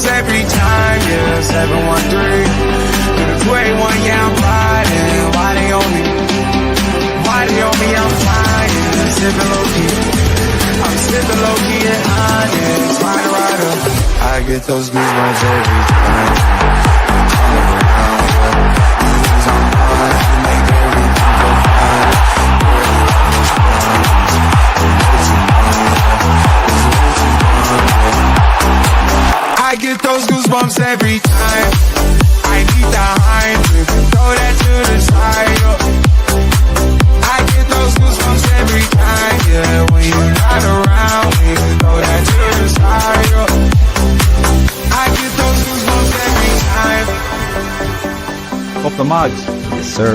goosebumps every time, yeah, 713. Through the 281, yeah, I'm riding. Why they on me? Why they on me? I'm flying, sipping low-key. I'm sipping low-key and honest, rider. I get those goosebumps every time. I'm on, you make everything go fine. I get those goosebumps every time. I need the hype, throw that to the side. I get those goosebumps every time, yeah. When you're not around, we can throw that to the side. I get those goosebumps every time. Up the Mags. Yes, sir.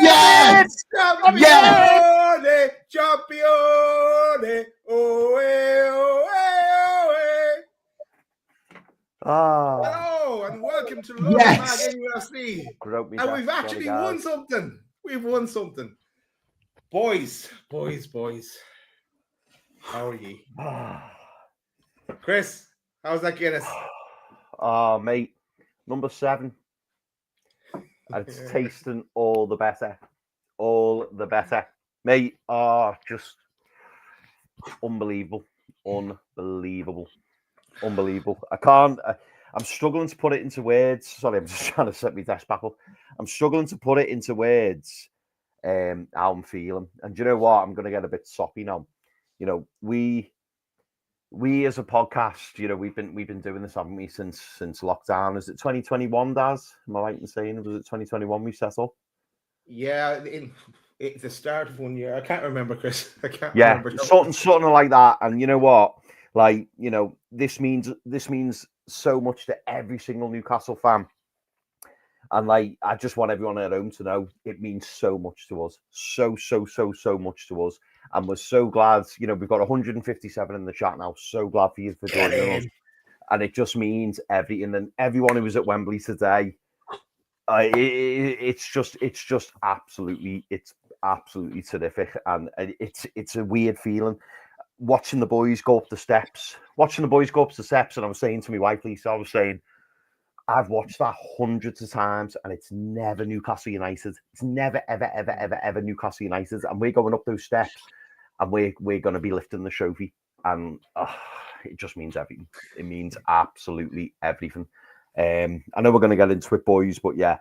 Yes! Champione! Champione! Hello and welcome to London Mag NUFC. And we've actually won something. We've won something. Boys. How are ye? Chris, how's that Guinness? Oh, mate. Number 7. And it's tasting all the better. All the better. Mate, just unbelievable. Unbelievable. I can't... I'm struggling to put it into words. Sorry, I'm just trying to set my desk back up. I'm struggling to put it into words how I'm feeling. And do you know what? I'm going to get a bit soppy now. You know, we as a podcast, you know, we've been doing this, haven't we, since lockdown. Is it 2021, Daz? Am I right in saying was it 2021 we set up? Yeah, it's the start of 1 year. I can't remember, Chris. I can't remember. Something like that. And you know what? Like, you know, this means so much to every single Newcastle fan. And like, I just want everyone at home to know it means so much to us. So much to us. And we're so glad, you know, we've got 157 in the chat now. So glad for you for joining us. And it just means everything. And everyone who was at Wembley today, it's just absolutely terrific. And it's a weird feeling watching the boys go up the steps. And I was saying to my wife, Lisa, I was saying, I've watched that hundreds of times and it's never Newcastle United. It's never, ever Newcastle United. And we're going up those steps and we're going to be lifting the trophy. And it just means everything. It means absolutely everything. I know we're going to get into it, boys, but yeah,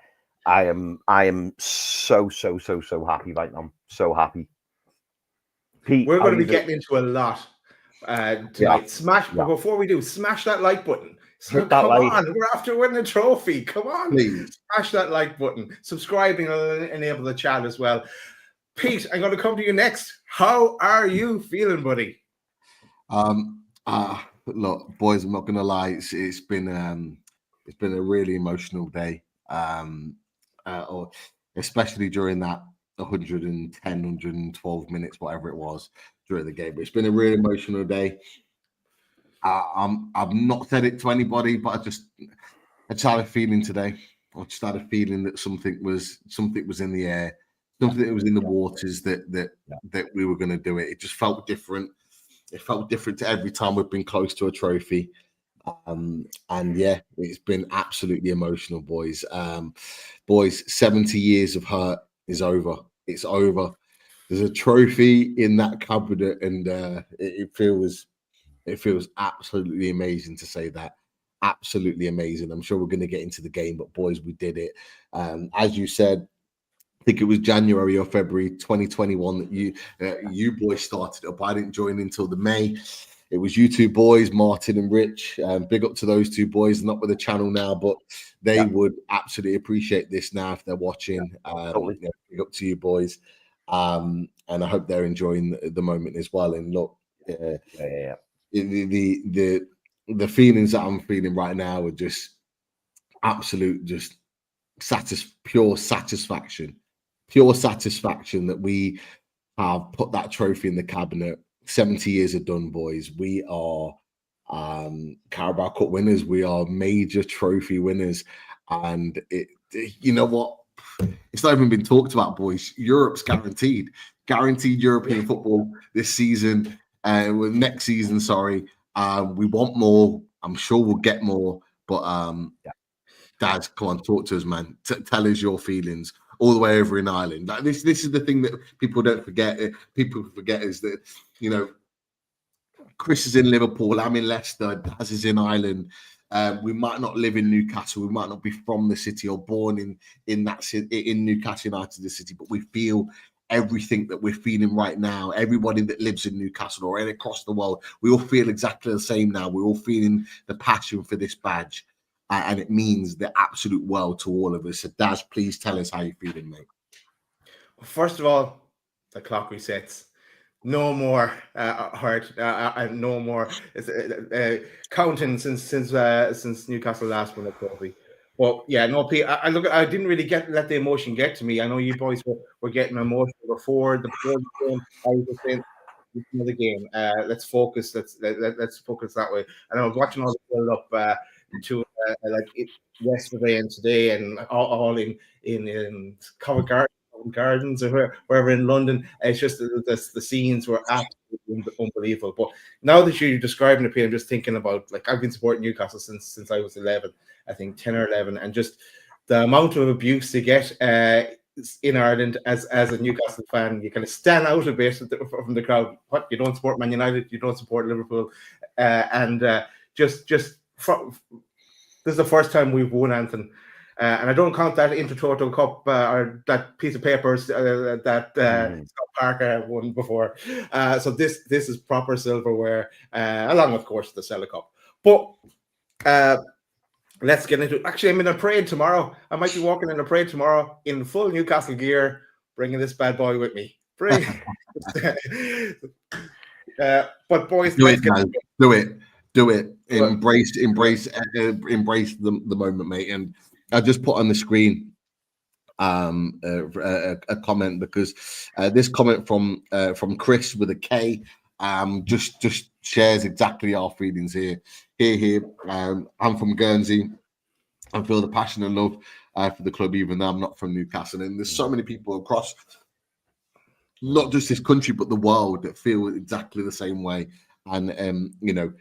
I am so happy right now. So happy. Pete, we're going to be getting into a lot tonight. Yeah. But before we do, smash that like button. So come on, we're after winning a trophy. Come on, please smash that like button. Subscribing will enable the chat as well. Pete, I'm going to come to you next. How are you feeling, buddy? Look, boys, I'm not going to lie. It's been a really emotional day. Especially during that 110, 112 minutes, whatever it was during the game. But it's been a really emotional day. I've not said it to anybody, but I just had a feeling today. I just had a feeling that something was in the air, something that was in the waters that we were going to do it. It just felt different. It felt different to every time we've been close to a trophy. And yeah, it's been absolutely emotional, boys. Boys, 70 years of hurt is over. It's over. There's a trophy in that cabinet, and it feels absolutely amazing to say that. Absolutely amazing. I'm sure we're going to get into the game, but boys, we did it. As you said, I think it was January or February 2021 that you boys started up. I didn't join until the May. It was you two boys, Martin and Rich. Big up to those two boys. Not with the channel now, but they would absolutely appreciate this now if they're watching. Totally. Big up to you boys. And I hope they're enjoying the moment as well. And look, the feelings that I'm feeling right now are just absolute, just pure satisfaction that we have put that trophy in the cabinet. 70 years are done, boys. We are Carabao Cup winners. We are major trophy winners. And you know what? it's not even been talked about, boys. Europe's guaranteed European football this season. Next season, sorry. We want more. I'm sure we'll get more. But Daz, come on, talk to us, man. Tell us your feelings all the way over in Ireland. Like this is the thing that people don't forget. People forget is that, you know, Chris is in Liverpool, I'm in Leicester, Daz is in Ireland. We might not live in Newcastle, we might not be from the city or born in that city, in Newcastle United, the city, but we feel everything that we're feeling right now. Everybody that lives in Newcastle or across the world, we all feel exactly the same now. We're all feeling the passion for this badge, and it means the absolute world to all of us. So Daz, please tell us how you're feeling, mate. First of all, the clock resets. No more hurt. No more counting since Newcastle last won a trophy. Well, yeah, no, Pete. I didn't really let the emotion get to me. I know you boys were getting emotional before the game. I was just saying, the game. Let's focus. Let's focus that way. And I was watching all the build up to yesterday and today, and all in Covent Gardens or wherever in London. It's just the scenes were absolutely unbelievable. But now that you're describing it, I'm just thinking about, like, I've been supporting Newcastle since I was 11, I think 10 or 11, and just the amount of abuse they get in Ireland as a Newcastle fan. You kind of stand out a bit from the crowd. What, you don't support Man United, you don't support Liverpool, and this is the first time we've won anything. And I don't count that Intertoto Cup or that piece of papers that Scott Parker won before. So this is proper silverware, along, of course, the Celtic Cup. But let's get into it. Actually, I'm in a parade tomorrow. I might be walking in a parade tomorrow in full Newcastle gear, bringing this bad boy with me. But boys, do it. Embrace the moment, mate. And I just put on the screen a comment, because this comment from Chris with a K just shares exactly our feelings here. I'm from Guernsey. I feel the passion and love for the club, even though I'm not from Newcastle. And there's so many people across not just this country but the world that feel exactly the same way. And you know,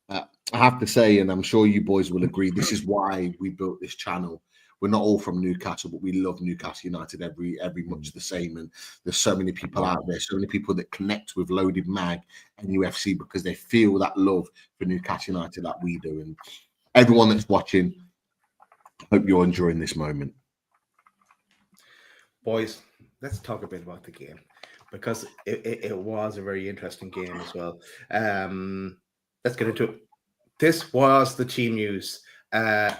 I have to say, and I'm sure you boys will agree, this is why we built this channel. We're not all from Newcastle, but we love Newcastle United every much the same. And there's so many people out there, so many people that connect with Loaded Mag and UFC because they feel that love for Newcastle United like we do. And everyone that's watching, I hope you're enjoying this moment. Boys, let's talk a bit about the game, because it was a very interesting game as well. Let's get into it. This was the team news. And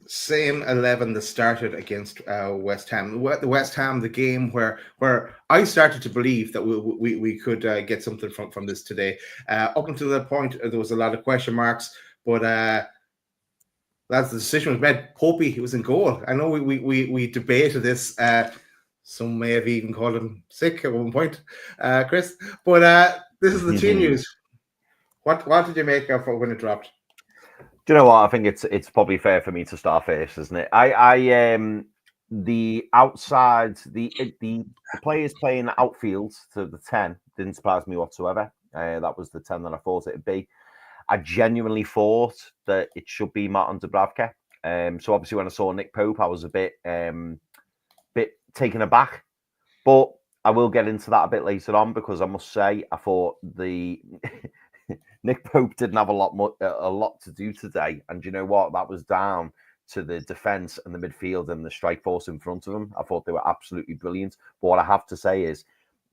same 11 that started against West Ham. West Ham, the game where I started to believe that we could get something from this today. Up until that point, there was a lot of question marks, but as the decision was made, Popey, he was in goal. I know we debated this. Some may have even called him sick at one point, Chris. But this is the team news. What did you make of when it dropped? Do you know what? I think it's probably fair for me to start first, isn't it? The outside, the players playing outfield to the 10 didn't surprise me whatsoever. That was the 10 that I thought it'd be. I genuinely thought that it should be Martin Dubravka. So obviously when I saw Nick Pope, I was a bit taken aback. But I will get into that a bit later on, because I must say I thought the Nick Pope didn't have a lot to do today, and you know what? That was down to the defence and the midfield and the strike force in front of them. I thought they were absolutely brilliant. But what I have to say is,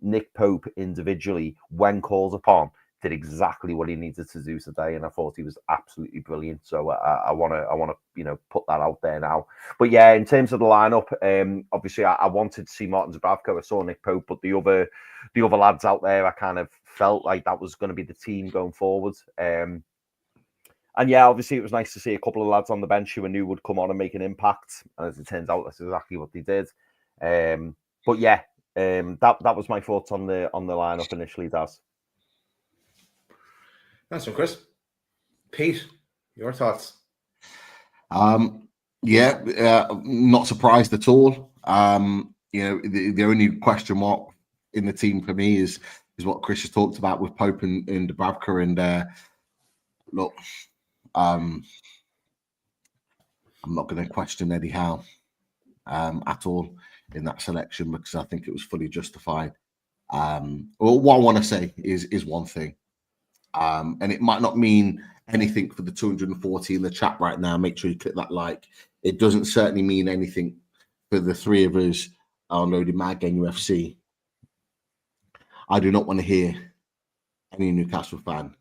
Nick Pope individually, when called upon, did exactly what he needed to do today, and I thought he was absolutely brilliant. So I want to put that out there now. But yeah, in terms of the lineup, obviously I wanted to see Martin Dubravka. I saw Nick Pope, but the other lads out there, I kind of felt like that was going to be the team going forward. And yeah, obviously it was nice to see a couple of lads on the bench who I knew would come on and make an impact. And as it turns out, that's exactly what they did. But yeah, that was my thoughts on the lineup initially, Daz. That's one, Chris. Pete, your thoughts? Yeah, not surprised at all. The only question mark in the team for me is what Chris has talked about with Pope and Dubravka. And look, I'm not going to question Eddie Howe at all in that selection, because I think it was fully justified. Well, what I want to say is one thing, and it might not mean anything for the 240 in the chat right now. Make sure you click that like. It doesn't certainly mean anything for the three of us on Loaded Mag NUFC. I do not want to hear any Newcastle fan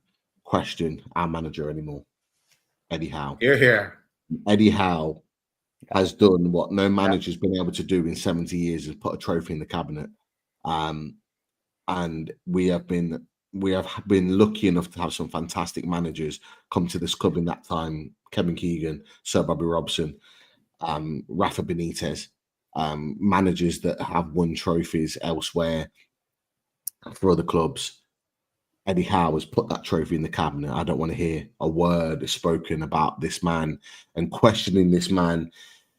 question our manager anymore, Eddie Howe. Here. Eddie Howe has done what no manager's been able to do in 70 years, is put a trophy in the cabinet. And we have been lucky enough to have some fantastic managers come to this club in that time. Kevin Keegan, Sir Bobby Robson, Rafa Benitez, managers that have won trophies elsewhere for other clubs. Eddie Howe has put that trophy in the cabinet. I don't want to hear a word spoken about this man and questioning this man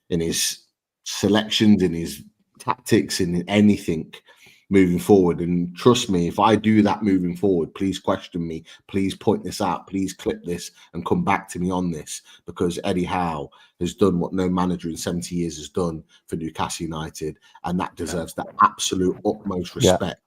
in his selections, in his tactics, in anything moving forward. And trust me, if I do that moving forward, please question me, please point this out, please clip this and come back to me on this, because Eddie Howe has done what no manager in 70 years has done for Newcastle United, and that deserves the absolute utmost respect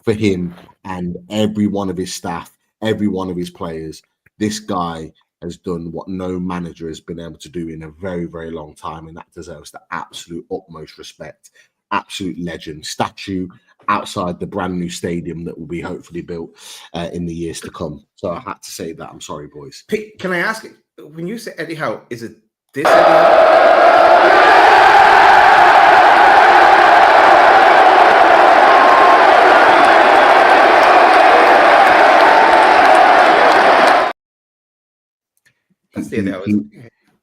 for him and every one of his staff, every one of his players. This guy has done what no manager has been able to do in a very, very long time, and that deserves the absolute utmost respect. Absolute legend. Statue outside the brand new stadium that will be hopefully built in the years to come. So I had to say that. I'm sorry, boys. Pete, can I ask, when you say Eddie Howe, is it this Eddie Howe?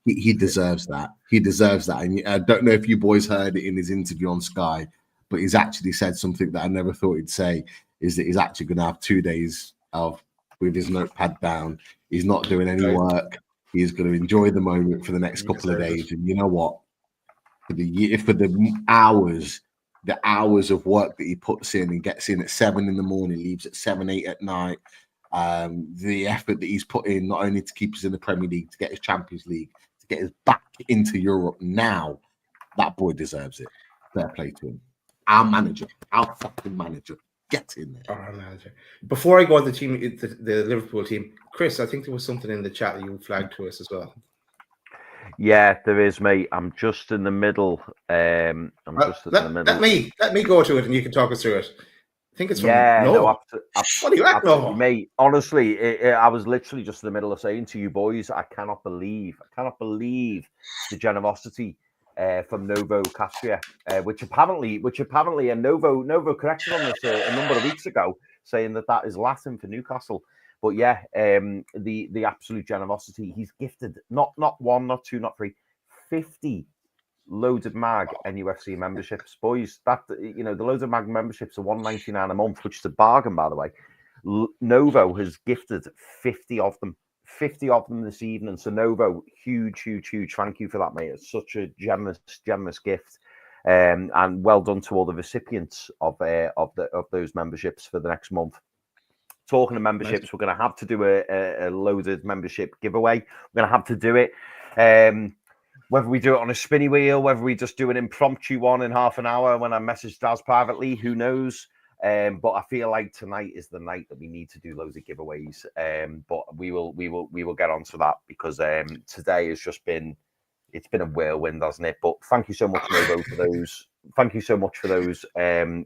He deserves that. He deserves that. And I don't know if you boys heard it in his interview on Sky, but he's actually said something that I never thought he'd say, is that he's actually going to have 2 days with his notepad down. He's not doing any work. He's going to enjoy the moment for the next couple of days. And you know what? For the hours of work that he puts in and gets in at 7 in the morning, leaves at 7, 8 at night, the effort that he's put in, not only to keep us in the Premier League, to get his Champions League, to get us back into Europe now, that boy deserves it. Fair play to him. Our manager, our fucking manager, get in there. Our manager. Before I go on the team, the Liverpool team, Chris, I think there was something in the chat that you flagged to us as well. Yeah, there is, mate. I'm just in the middle. Let me go to it and you can talk us through it. I think it's from absolutely, mate. Honestly, I was literally just in the middle of saying to you boys, I cannot believe the generosity from Novo Castria, which apparently, and Novo corrected on this a number of weeks ago, saying that is Latin for Newcastle. But yeah, the absolute generosity. He's gifted not one, not two, not three, 50 Loaded Mag NUFC memberships, boys. That the Loaded Mag memberships are $1.99 a month, which is a bargain, by the way. Novo has gifted 50 of them this evening. So Novo, huge thank you for that, mate. It's such a generous gift, and well done to all the recipients of those memberships for the next month. Talking of memberships, we're going to have to do a Loaded membership giveaway. We're going to have to do it. Whether we do it on a spinny wheel, whether we just do an impromptu one in half an hour when I message Daz privately, who knows? But I feel like tonight is the night that we need to do loads of giveaways. But we will get onto that, because today has just been a whirlwind, hasn't it? But thank you so much, Novo, for those. Thank you so much for those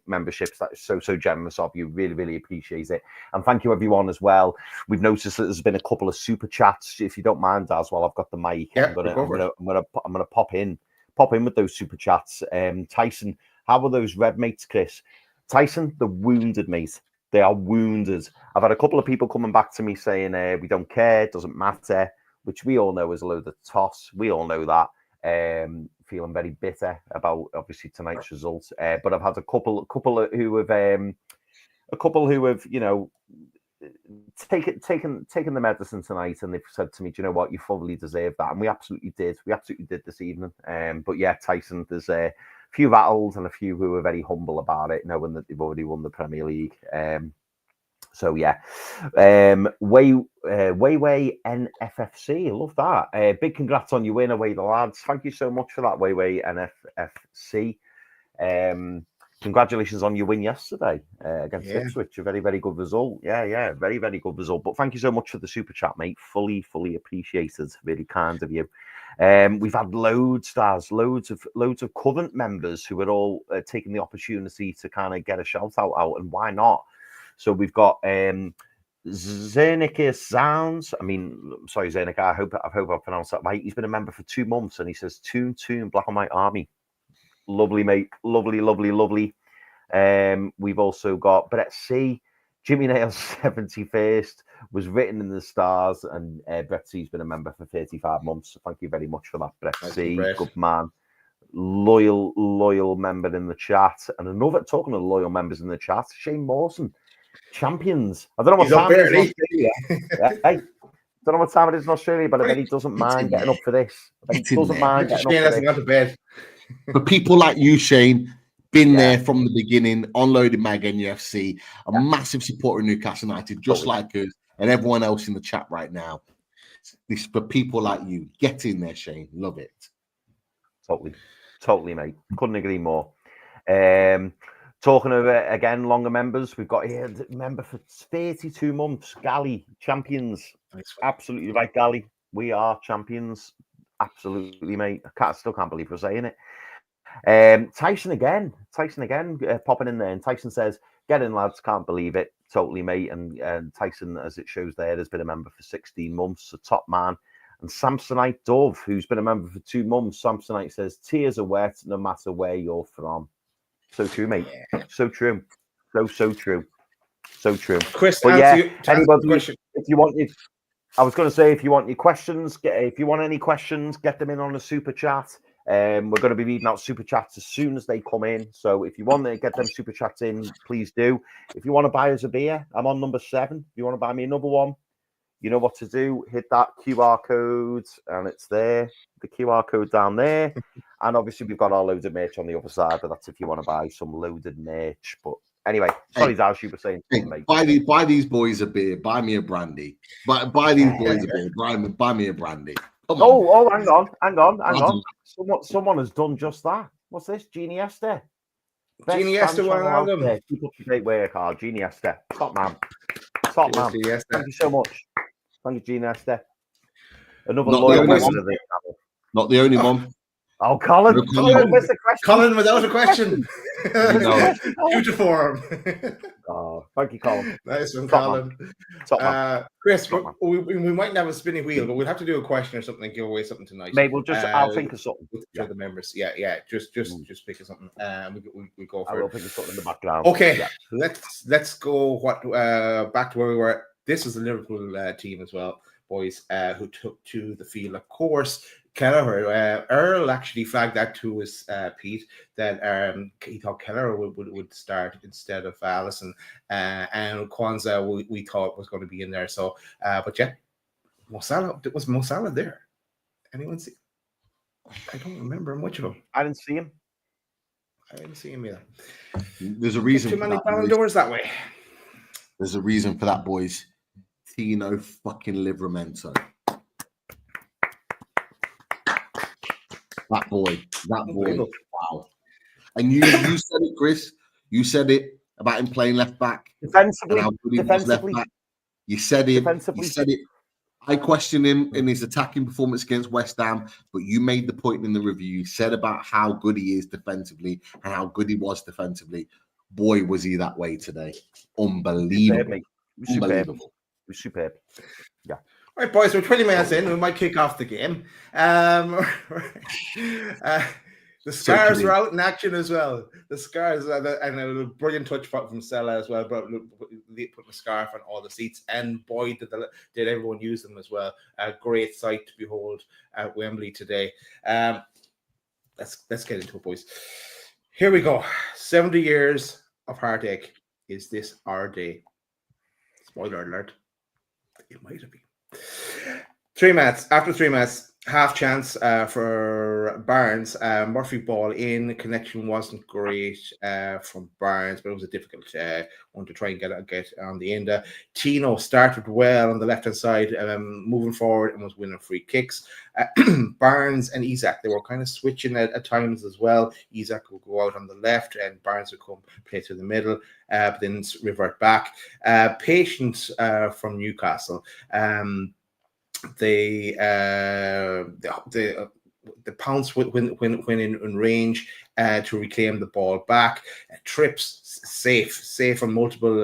memberships. That is so generous of you. Really appreciate it. And thank you everyone as well. We've noticed that there's been a couple of super chats. If you don't mind, as well, I've got the mic. Yeah, I'm gonna pop in with those super chats. Tyson, how are those red mates, Chris? Tyson, the wounded, mate. They are wounded. I've had a couple of people coming back to me saying we don't care, it doesn't matter, which we all know is a load of toss. We all know that. Feeling very bitter about obviously tonight's results, but I've had a couple who have taken the medicine tonight, and they've said to me, "Do you know what? You fully deserve that," and we absolutely did. We absolutely did this evening. But yeah, Tyson, there's a few rattles and a few who are very humble about it, knowing that they've already won the Premier League. So yeah, way NFFC, I love that. Big congrats on your win away, the lads. Thank you so much for that, way NFFC. Congratulations on your win yesterday against Ipswich. A very, very good result. Yeah, very, very good result. But thank you so much for the super chat, mate. Fully appreciated. Really kind of you. We've had loads of current members who are all taking the opportunity to kind of get a shout out, and why not? So we've got Zernika Sounds. I mean, sorry, Zernika. I hope I pronounced that right. He's been a member for 2 months, and he says, "Toon, Black and White Army." Lovely, mate. Lovely. We've also got Brett C. Jimmy Nails 71st was written in the stars, and Brett C's been a member for 35 months. So thank you very much for that, Brett C. Good man. Loyal member in the chat. And another, talking of loyal members in the chat, Shane Mawson. Champions. I don't know what time it is in Australia. Hey, don't know what time it is in Australia, but I bet he doesn't mind getting up for this. I bet he doesn't mind getting up for this. To bed. For people like you, Shane, been there from the beginning, unloaded Mag NUFC, a massive supporter of Newcastle United, just like us and everyone else in the chat right now. This for people like you. Get in there, Shane. Love it. Totally, mate. Couldn't agree more. Talking of again, longer members, we've got here a member for 32 months, Gally, champions. Absolutely right, Gally. We are champions. Absolutely, mate. I still can't believe we're saying it. Tyson again, popping in there, and Tyson says, "Get in, lads, can't believe it." Totally, mate. And Tyson, as it shows there, has been a member for 16 months, a top man. And Samsonite Dove, who's been a member for 2 months, Samsonite says, "Tears are wet no matter where you're from." So true, mate. So true. So true. Chris, but yeah, anybody, if you want it. I was going to say, if you want your questions, if you want any questions, get them in on a super chat. We're going to be reading out super chats as soon as they come in. So if you want to get them super chats in, please do. If you want to buy us a beer, I'm on number 7. If you want to buy me another one, you know what to do. Hit that QR code, and it's there. The QR code down there. And obviously, we've got our loaded merch on the other side. But that's if you want to buy some loaded merch. But anyway, sorry, Daz, you were saying. Buy these boys a beer. Buy me a brandy. Buy these boys a beer. Buy me a brandy. Oh, hang on. Someone has done just that. What's this? Jeannie Esther. Jeannie Esther, one of them. Keep up to great work, Jeannie Esther. Top man. Thank you so much. Thank you, Jeannie Esther. Another loyal member of the channel. Not the only one. Oh, Colin. Colin without a question. Future form. Thank you, Colin. Nice one, Colin. Chris, we might have a spinning wheel, but we'll have to do a question or something, give away something tonight. Maybe I'll think of something. For the members. Yeah. Just pick of something. We go for it. I will think of something in the background. Okay, let's go back to where we were. This is the Liverpool team as well, boys, who took to the field. Of course, Kelleher, Earl actually flagged that to us, Pete, that he thought Kelleher would start instead of Allison, and Kwanzaa we thought was going to be in there. So, but yeah, was Mo Salah there? Anyone see? I don't remember much of him. I didn't see him. Either. There's a reason. Too many Ballon d'Ors that way. There's a reason for that, boys. Tino fucking Livramento. That boy. Wow. And you said it, Chris. You said it about him playing left back. Defensively. Left back. You said it. I questioned him in his attacking performance against West Ham, but you made the point in the review. You said about how good he is defensively and how good he was defensively. Boy, was he that way today. Unbelievable. Superb. Yeah. All right, boys, we're 20 minutes in. We might kick off the game. The Scars were out in action as well. The Scars, and a brilliant touch from Stella as well, but putting the scarf on all the seats. And boy, did everyone use them as well. A great sight to behold at Wembley today. Let's get into it, boys. Here we go. 70 years of heartache. Is this our day? Spoiler alert. It might have been. 3 minutes. After 3 minutes, half chance for Barnes. Murphy ball in. Connection wasn't great from Barnes, but it was a difficult one to try and get on the end. Tino started well on the left-hand side, moving forward and was winning free kicks. Barnes and Isak, they were kind of switching at times as well. Isak would go out on the left and Barnes would come play through the middle, but then revert back. Patience from Newcastle. The pounce when in range to reclaim the ball back. Trips safe on multiple,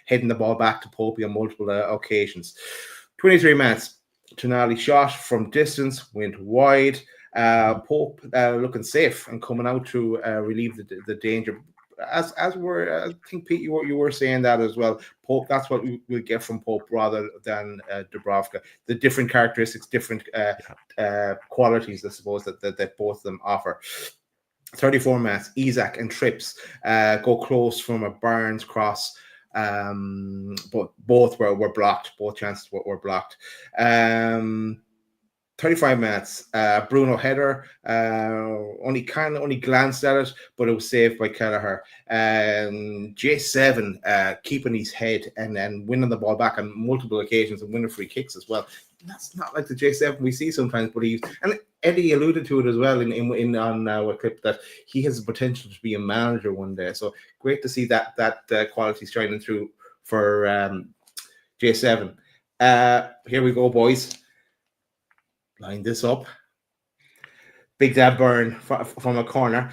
heading the ball back to Popey on multiple occasions. 23 minutes. Tonali shot from distance, went wide. Pope looking safe and coming out to relieve the danger. As we're, I think Pete, you were saying that as well. Pope, that's what we'll get from Pope rather than Dubravka. The different characteristics, different qualities, I suppose, that both of them offer. 34 minutes. Isak and Trips go close from a Barnes cross, but both were blocked. Both chances were blocked. 35 minutes. Bruno header. Only glanced at it, but it was saved by Kelleher. J7 keeping his head and then winning the ball back on multiple occasions and winning free kicks as well. That's not like the J7 we see sometimes, but and Eddie alluded to it as well on our clip that he has the potential to be a manager one day. So great to see that quality shining through for J7. Here we go, boys. Line this up. Big Dad Burn from a corner.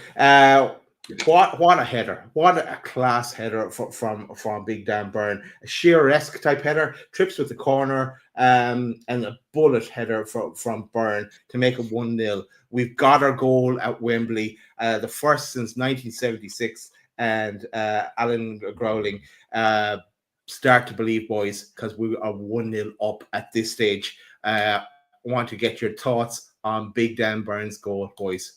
What a header. What a class header from Big Dan Burn. A Shearer-esque type header. Trips with the corner and a bullet header from Burn to make it 1-0. We've got our goal at Wembley, the first since 1976. And Alan Growling, start to believe, boys, because we are 1-0 up at this stage. I want to get your thoughts on Big Dan Burns' goal, boys.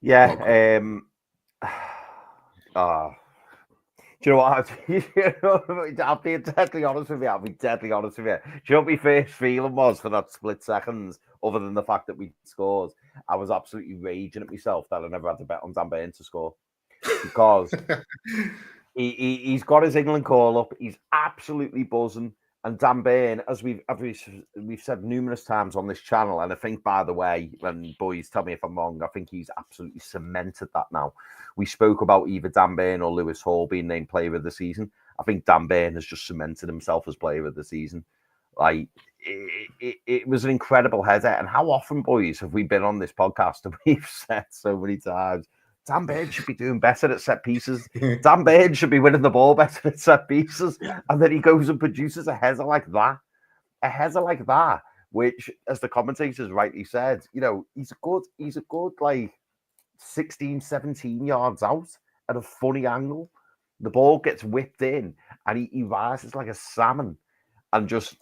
Yeah. Do you know what? I'll be deadly honest with you. Do you know what my first feeling was for that split seconds, other than the fact that we scored? I was absolutely raging at myself that I never had to bet on Dan Burn to score, because he's got his England call up. He's absolutely buzzing. And Dan Burn, as we've said numerous times on this channel, and I think, by the way, when boys tell me if I'm wrong, I think he's absolutely cemented that now. We spoke about either Dan Burn or Lewis Hall being named player of the season. I think Dan Burn has just cemented himself as player of the season. Like, it was an incredible header. And how often, boys, have we been on this podcast and we've said so many times, Dan Burn should be doing better at set pieces. Dan Burn should be winning the ball better at set pieces. And then he goes and produces a header like that. A header like that, which, as the commentators rightly said, you know, he's a good like 16, 17 yards out at a funny angle. The ball gets whipped in and he rises like a salmon and just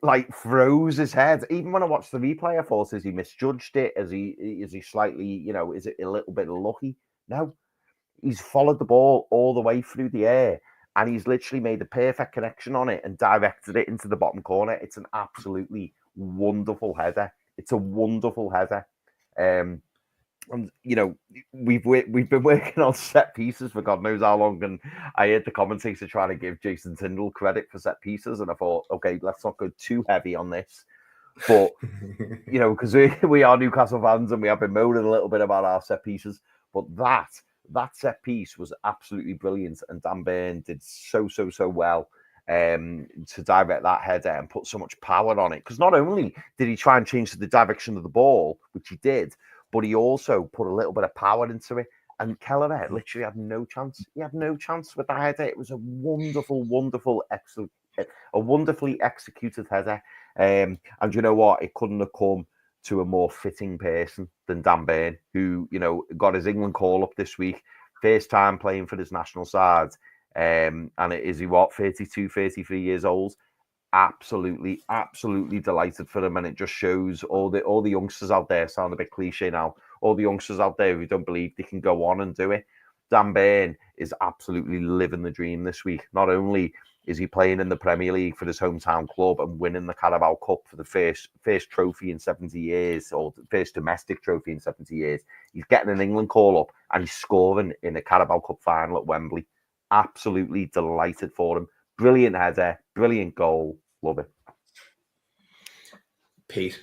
like throws his head. Even when I watched the replay, I thought, has he misjudged it? Is he slightly, you know, is it a little bit lucky? No, he's followed the ball all the way through the air and he's literally made the perfect connection on it and directed it into the bottom corner. It's an absolutely wonderful header. It's a wonderful header. And you know, we've been working on set pieces for God knows how long, and I heard the commentator trying to give Jason Tyndall credit for set pieces, and I thought, okay, let's not go too heavy on this. But you know, because we are Newcastle fans and we have been moaning a little bit about our set pieces, but that set piece was absolutely brilliant, and Dan Burn did so well to direct that header and put so much power on it. Because not only did he try and change the direction of the ball, which he did, but he also put a little bit of power into it. And Kelleher literally had no chance. He had no chance with that header. It was a wonderfully executed header. And you know what? It couldn't have come to a more fitting person than Dan Burn, who, you know, got his England call up this week. First time playing for his national side. And is he, 32, 33 years old? Absolutely delighted for him, and it just shows all the youngsters out there, sound a bit cliche now, all the youngsters out there who don't believe they can go on and do it. Dan Burn is absolutely living the dream this week. Not only is he playing in the Premier League for his hometown club and winning the Carabao Cup for the first trophy in 70 years, or the first domestic trophy in 70 years, he's getting an England call-up and he's scoring in the Carabao Cup final at Wembley. Absolutely delighted for him. Brilliant header, brilliant goal. Love it. Pete,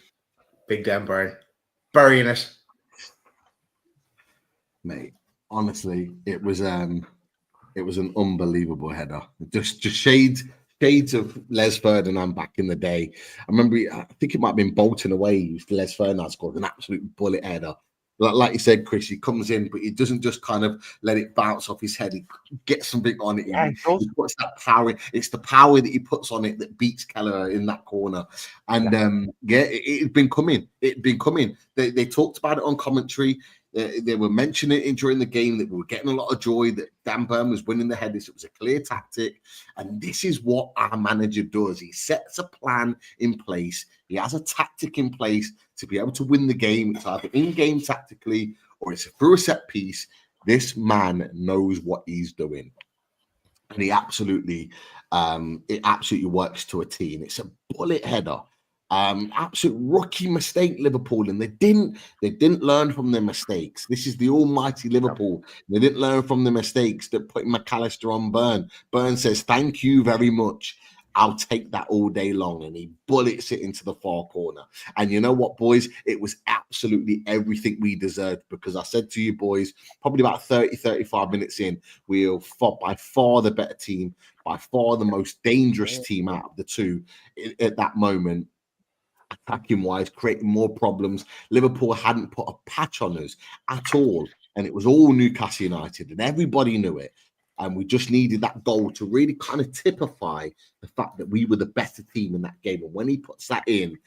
big Dan Burn, burying it. Mate, honestly, it was an unbelievable header. Just shades of Les Ferdinand back in the day. I think it might have been Bolton away. Les Ferdinand scored an absolute bullet header. Like you said, Chris, he comes in, but he doesn't just kind of let it bounce off his head. He gets something on it. Yeah, he puts that power. It's the power that he puts on it that beats Keller in that corner. And it had been coming. They talked about it on commentary. They were mentioning it during the game that we were getting a lot of joy that Dan Burn was winning the headers. It was a clear tactic. And this is what our manager does. He sets a plan in place. He has a tactic in place to be able to win the game. It's either in-game tactically or it's through a set piece. This man knows what he's doing. And he absolutely, it absolutely works to a T. And it's a bullet header. Absolute rookie mistake, Liverpool, and they didn't learn from their mistakes. This is the almighty Liverpool. They didn't learn from the mistakes that put McAllister on Burn. Burn says, "Thank you very much. I'll take that all day long," and he bullets it into the far corner. And you know what, boys? It was absolutely everything we deserved, because I said to you boys, probably about 35 minutes in, we were by far the better team, by far the most dangerous team out of the two at that moment. Attacking wise, creating more problems. Liverpool hadn't put a patch on us at all, and it was all Newcastle United, and everybody knew it. And we just needed that goal to really kind of typify the fact that we were the better team in that game. And when he puts that in,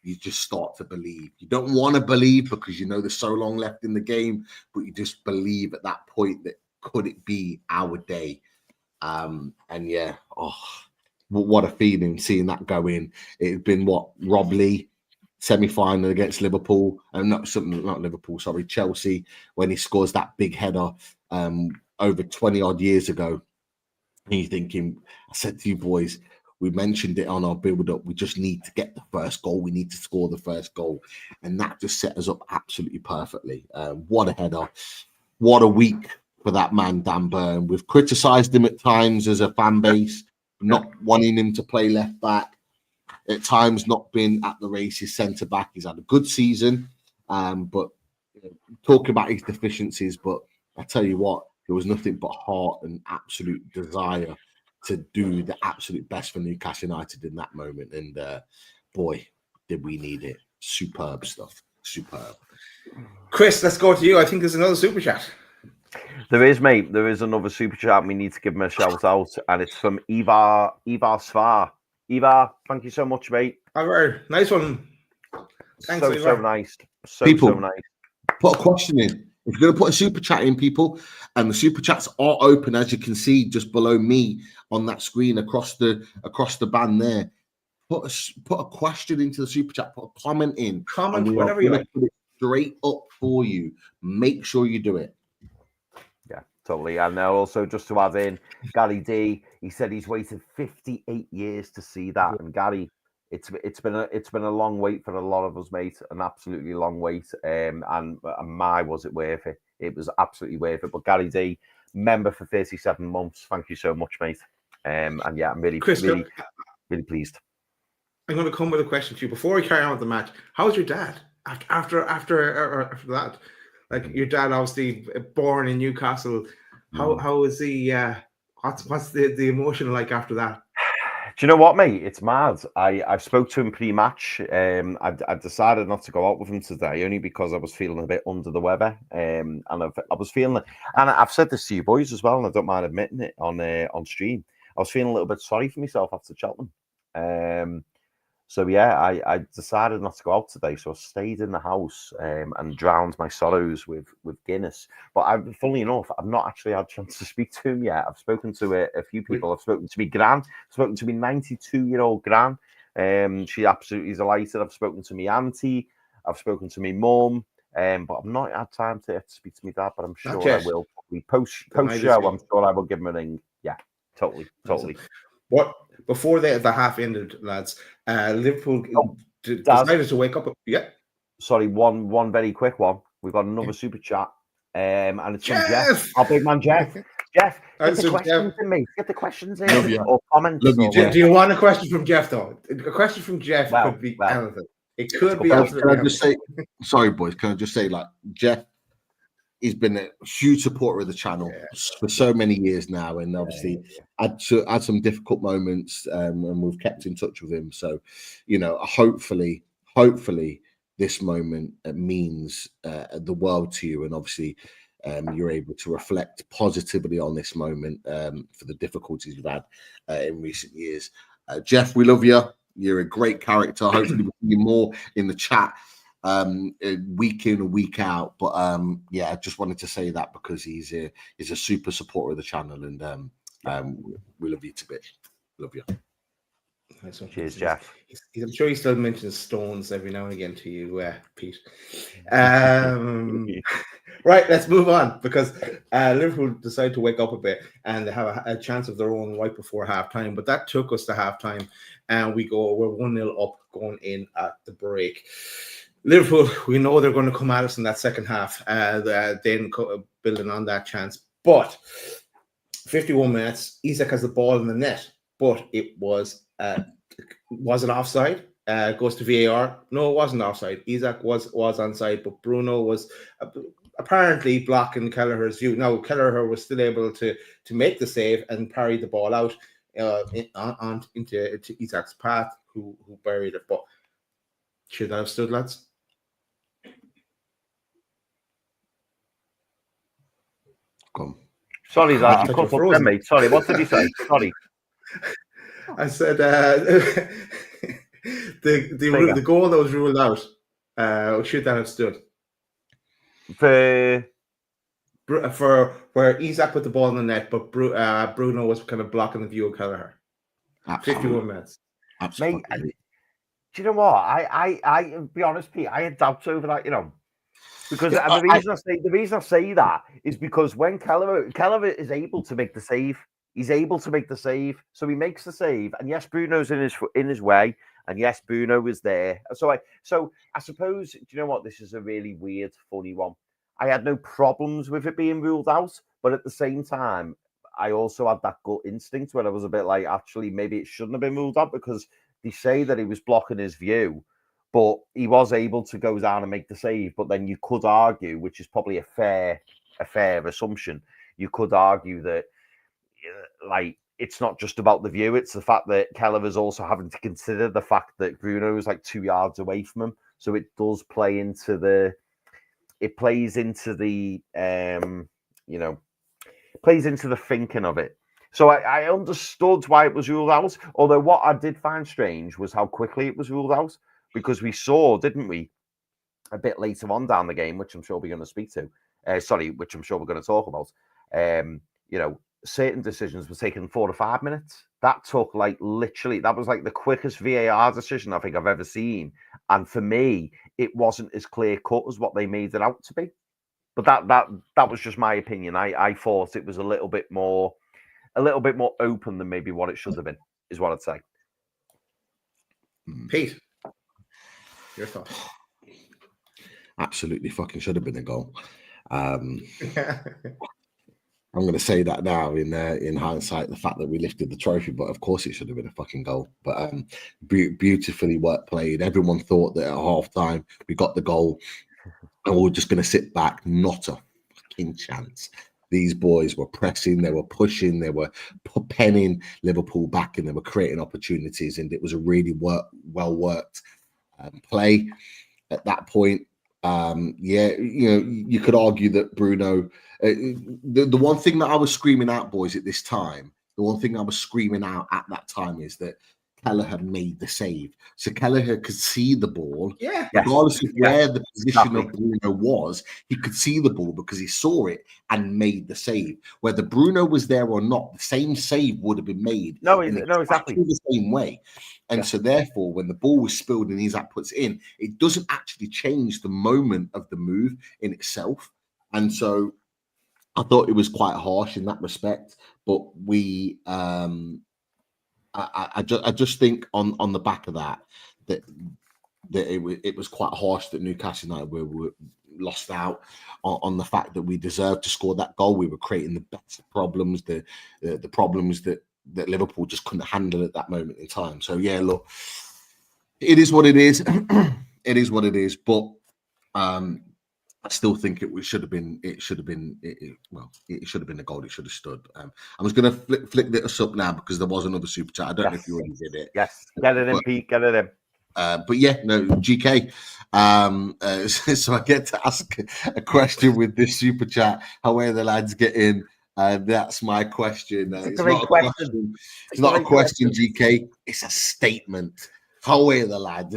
you just start to believe. You don't want to believe because you know there's so long left in the game, but you just believe at that point that could it be our day? And yeah, what a feeling seeing that go in. It had been Rob Lee semi-final against Liverpool, and not Liverpool, sorry, Chelsea, when he scores that big header over 20 odd years ago. And you're thinking, I said to you boys, we mentioned it on our build-up, we just need to get the first goal. We need to score the first goal. And that just set us up absolutely perfectly. What a header. What a week for that man, Dan Burn. We've criticised him at times as a fan base, not wanting him to play left back, at times not been at the races centre back. He's had a good season, but talking about his deficiencies, but I tell you what, there was nothing but heart and absolute desire to do the absolute best for Newcastle United in that moment. And boy, did we need it. Superb stuff. Superb. Chris, let's go to you. I think there's another super chat. There is, mate. There is another super chat. We need to give him a shout out, and it's from Ivar Svar. Ivar, thank you so much, mate. Ivar, nice one. Thanks, so Ivar. nice. So nice. Put a question in. If you're going to put a super chat in, people, and the super chats are open, as you can see just below me on that screen across the band there. Put a question into the super chat. Put a comment in. Comment whatever you like. Put it straight up for you. Make sure you do it. Yeah, totally. And also, just to add in, Gary D, he said he's waited 58 years to see that. And Gary, it's been a long wait for a lot of us, mate. An absolutely long wait. And my, was it worth it? It was absolutely worth it. But Gary D, member for 37 months. Thank you so much, mate. And yeah, I'm really, Chris, really pleased. I'm going to come with a question to you before we carry on with the match. How's your dad after that? Like, your dad, obviously born in Newcastle. How is he? What's the emotion like after that? Do you know what, mate? It's mad. I spoke to him pre-match. I decided not to go out with him today only because I was feeling a bit under the weather. And I was feeling, and I've said this to you boys as well, and I don't mind admitting it on stream. I was feeling a little bit sorry for myself after Cheltenham. So yeah, I decided not to go out today. So I stayed in the house and drowned my sorrows with Guinness. But funnily enough, I've not actually had a chance to speak to him yet. I've spoken to a few people. I've spoken to my gran. I've spoken to my 92-year-old gran. She absolutely delighted. I've spoken to my auntie. I've spoken to my mum. But I've not had time to speak to my dad, but I'm Not sure I yet. will. Post Tonight is show, good. I'm sure I will give him a ring. Yeah, totally. What before the half ended, lads? Liverpool Daz. decided to wake up. Yeah. Sorry, one very quick one. We've got another super chat, and it's from Jeff. Our big man Jeff. Jeff, get the questions in, mate. Get the questions in. Love you. Or comments. Love you, or Jeff. Do you want a question from Jeff, though? A question from Jeff could be well, anything. It could be Can absolutely I just say, sorry, boys, can I just say, like, Jeff, he's been a huge supporter of the channel for so many years now, and obviously had some difficult moments, and we've kept in touch with him. So, you know, hopefully this moment means the world to you, and obviously you're able to reflect positively on this moment for the difficulties you've had in recent years. Jeff, we love you. You're a great character. Hopefully we'll see you more in the chat week in and week out. But yeah, I just wanted to say that because he's a super supporter of the channel, and we love you to bits. Love you. Cheers, Jeff. I'm sure he still mentions stones every now and again to you, Pete. Right, let's move on, because Liverpool decided to wake up a bit and they have a chance of their own right before half-time, but that took us to half-time, and we're 1-0 up going in at the break. Liverpool, we know they're going to come at us in that second half, then building on that chance. But 51 minutes, Isak has the ball in the net, but it was it offside? Goes to VAR. No, it wasn't offside. Isak was onside, but Bruno was apparently blocking Kelleher's view. Now, Kelleher was still able to make the save and parry the ball out into Isak's path, who buried it. But should that have stood, lads? Come. Sorry, lads, you cut off, mate. Sorry, what did you say? Sorry. I said the goal that was ruled out, should that have stood? For where Isak put the ball in the net, but Bruno was kind of blocking the view of Kelleher. 51 minutes. Absolutely. Mate, do you know what? I be honest, Pete, I had doubts over that, you know. Because the reason I say that is because when Kelleher is able to make the save, he's able to make the save, so he makes the save, and yes, Bruno's in his way, and yes, Bruno was there. So I suppose, do you know what? This is a really weird, funny one. I had no problems with it being ruled out, but at the same time, I also had that gut instinct where I was a bit like, actually, maybe it shouldn't have been ruled out, because they say that he was blocking his view, but he was able to go down and make the save. But then you could argue, which is probably a fair assumption, you could argue that, like, it's not just about the view, it's the fact that Kelleher is also having to consider the fact that Bruno is like 2 yards away from him. So it does play into the plays into the thinking of it. So I understood why it was ruled out, although what I did find strange was how quickly it was ruled out, because we saw, didn't we, a bit later on down the game, which I'm sure we're going to speak to, which I'm sure we're going to talk about, you know, certain decisions were taken 4 to 5 minutes. That took that was like the quickest VAR decision I think I've ever seen. And for me, it wasn't as clear cut as what they made it out to be. But that was just my opinion. I thought it was a little bit more open than maybe what it should have been, is what I'd say. Pete, your thoughts? Absolutely fucking should have been a goal. I'm going to say that now in hindsight, the fact that we lifted the trophy, but of course it should have been a fucking goal. But beautifully work played. Everyone thought that at half time we got the goal and we were just going to sit back. Not a fucking chance. These boys were pressing, they were pushing, they were penning Liverpool back, and they were creating opportunities. And it was a really well worked play at that point. Yeah, you know, you could argue that Bruno. The one thing that I was screaming out, boys, at this time, the one thing I was screaming out at that time is that Kelleher made the save. So Kelleher could see the ball. Yeah. Regardless of where the position Exactly. of Bruno was, he could see the ball because he saw it and made the save. Whether Bruno was there or not, the same save would have been made. No, exactly exactly the same way. And so therefore, when the ball was spilled and Isak puts it in, it doesn't actually change the moment of the move in itself. And so I thought it was quite harsh in that respect. But we I just think on the back of that it was quite harsh that Newcastle United were lost out on the fact that we deserved to score that goal. We were creating the best problems, the problems that Liverpool just couldn't handle at that moment in time. So yeah, look, it is what it is. It is what it is. But I still think it should have been. It should have been. It should have been a goal. It should have stood. I'm just going to flick this up now because there was another super chat. I don't know if you already did it. Yes, get it in, Pete. Get it in. But yeah, no, GK. So I get to ask a question with this super chat. How are the lads get in? That's my question. It's not a question. It's not a question, GK. It's a statement. How are the lads?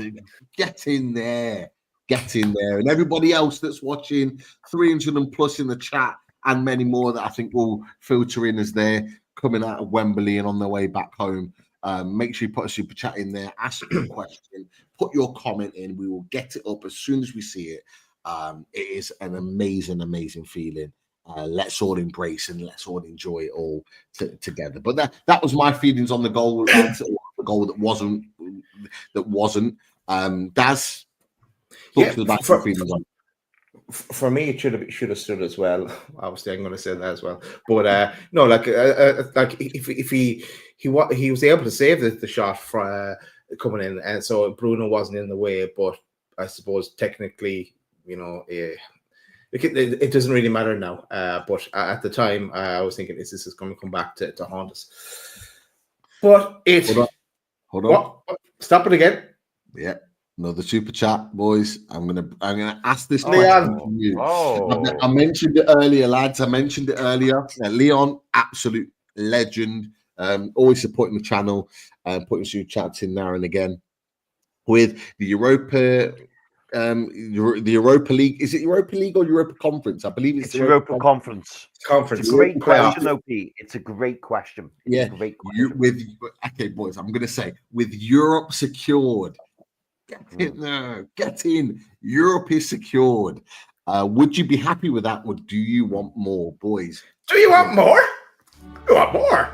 Get in there. Get in there. And everybody else that's watching, 300 and plus in the chat, and many more that I think will filter in as they're coming out of Wembley and on their way back home. Make sure you put a super chat in there, ask your question, put your comment in. We will get it up as soon as we see it. It is an amazing, amazing feeling. Let's all embrace and let's all enjoy it all together. But that was my feelings on the goal, lads, the goal that wasn't. Daz, talk to about your feelings on. For me, it should have stood as well. Obviously, I'm going to say that as well. But no, like if he was able to save the shot from coming in, and so Bruno wasn't in the way. But I suppose technically, you know, it doesn't really matter now. But at the time, I was thinking, this is going to come back to haunt us. But Hold on. What? Stop it again. Yeah. Another super chat, boys. I'm gonna ask this Leon. question to you. Oh. I mentioned it earlier, lads. Leon, absolute legend. Always supporting the channel, putting super chats in now and again. With the Europa League, is it Europa League or Europa Conference? I believe it's Europa Conference. Conference. It's a great question, though, Pete. It's a great question. Yeah, great question. Okay, boys. I'm gonna say with Europe secured. Get in there. Get in. Europe is secured. Would you be happy with that, or do you want more, boys? Do you want more? You want more?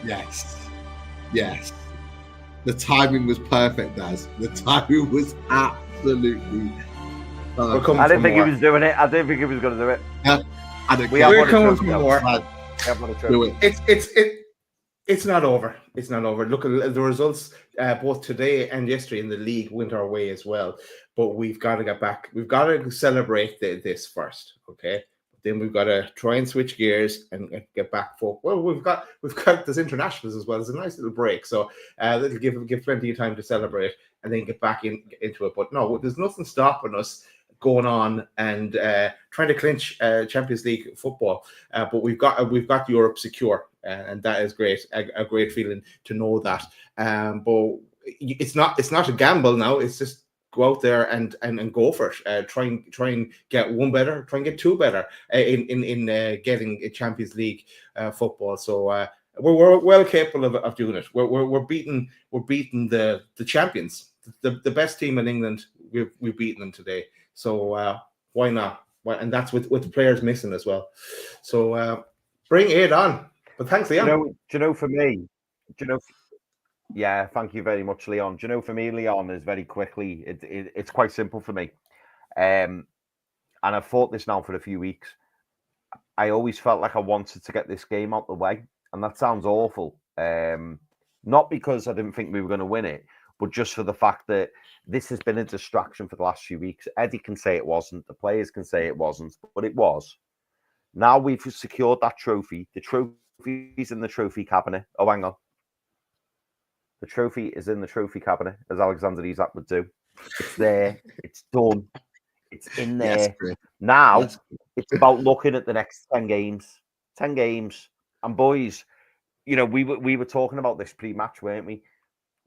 Yes. The timing was perfect, Daz. The timing was absolutely perfect. I didn't think he was doing it. I didn't think he was going to do it. We're coming for more. Do it. It's not over. It's not over. Look at the results, both today and yesterday in the league went our way as well. But we've got to get back. We've got to celebrate this first, okay? Then we've got to try and switch gears and get back for. Well, we've got this internationals as well. It's a nice little break, so that'll give plenty of time to celebrate and then get back into it. But no, there's nothing stopping us going on and trying to clinch Champions League football. But we've got Europe secure, and that is great. A great feeling to know that. But it's not a gamble now. It's just go out there and go for it. Try and get one better. Try and get two better in getting a Champions League football. So we're well capable of doing it. We're beating the champions, the best team in England. We've beaten them today. So why not? And that's with the players missing as well. So bring it on. But thanks, Leon. Do you know for me? Yeah, thank you very much, Leon. Do you know, for me, Leon, is very quickly, it's quite simple for me. And I've thought this now for a few weeks. I always felt like I wanted to get this game out the way. And that sounds awful. Not because I didn't think we were going to win it, but just for the fact that this has been a distraction for the last few weeks. Eddie can say it wasn't. The players can say it wasn't, but it was. Now we've secured that trophy. The trophy's in the trophy cabinet. Oh, hang on. The trophy is in the trophy cabinet, as Alexander Isak would do. It's there. It's done. It's in there. Yes, now, it's about looking at the next 10 games. 10 games. And boys, you know, we were talking about this pre-match, weren't we?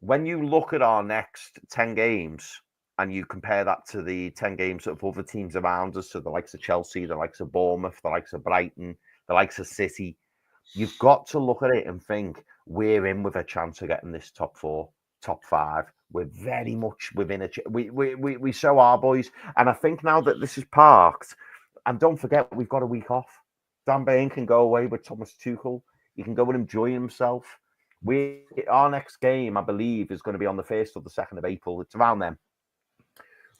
When you look at our next 10 games and you compare that to the 10 games of other teams around us, so the likes of Chelsea, the likes of Bournemouth, the likes of Brighton, the likes of City, you've got to look at it and think we're in with a chance of getting this top 4, top 5. We're very much within a. We show our boys, and I think now that this is parked, and don't forget we've got a week off. Dan Bain can go away with Thomas Tuchel. He can go and enjoy himself. Our next game, I believe, is going to be on the 1st or the 2nd of April. It's around then.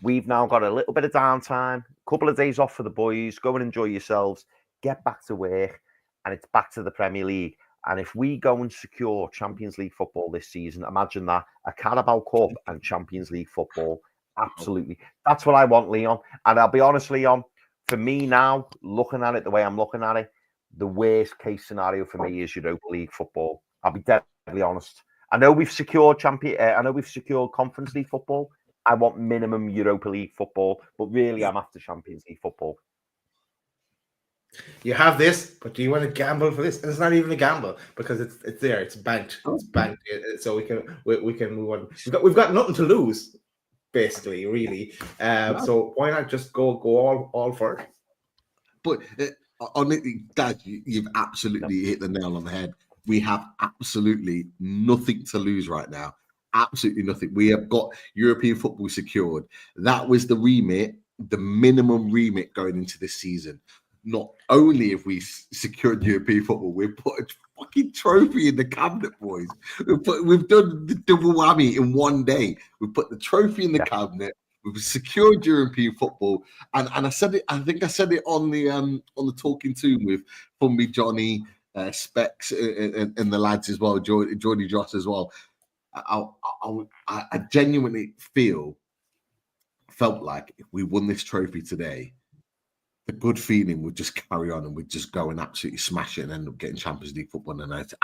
We've now got a little bit of downtime, a couple of days off for the boys. Go and enjoy yourselves. Get back to work, and it's back to the Premier League. And if we go and secure Champions League football this season, imagine that, a Carabao Cup and Champions League football. Absolutely. That's what I want, Leon. And I'll be honest, Leon, for me now, looking at it the way I'm looking at it, the worst case scenario for me is Europa League football. I'll be deadly honest. I know we've secured Conference League football. I want minimum Europa League football, but really I'm after Champions League football. You have this, but do you want to gamble for this? And it's not even a gamble because it's there. It's banked. It's banked. So we can move on. We've got nothing to lose, basically, really. So why not just go all for it? But honestly, Dad, you've absolutely hit the nail on the head. We have absolutely nothing to lose right now. Absolutely nothing. We have got European football secured. That was the remit, the minimum remit going into this season. Not only have we secured European football, we've put a fucking trophy in the cabinet, boys. We've done the double whammy in one day. We've put the trophy in the cabinet. We've secured European football, and I said it. I think I said it on the talking tune with Fumby Johnny, Specs, and the lads as well, Jordy Joss as well. I genuinely felt like if we won this trophy today, the good feeling would just carry on and we'd just go and absolutely smash it and end up getting Champions League football. And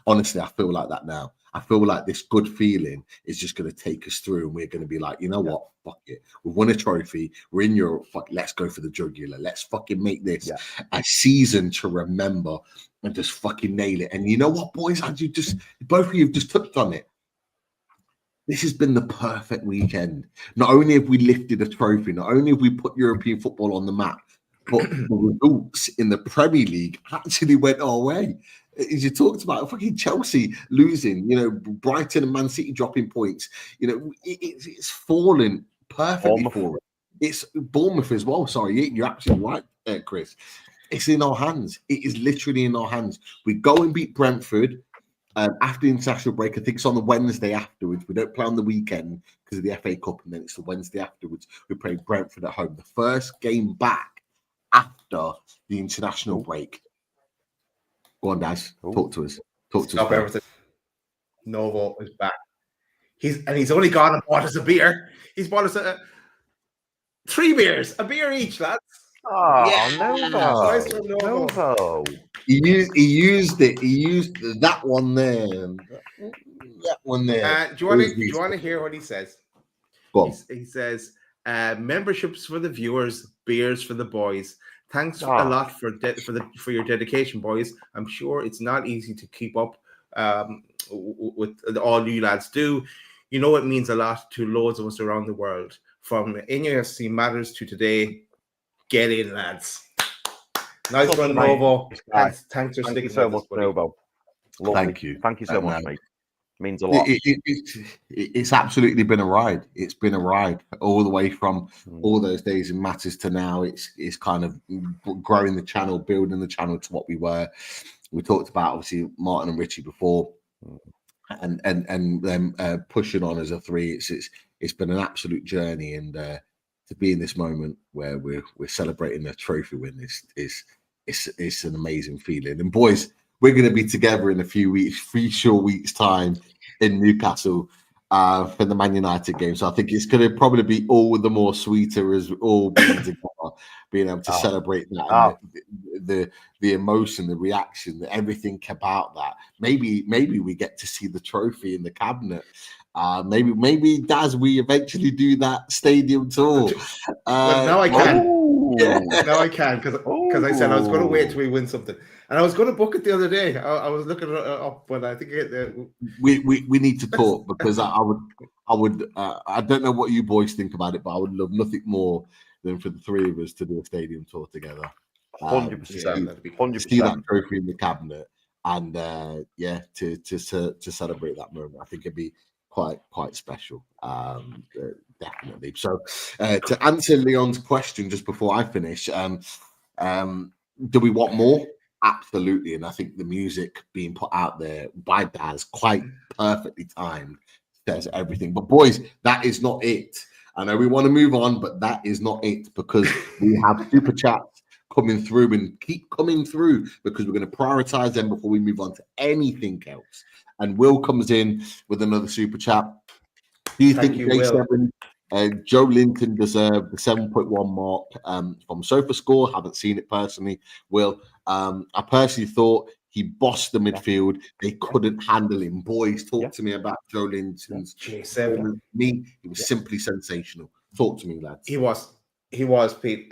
honestly, I feel like that now. I feel like this good feeling is just going to take us through and we're going to be like, you know what? Fuck it. We've won a trophy. We're in Europe. Fuck, let's go for the jugular. Let's fucking make this a season to remember and just fucking nail it. And you know what, boys? As you both of you have just touched on it. This has been the perfect weekend. Not only have we lifted a trophy, not only have we put European football on the map, but the results in the Premier League actually went our way. As you talked about, fucking Chelsea losing, Brighton and Man City dropping points. It's fallen perfectly for it. It's Bournemouth as well. Sorry, you're absolutely right, Chris. It's in our hands. It is literally in our hands. We go and beat Brentford. After the international break, I think it's on the Wednesday afterwards. We don't play on the weekend because of the FA Cup, and then it's the Wednesday afterwards. We play Brentford at home. The first game back after the international break. Go on, Daz. Talk to us. Stop everything. Novo is back. He's only gone and bought us a beer. He's bought us 3 beers, a beer each, lads. Oh, yeah. Novo. He used it. He used that one there. That one there. Do you want to hear what he says? Go on. He says, memberships for the viewers, beers for the boys. Thanks a lot for your dedication, boys. I'm sure it's not easy to keep up with all you lads do. You know it means a lot to loads of us around the world. From NUFC Matters to today, get in, lads. Nice one, Novo. Thanks for sticking so much, Novo. Thank you so much, mate. Means a lot. It's absolutely been a ride. It's been a ride all the way from all those days in Matters to now. It's kind of growing the channel, building the channel to what we were. We talked about obviously Martin and Richie before, and them pushing on as a 3. It's been an absolute journey, and to be in this moment where we're celebrating a trophy win is an amazing feeling. And boys, we're going to be together in a few weeks, 3 short weeks' time in Newcastle for the Man United game. So I think it's going to probably be all the more sweeter as we all being together. being able to celebrate that and the emotion, the reaction, everything about that. Maybe we get to see the trophy in the cabinet. Maybe Daz, we eventually do that stadium tour. Well, now I can. Yeah. Now I can because I said I was going to wait till we win something, and I was going to book it the other day. I was looking it up, but I think we need to talk because I would I don't know what you boys think about it, but I would love nothing more than for the three of us to do a stadium tour together. 100%. See that trophy in the cabinet, and to celebrate that moment. I think it'd be quite special. Definitely. So to answer Leon's question just before I finish, do we want more? Absolutely. And I think the music being put out there by Daz, quite perfectly timed, says everything. But boys, that is not it. I know we want to move on, but that is not it, because we have super chats coming through and keep coming through, because we're going to prioritize them before we move on to anything else. And Will comes in with another super chat. Do you think J7, Joe Linton deserved the 7.1 mark from SofaScore? Haven't seen it personally. Will, I personally thought he bossed the midfield. They couldn't handle him. Boys, talk to me about Joe Linton's J7. He was simply sensational. Talk to me, lads. He was Pete,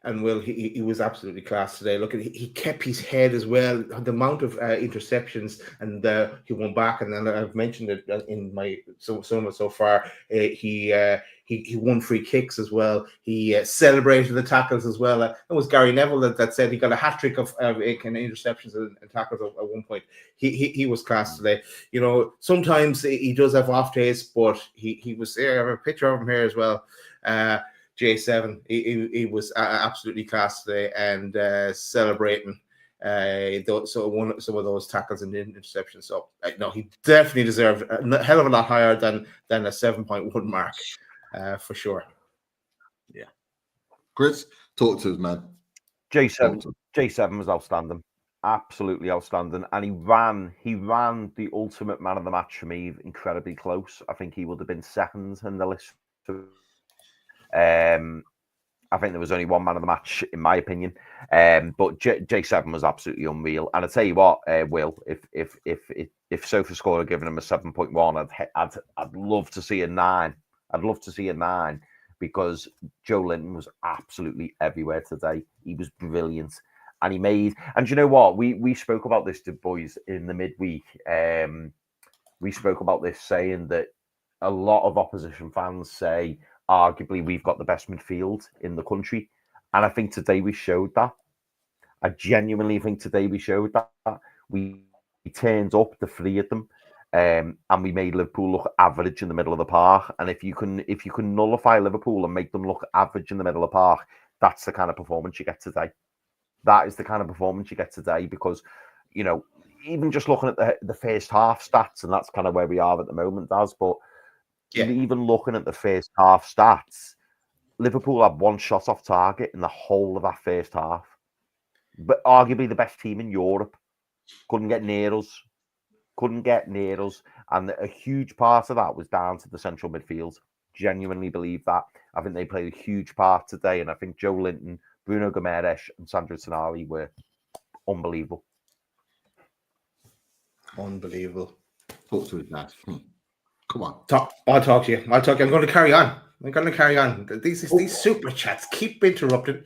and Will, he was absolutely class today. Look, he kept his head as well. The amount of interceptions, and he won back. And then I've mentioned it in my so far. He won free kicks as well. He celebrated the tackles as well. It was Gary Neville that said he got a hat trick of interceptions and tackles at one point. He was class today. You know, sometimes he does have off days, but he was there. I have a picture of him here as well. J7, he was absolutely class today, and celebrating some of those tackles and interceptions. So no, he definitely deserved a hell of a lot higher than a 7.1 mark, for sure. Yeah, Chris, talk to us, man. J7 was outstanding, absolutely outstanding, and he ran the ultimate man of the match for me, incredibly close. I think he would have been second in the list. I think there was only one man of the match, in my opinion. But J7 was absolutely unreal. And I tell you what, Will, if SofaScore had given him a 7.1, I'd love to see a 9. I'd love to see a 9, because Joe Linton was absolutely everywhere today. He was brilliant, and he made. And you know what? We spoke about this to boys in the midweek. We spoke about this, saying that a lot of opposition fans say, arguably, we've got the best midfield in the country. And I think today we showed that. I genuinely think today we showed that. We turned up, the three of them, and we made Liverpool look average in the middle of the park. And if you can nullify Liverpool and make them look average in the middle of the park, that's the kind of performance you get today. That is the kind of performance you get today, because, you know, even just looking at the first half stats, and that's kind of where we are at the moment, Daz, but even looking at the first half stats, Liverpool had one shot off target in the whole of that first half. But arguably the best team in Europe. Couldn't get near us. And a huge part of that was down to the central midfield. Genuinely believe that. I think they played a huge part today. And I think Joe Linton, Bruno Gomes, and Sandro Tonali were unbelievable. Unbelievable. Talk to us, Nat. Come on. I'll talk to you. I'm going to carry on. These super chats keep interrupting.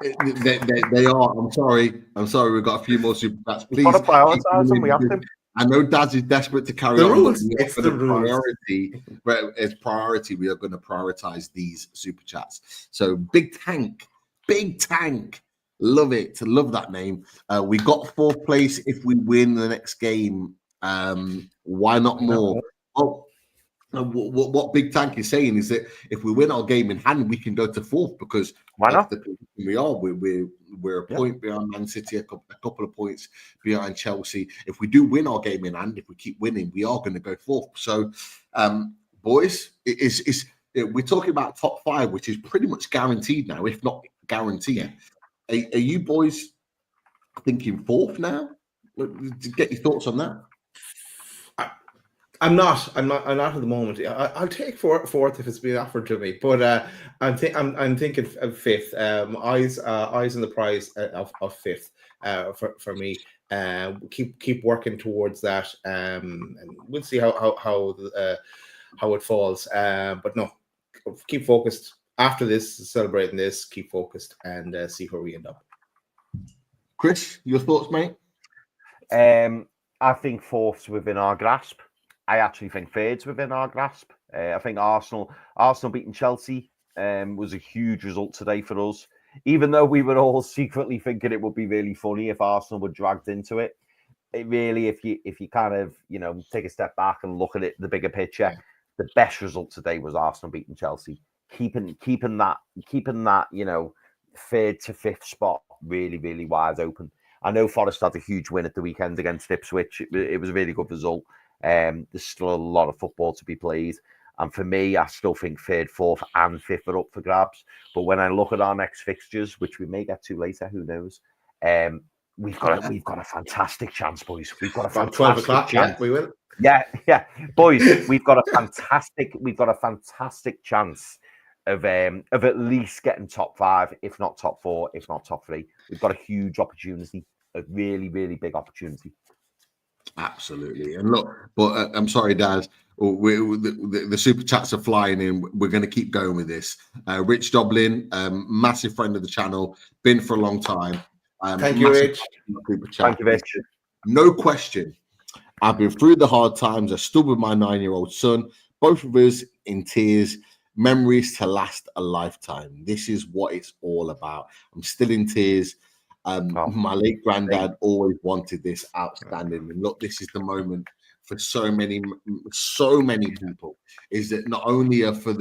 They are. I'm sorry. We've got a few more super chats. Please. We've got to prioritize them. We have to. I know Daz is desperate to carry on. It's the priority. But as priority, we are going to prioritize these super chats. So Big Tank. Love it. Love that name. We got 4th place if we win the next game. Why not more? Oh, what Big Tank is saying is that if we win our game in hand, we can go to 4th, because why not? We are. We're a point behind Man City, a couple of points behind Chelsea. If we do win our game in hand, if we keep winning, we are going to go 4th. So, boys, we're talking about top 5, which is pretty much guaranteed now, if not guaranteed. Yeah. Are you boys thinking 4th now? Get your thoughts on that. I'm not at the moment. I'll take fourth if it's being offered to me, but I'm thinking of fifth. Eyes on the prize of fifth for me. Keep working towards that, and we'll see how it falls. But no, keep focused. After this, celebrating this, keep focused and see where we end up. Chris, your thoughts, mate? I think fourth's within our grasp. I actually think third's within our grasp. I think Arsenal beating Chelsea was a huge result today for us. Even though we were all secretly thinking it would be really funny if Arsenal were dragged into it. It really, if you kind of take a step back and look at it, the bigger picture, the best result today was Arsenal beating Chelsea, keeping that third to fifth spot really, really wide open. I know Forest had a huge win at the weekend against Ipswich. It was a really good result. There's still a lot of football to be played. And for me, I still think third, fourth, and fifth are up for grabs. But when I look at our next fixtures, which we may get to later, who knows? We've got a fantastic chance, boys. We've got a fantastic 12 o'clock. chance. Yeah, we will. Yeah, boys. We've got a fantastic chance of at least getting top 5, if not top 4, if not top 3. We've got a huge opportunity, a really, really big opportunity. Absolutely. And look, but I'm sorry, Dad. The super chats are flying in. We're going to keep going with this. Rich Doblin, massive friend of the channel, been for a long time. Thank you, Rich. Thank you, Rich. No question. I've been through the hard times. I stood with my 9-year-old son, both of us in tears. Memories to last a lifetime. This is what it's all about. I'm still in tears. My late granddad always wanted this. Outstanding. And look, this is the moment for so many people. Is that not only for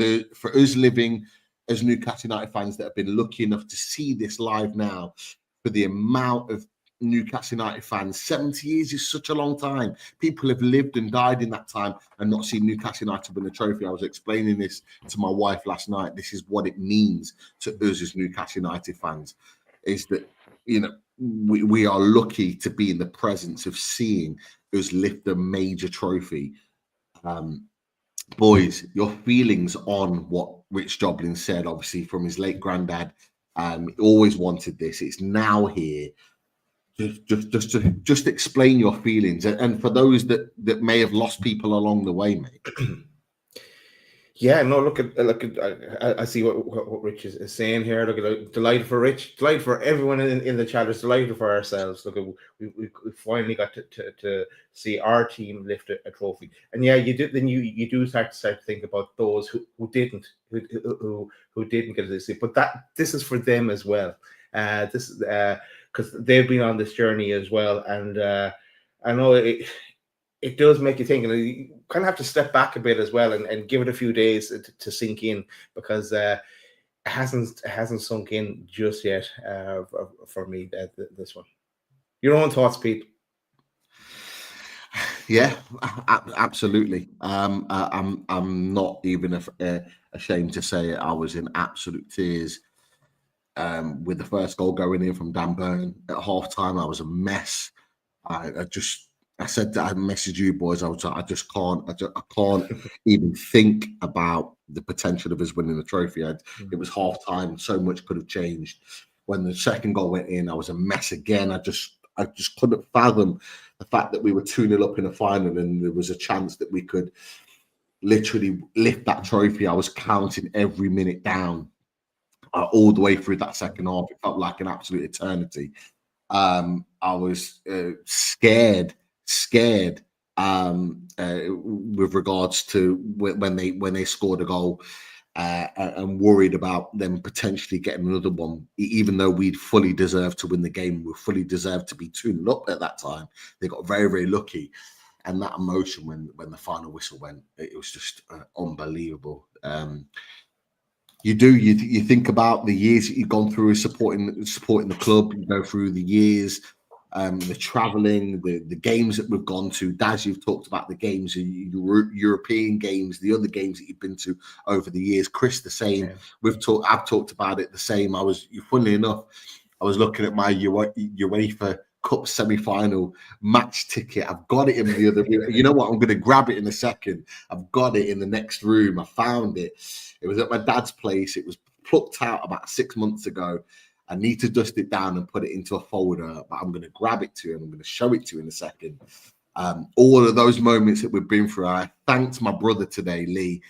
us living as Newcastle United fans that have been lucky enough to see this live now, for the amount of Newcastle United fans, 70 years is such a long time. People have lived and died in that time and not seen Newcastle United win a trophy. I was explaining this to my wife last night. This is what it means to us as Newcastle United fans, is that, we are lucky to be in the presence of seeing us lift a major trophy. Boys, your feelings on what Rich Doblin said, obviously from his late granddad, always wanted this. It's now here. Just explain your feelings, and for those that may have lost people along the way, mate. Yeah, no, look at I see what Rich is saying here. Look at delighted for Rich, delighted for everyone in the chat, delighted for ourselves. Look, we finally got to see our team lift a trophy, and yeah, you do. Then you do start to think about those who didn't get to see, but this is for them as well. This is because they've been on this journey as well, and I know it does make you think, and you kind of have to step back a bit as well and give it a few days to sink in, because it hasn't sunk in just yet for me. This one, your own thoughts, Pete? Yeah, absolutely. I'm not even ashamed to say it. I was in absolute tears with the first goal going in from Dan Burn at halftime. I was a mess. I said that I messaged you boys. I just can't. I can't even think about the potential of us winning the trophy. It was half time. So much could have changed. When the second goal went in, I was a mess again. I just couldn't fathom the fact that we were 2-0 up in the final and there was a chance that we could literally lift that trophy. I was counting every minute down all the way through that second half. It felt like an absolute eternity. I was scared with regards to when they scored a goal, and worried about them potentially getting another one, even though we'd fully deserved to win the game. We fully deserved to be 2-0 up at that time. They got very, very lucky, and that emotion when the final whistle went, it was just unbelievable. You think about the years that you've gone through supporting the club. You go through the years, the traveling, the games that we've gone to. Daz, you've talked about the games, European games, the other games that you've been to over the years. Chris, the same. Yeah. I've talked about it the same. Funnily enough, I was looking at my UEFA Cup semi-final match ticket. I've got it in the other room. You know what? I'm going to grab it in a second. I've got it in the next room. I found it. It was at my dad's place. It was plucked out about 6 months ago. I need to dust it down and put it into a folder, but I'm going to grab it to you and I'm going to show it to you in a second. All of those moments that we've been through. I thanked my brother today, Lee.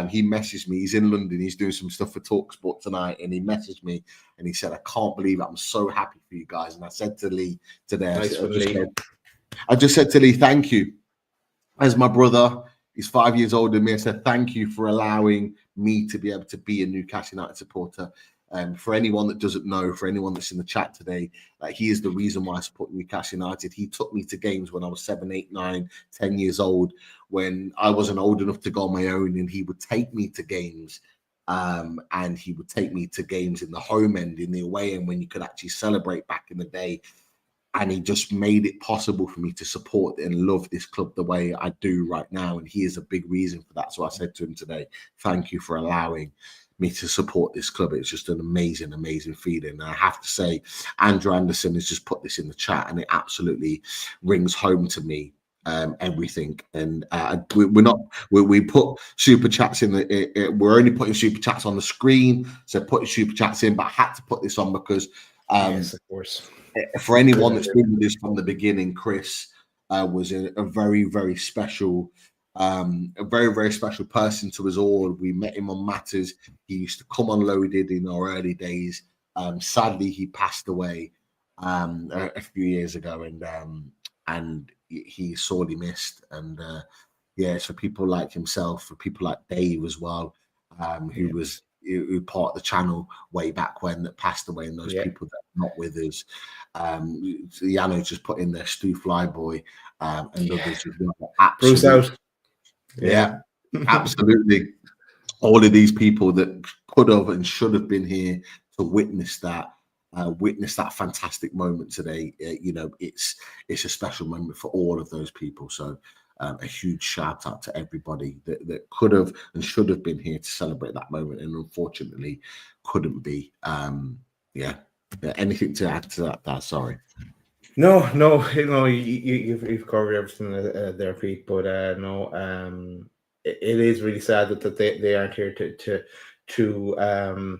He messaged me. He's in London. He's doing some stuff for TalkSport tonight, and he messaged me and he said, "I can't believe it. I'm so happy for you guys." And I said to Lee today, I just said to Lee, "Thank you." As my brother, he's 5 years older than me. I said, "Thank you for allowing me to be able to be a Newcastle United supporter." For anyone that doesn't know, for anyone that's in the chat today, he is the reason why I support Newcastle United. He took me to games when I was 7, 8, 9, 10 years old, when I wasn't old enough to go on my own, and he would take me to games. And he would take me to games in the home end, in the away end, when you could actually celebrate back in the day. And he just made it possible for me to support and love this club the way I do right now. And he is a big reason for that. So I said to him today, "Thank you for allowing me to support this club." It's just an amazing, amazing feeling. And I have to say, Andrew Anderson has just put this in the chat, and it absolutely rings home to me. Everything, and we put super chats in we're only putting super chats on the screen, so putting super chats in, but I had to put this on because yes, of course, for anyone that's been with us from the beginning, Chris was a very, very special person to us all. We met him on Matters. He used to come unloaded in our early days. Sadly, he passed away a few years ago, and he's sorely missed. And so people like himself, for people like Dave as well, who was part of the channel way back when, that passed away, and those people that are not with us. Yano just put in there Stu Flyboy and others as well. Bruce out. Yeah, absolutely. All of these people that could have and should have been here to witness that fantastic moment today. It's a special moment for all of those people. So a huge shout out to everybody that could have and should have been here to celebrate that moment, and unfortunately couldn't be. Anything to add to that, Dad? Sorry. No, you've covered everything there, Pete. But it is really sad that they aren't here to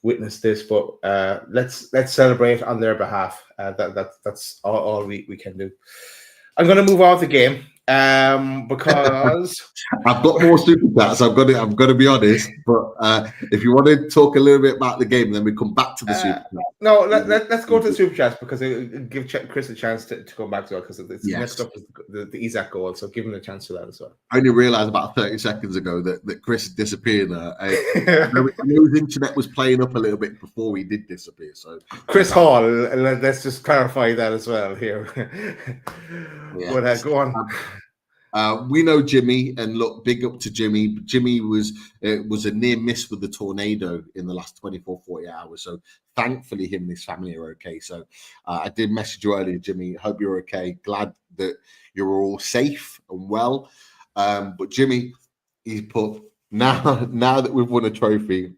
witness this. But let's celebrate on their behalf. That's all we can do. I'm going to move on the game because I've got more super chats. I've got to be honest. But if you want to talk a little bit about the game, then we come back to the super chat. No, let's go to the super chats, because it give Chris a chance to come back to it, because it's next up is the Isak goal. So give him a chance to that as well. I only realised about 30 seconds ago that Chris disappeared. His internet was playing up a little bit before we did disappear. So Chris Hall, let's just clarify that as well here. But go on. We know Jimmy, and look, big up to Jimmy. Jimmy was a near miss with the tornado in the last 24, 40 hours. So thankfully him and his family are okay. So I did message you earlier, Jimmy. Hope you're okay. Glad that you're all safe and well. But Jimmy, he's put, now that we've won a trophy,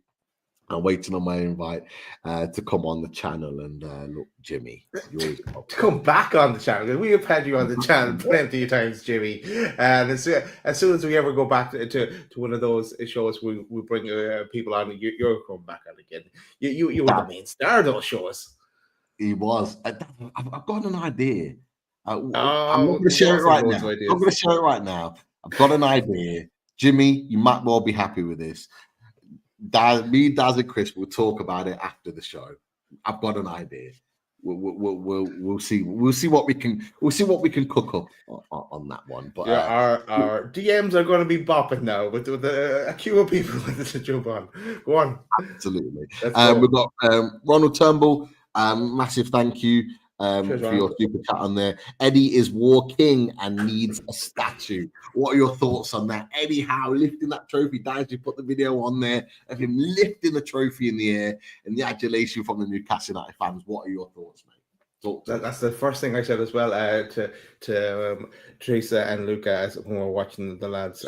I'm waiting on my invite to come on the channel. And look, Jimmy, to come back on the channel. We have had you on the channel plenty of times, Jimmy. And as soon as we ever go back to one of those shows, we bring people on. You're coming back on again. You were the main star of those shows. He was. I've got an idea. I'm not going to share it right now. I'm going to share it right now. I've got an idea. Jimmy, you might well be happy with this. Me, Daz, and Chris will talk about it after the show. I've got an idea. We'll see. We'll see what we can cook up on that one. But our DMs are going to be bopping now, with a queue of people to jump on. Go on. Absolutely. We've got Ronald Turnbull. Massive thank you for your super chat on there. Eddie is war king and needs a statue. What are your thoughts on that? Eddie Howe lifting that trophy. Daz, you put the video on there of him lifting the trophy in the air, and the adulation from the Newcastle United fans. What are your thoughts, mate? That's the first thing I said as well to Teresa and Luca as when we're watching the lads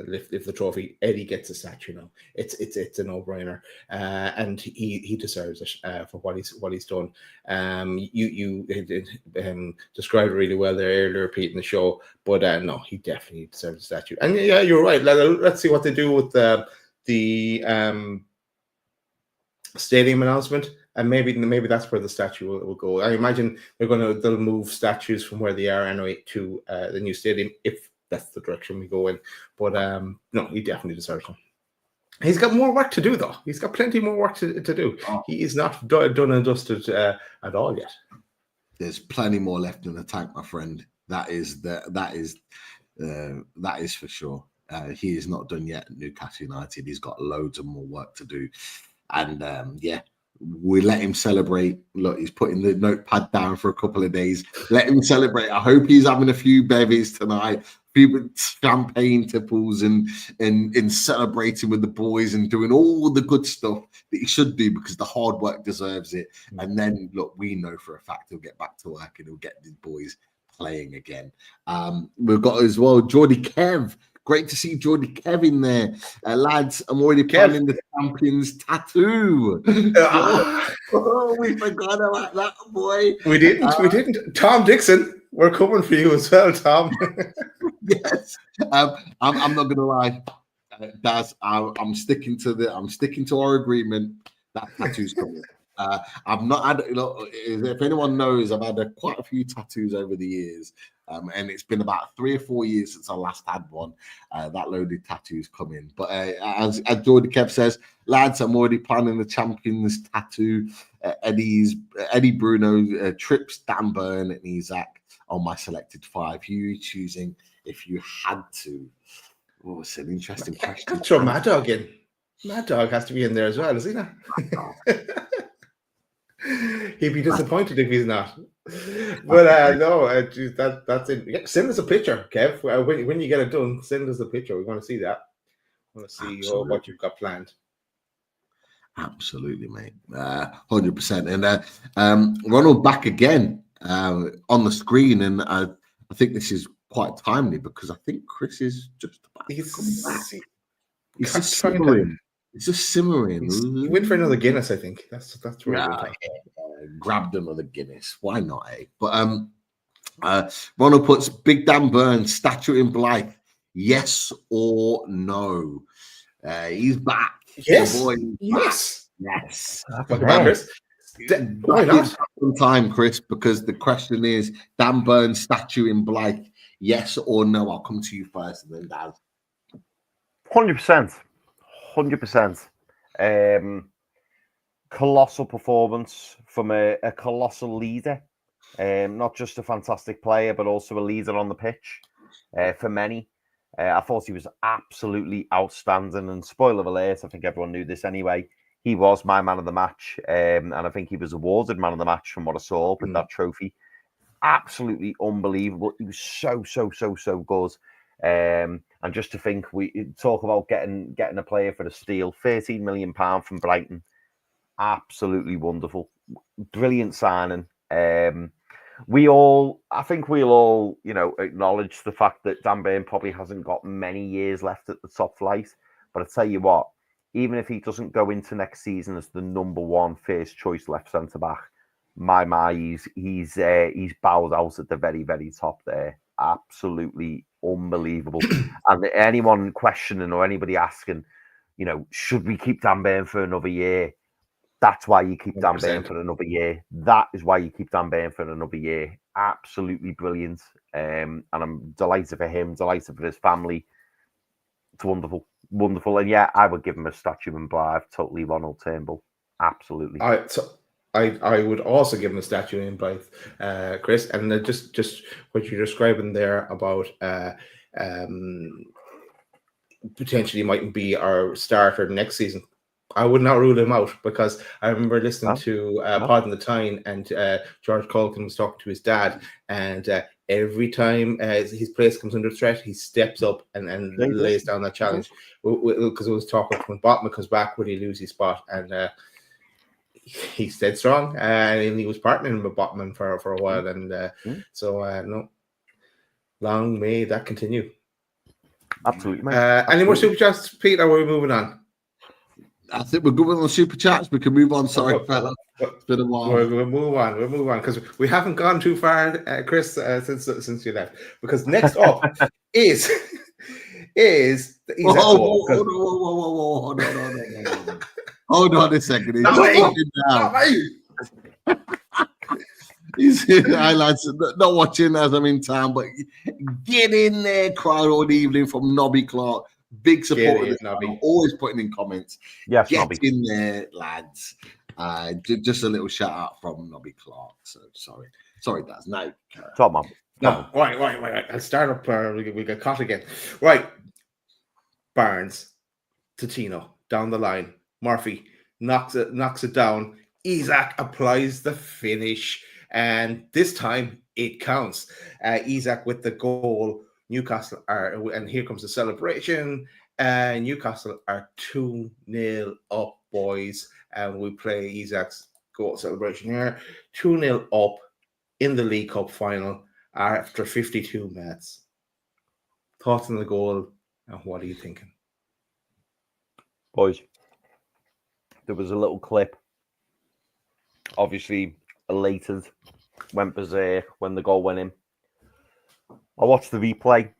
lift the trophy. Eddie gets a statue now. It's a no-brainer, and he deserves it for what he's done. You described it really well there earlier, Pete, in the show. But no, he definitely deserves a statue. And yeah, you're right. Let's see what they do with the stadium announcement, and maybe that's where the statue will go. I imagine they'll move statues from where they are anyway to the new stadium if that's the direction we go in. But no, he definitely deserves one. He's got more work to do, though. He's got plenty more work to do. He is not done and dusted at all yet. There's plenty more left in the tank, my friend. That is for sure. He is not done yet at Newcastle United. He's got loads of more work to do. And we let him celebrate. Look, he's putting the notepad down for a couple of days. Let him celebrate. I hope he's having a few bevies tonight, a few champagne tipples, and celebrating with the boys and doing all the good stuff that he should do, because the hard work deserves it. And then, look, we know for a fact he'll get back to work and he'll get the boys playing again. We've got as well Geordie Kev. Great to see Geordie Kev in there. Lads, I'm already planning the champions tattoo. We forgot about that, boy. We didn't. Tom Dixon, we're coming for you as well, Tom. Yes. I'm not gonna lie. Daz, I'm sticking to our agreement. That tattoo's coming. I've not had, if anyone knows, I've had quite a few tattoos over the years, and it's been about 3 or 4 years since I last had one. That loaded tattoo's coming. But as Geordie Kev says, lads, I'm already planning the champions tattoo. Eddie Bruno, Trips, Dan Burn, and Isak on my selected 5. Who are you choosing if you had to? Oh, it's an interesting question. Throw Mad Dog in. Mad Dog has to be in there as well, is he not? He'd be disappointed if he's not. But no, that's it. Yeah, send us a picture, Kev. When you get it done, send us a picture. We want to see that. We want to see what you've got planned. Absolutely, mate. 100%. And Ronald back again on the screen, and I think this is quite timely because I think Chris is just about to come back. He's just simmering. It's just simmering. He went for another Guinness, I think. That's right. Grabbed another Guinness. Why not, eh? But Ronald puts Big Dan Burns statue in Blyth. Yes or no? He's back. Yes. The boy yes. Back. Yes. Chris. Why not? Time, Chris, because the question is Dan Burns statue in Blyth. Yes or no? I'll come to you first, and then Daz. 100%. 100%. Colossal performance from a colossal leader. Not just a fantastic player, but also a leader on the pitch for many. I thought he was absolutely outstanding. And spoiler alert, I think everyone knew this anyway. He was my man of the match. And I think he was awarded man of the match from what I saw with that trophy. Absolutely unbelievable. He was so good. And just to think, we talk about getting a player for the steal, £13 million from Brighton. Absolutely wonderful. Brilliant signing. We'll all, acknowledge the fact that Dan Burn probably hasn't got many years left at the top flight. But I tell you what, even if he doesn't go into next season as the number one first choice left centre back, he's bowed out at the very, very top there. Absolutely unbelievable. And anyone questioning or anybody asking, should we keep Dan Burn for another year? That's why you keep Dan Burn for another year. That is why you keep Dan Burn for another year. Absolutely brilliant. And I'm delighted for him, delighted for his family. It's wonderful. Wonderful. And yeah, I would give him a statue in Blyth. Totally Ronald Turnbull. Absolutely. I would also give him a statue in Blyth, Chris. And just what you're describing there about potentially mightn't be our starter next season. I would not rule him out, because I remember listening to Pod in the Tyne, and George Colkin was talking to his dad, and every time his place comes under threat, he steps up and lays down that challenge, because it was talking when Botman comes back, would he lose his spot? And he's dead strong, and he was partnering with Botman for a while, and no, long may that continue. Absolutely, mate. Any more super chats, Pete? Or are we moving on? I think we're good on the super chats. We can move on. Sorry, fella. It's been a while. We'll move on. We'll move on because we haven't gone too far, Chris, since you left. Because next up is the Isak goal. Whoa. Hold on a second. He's highlights not watching as I'm in town, but get in there, crowd all evening from Nobby Clark. Big supporter, always putting in comments. Yes, get Nobby. in there, lads. Just a little shout out from Nobby Clark. So sorry, Daz. No, top man. No, right. I'll start up. We got caught again. Right, Barnes to Tino down the line. Murphy knocks it down. Isak applies the finish, and this time it counts. Isak with the goal. Newcastle and here comes the celebration. Newcastle are 2-0 up, boys, and we play Isak's goal celebration here. 2-0 up in the League Cup final after 52 minutes. Thoughts on the goal, and what are you thinking, boys? There was a little clip. Obviously, elated, went berserk when the goal went in. I watched the replay,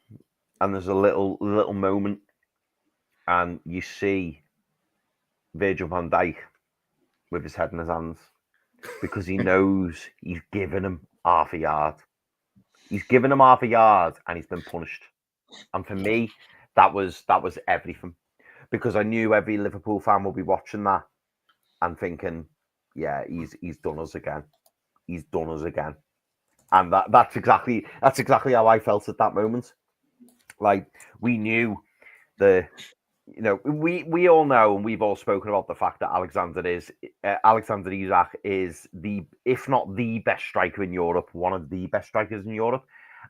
and there's a little moment, and you see Virgil van Dijk with his head in his hands because he knows he's given him half a yard. He's given him half a yard, and he's been punished. And for me, that was everything, because I knew every Liverpool fan will be watching that and thinking, yeah, he's done us again. He's done us again. And that's exactly how I felt at that moment. Like, we knew we all know, and we've all spoken about the fact that Alexander Isak is if not the best striker in Europe, one of the best strikers in Europe.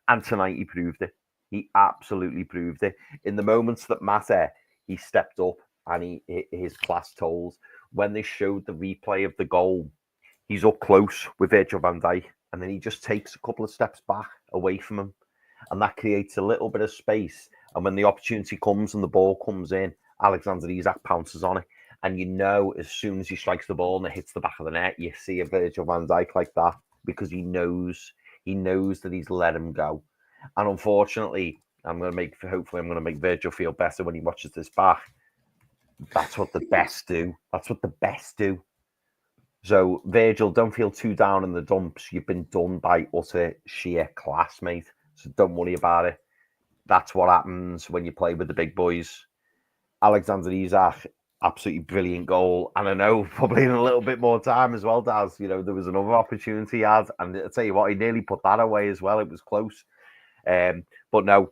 And tonight he proved it. He absolutely proved it. In the moments that matter, he stepped up, and his class told. When they showed the replay of the goal, he's up close with Virgil van Dijk, and then he just takes a couple of steps back away from him. And that creates a little bit of space. And when the opportunity comes and the ball comes in, Alexander Isak pounces on it. And you know, as soon as he strikes the ball and it hits the back of the net, you see a Virgil van Dijk like that, because he knows that he's let him go. And unfortunately, hopefully I'm going to make Virgil feel better when he watches this back. That's what the best do. So, Virgil, don't feel too down in the dumps. You've been done by utter sheer class, mate. So don't worry about it. That's what happens when you play with the big boys. Alexander Isak, absolutely brilliant goal. And I know probably in a little bit more time as well, Daz, there was another opportunity he had. And I'll tell you what, he nearly put that away as well. It was close. But no,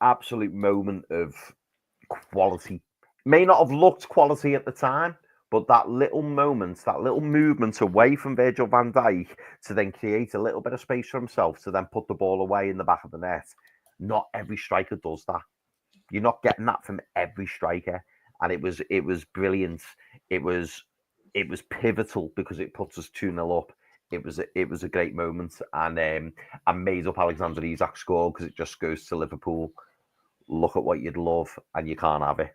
absolute moment of quality. May not have looked quality at the time, but that little moment, that little movement away from Virgil van Dijk to then create a little bit of space for himself to then put the ball away in the back of the net. Not every striker does that. You're not getting that from every striker. And it was brilliant. It was pivotal because it puts us 2-0 up. It was a great moment. And I made up Alexander Isak's score because it just goes to Liverpool. Look at what you'd love, and you can't have it.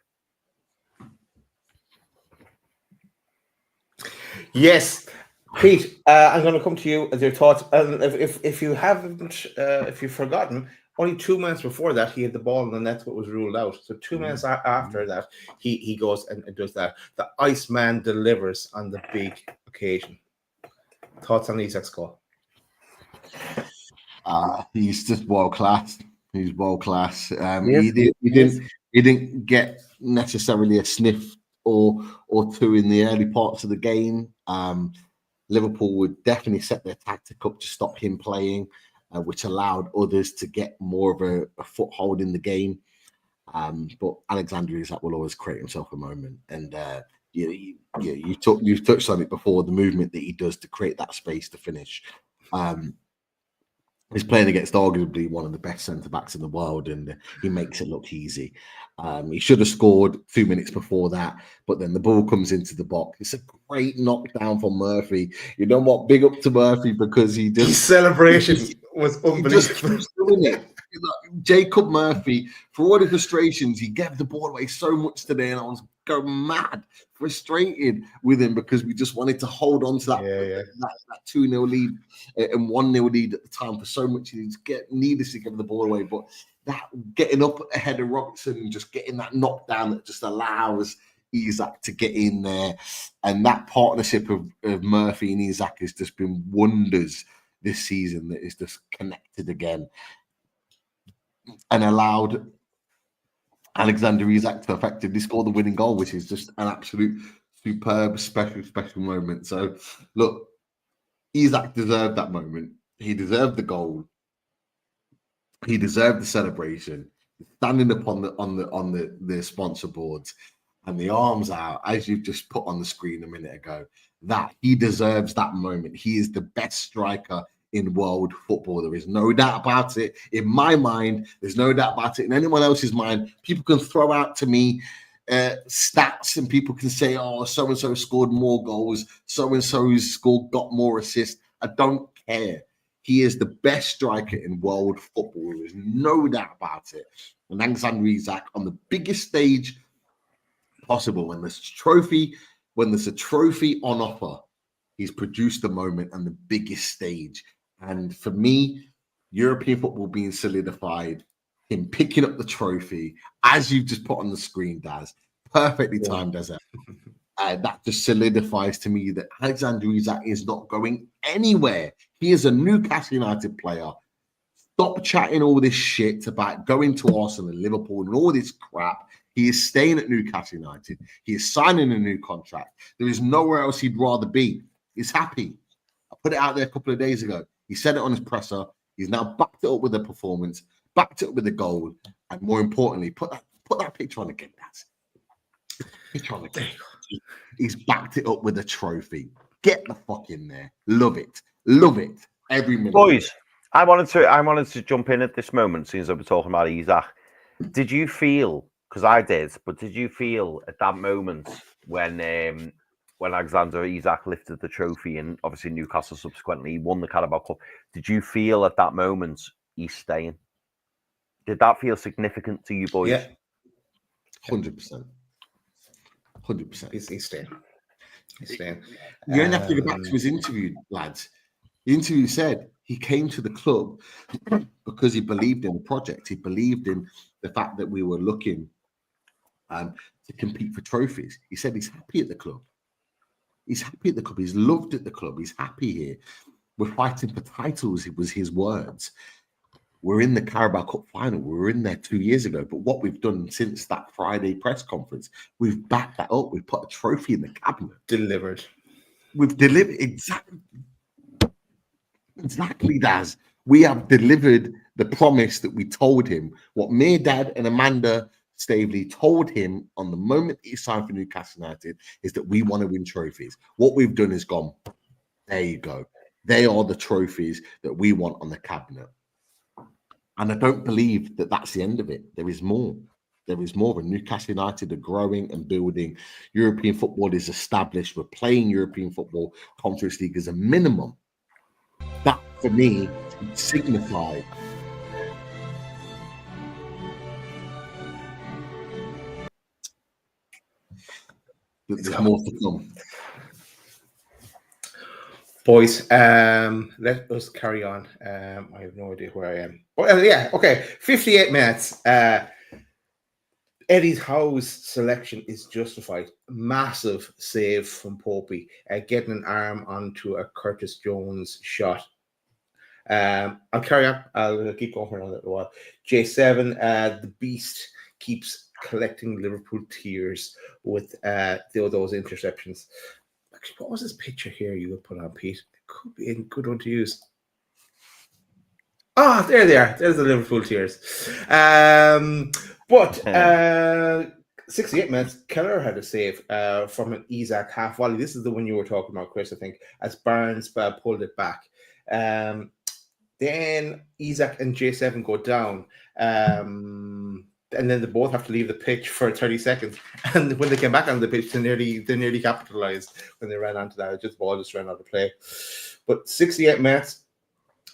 Yes, Pete, I'm going to come to you as your thoughts. If you haven't, if you've forgotten, only 2 minutes before that, he had the ball, and that's what was ruled out. So 2 minutes after that, he goes and does that. The Iceman delivers on the big occasion. Thoughts on Isak's goal? He's just world class. He's world class. He didn't get necessarily a sniff or two in the early parts of the game. Liverpool would definitely set their tactic up to stop him playing, which allowed others to get more of a foothold in the game. But Alexander Isak will always create himself a moment, and you've touched on it before. The movement that he does to create that space to finish. He's playing against arguably one of the best centre-backs in the world, and he makes it look easy. He should have scored 2 minutes before that, but then the ball comes into the box. It's a great knockdown for Murphy. You know what? Big up to Murphy, because his celebration was unbelievable. He just keeps doing it. Jacob Murphy, for all the frustrations, he gave the ball away so much today, and I was going mad, frustrated with him, because we just wanted to hold on to that 2-0 lead and 1-0 lead at the time for so much. He needlessly give the ball away, but that getting up ahead of Robertson and just getting that knockdown that just allows Isak to get in there, and that partnership of Murphy and Isak has just been wonders this season. That is just connected again and allowed Alexander Isak to effectively score the winning goal, which is just an absolute superb, special moment. So, look, Isak deserved that moment. He deserved the goal. He deserved the celebration. Standing up on the sponsor boards and the arms out, as you've just put on the screen a minute ago, that he deserves that moment. He is the best striker in world football. There is no doubt about it. In my mind, there's no doubt about it. In anyone else's mind, people can throw out to me stats, and people can say, "Oh, so and so scored more goals. So and so's got more assists." I don't care. He is the best striker in world football. There's no doubt about it. And Alexander Isak, on the biggest stage possible, when there's a trophy on offer, he's produced the moment on the biggest stage. And for me, European football being solidified, him picking up the trophy, as you've just put on the screen, Daz, perfectly timed as ever. That just solidifies to me that Alexander Isak is not going anywhere. He is a Newcastle United player. Stop chatting all this shit about going to Arsenal and Liverpool and all this crap. He is staying at Newcastle United. He is signing a new contract. There is nowhere else he'd rather be. He's happy. I put it out there a couple of days ago. He said it on his presser. He's now backed it up with a performance, backed it up with a goal, and more importantly, put that picture on again, Daz. Picture on again. He's backed it up with a trophy. Get the fuck in there. Love it. Love it. Every minute. Boys, I wanted to jump in at this moment, since I was talking about Isak. Did you feel, because I did, but did you feel at that moment when Alexander Isak lifted the trophy, and obviously Newcastle subsequently won the Carabao Cup, did you feel at that moment he's staying? Did that feel significant to you, boys? Yeah. 100%. 100%. He's staying. He's staying. You don't have to go back to his interview, lads. The interview said he came to the club because he believed in the project. He believed in the fact that we were looking to compete for trophies. He said he's happy at the club. He's happy at the club. He's loved at the club. He's happy here. We're fighting for titles, it was his words. We're in the Carabao Cup final. We were in there 2 years ago. But what we've done since that Friday press conference, we've backed that up. We've put a trophy in the cabinet. Delivered. We've delivered. Exactly, Daz. We have delivered the promise that we told him. What me, Dad, and Amanda Stavely told him on the moment he signed for Newcastle United is that we want to win trophies. What we've done is gone, there you go. They are the trophies that we want on the cabinet. And I don't believe that that's the end of it. There is more. There is more. And Newcastle United are growing and building. European football is established. We're playing European football Conference League as a minimum. That, for me, signified that there's more to come. Boys, let us carry on. I have no idea where I am. Oh, yeah, okay. 58 minutes. Eddie Howe's selection is justified. Massive save from Popey. Getting an arm onto a Curtis Jones shot. I'll carry on. I'll keep going for another while. J7, the beast, keeps collecting Liverpool tears with those interceptions. Actually, what was this picture here you would put on, Pete? It could be a good one to use. Ah, there they are. There's the Liverpool tears. 68 minutes, Keller had a save from an Isak half volley. This is the one you were talking about, Chris, I think, as Barnes pulled it back. Then Isak and J7 go down. And then they both have to leave the pitch for 30 seconds. And when they came back on the pitch, they nearly capitalized when they ran onto that. The ball just ran out of play. But 68 minutes,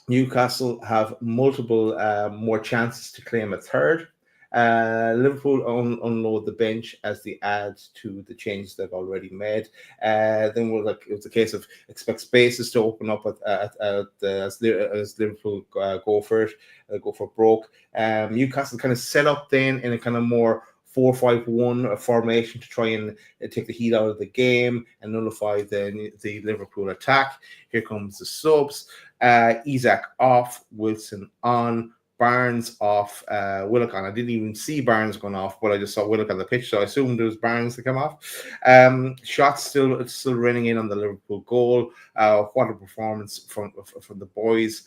Newcastle have multiple more chances to claim a third. Liverpool unload the bench as they add to the changes they've already made. Then it was a case of expect spaces to open up as Liverpool go for it, go for broke. Newcastle kind of set up then in a kind of more 4-5-1 formation to try and take the heat out of the game and nullify the Liverpool attack. Here comes the subs. Isak off, Wilson on, Barnes off, Willock on. I didn't even see Barnes going off, but I just saw Willock on the pitch, so I assumed there was Barnes to come off. Shots still raining in on the Liverpool goal. What a performance from the boys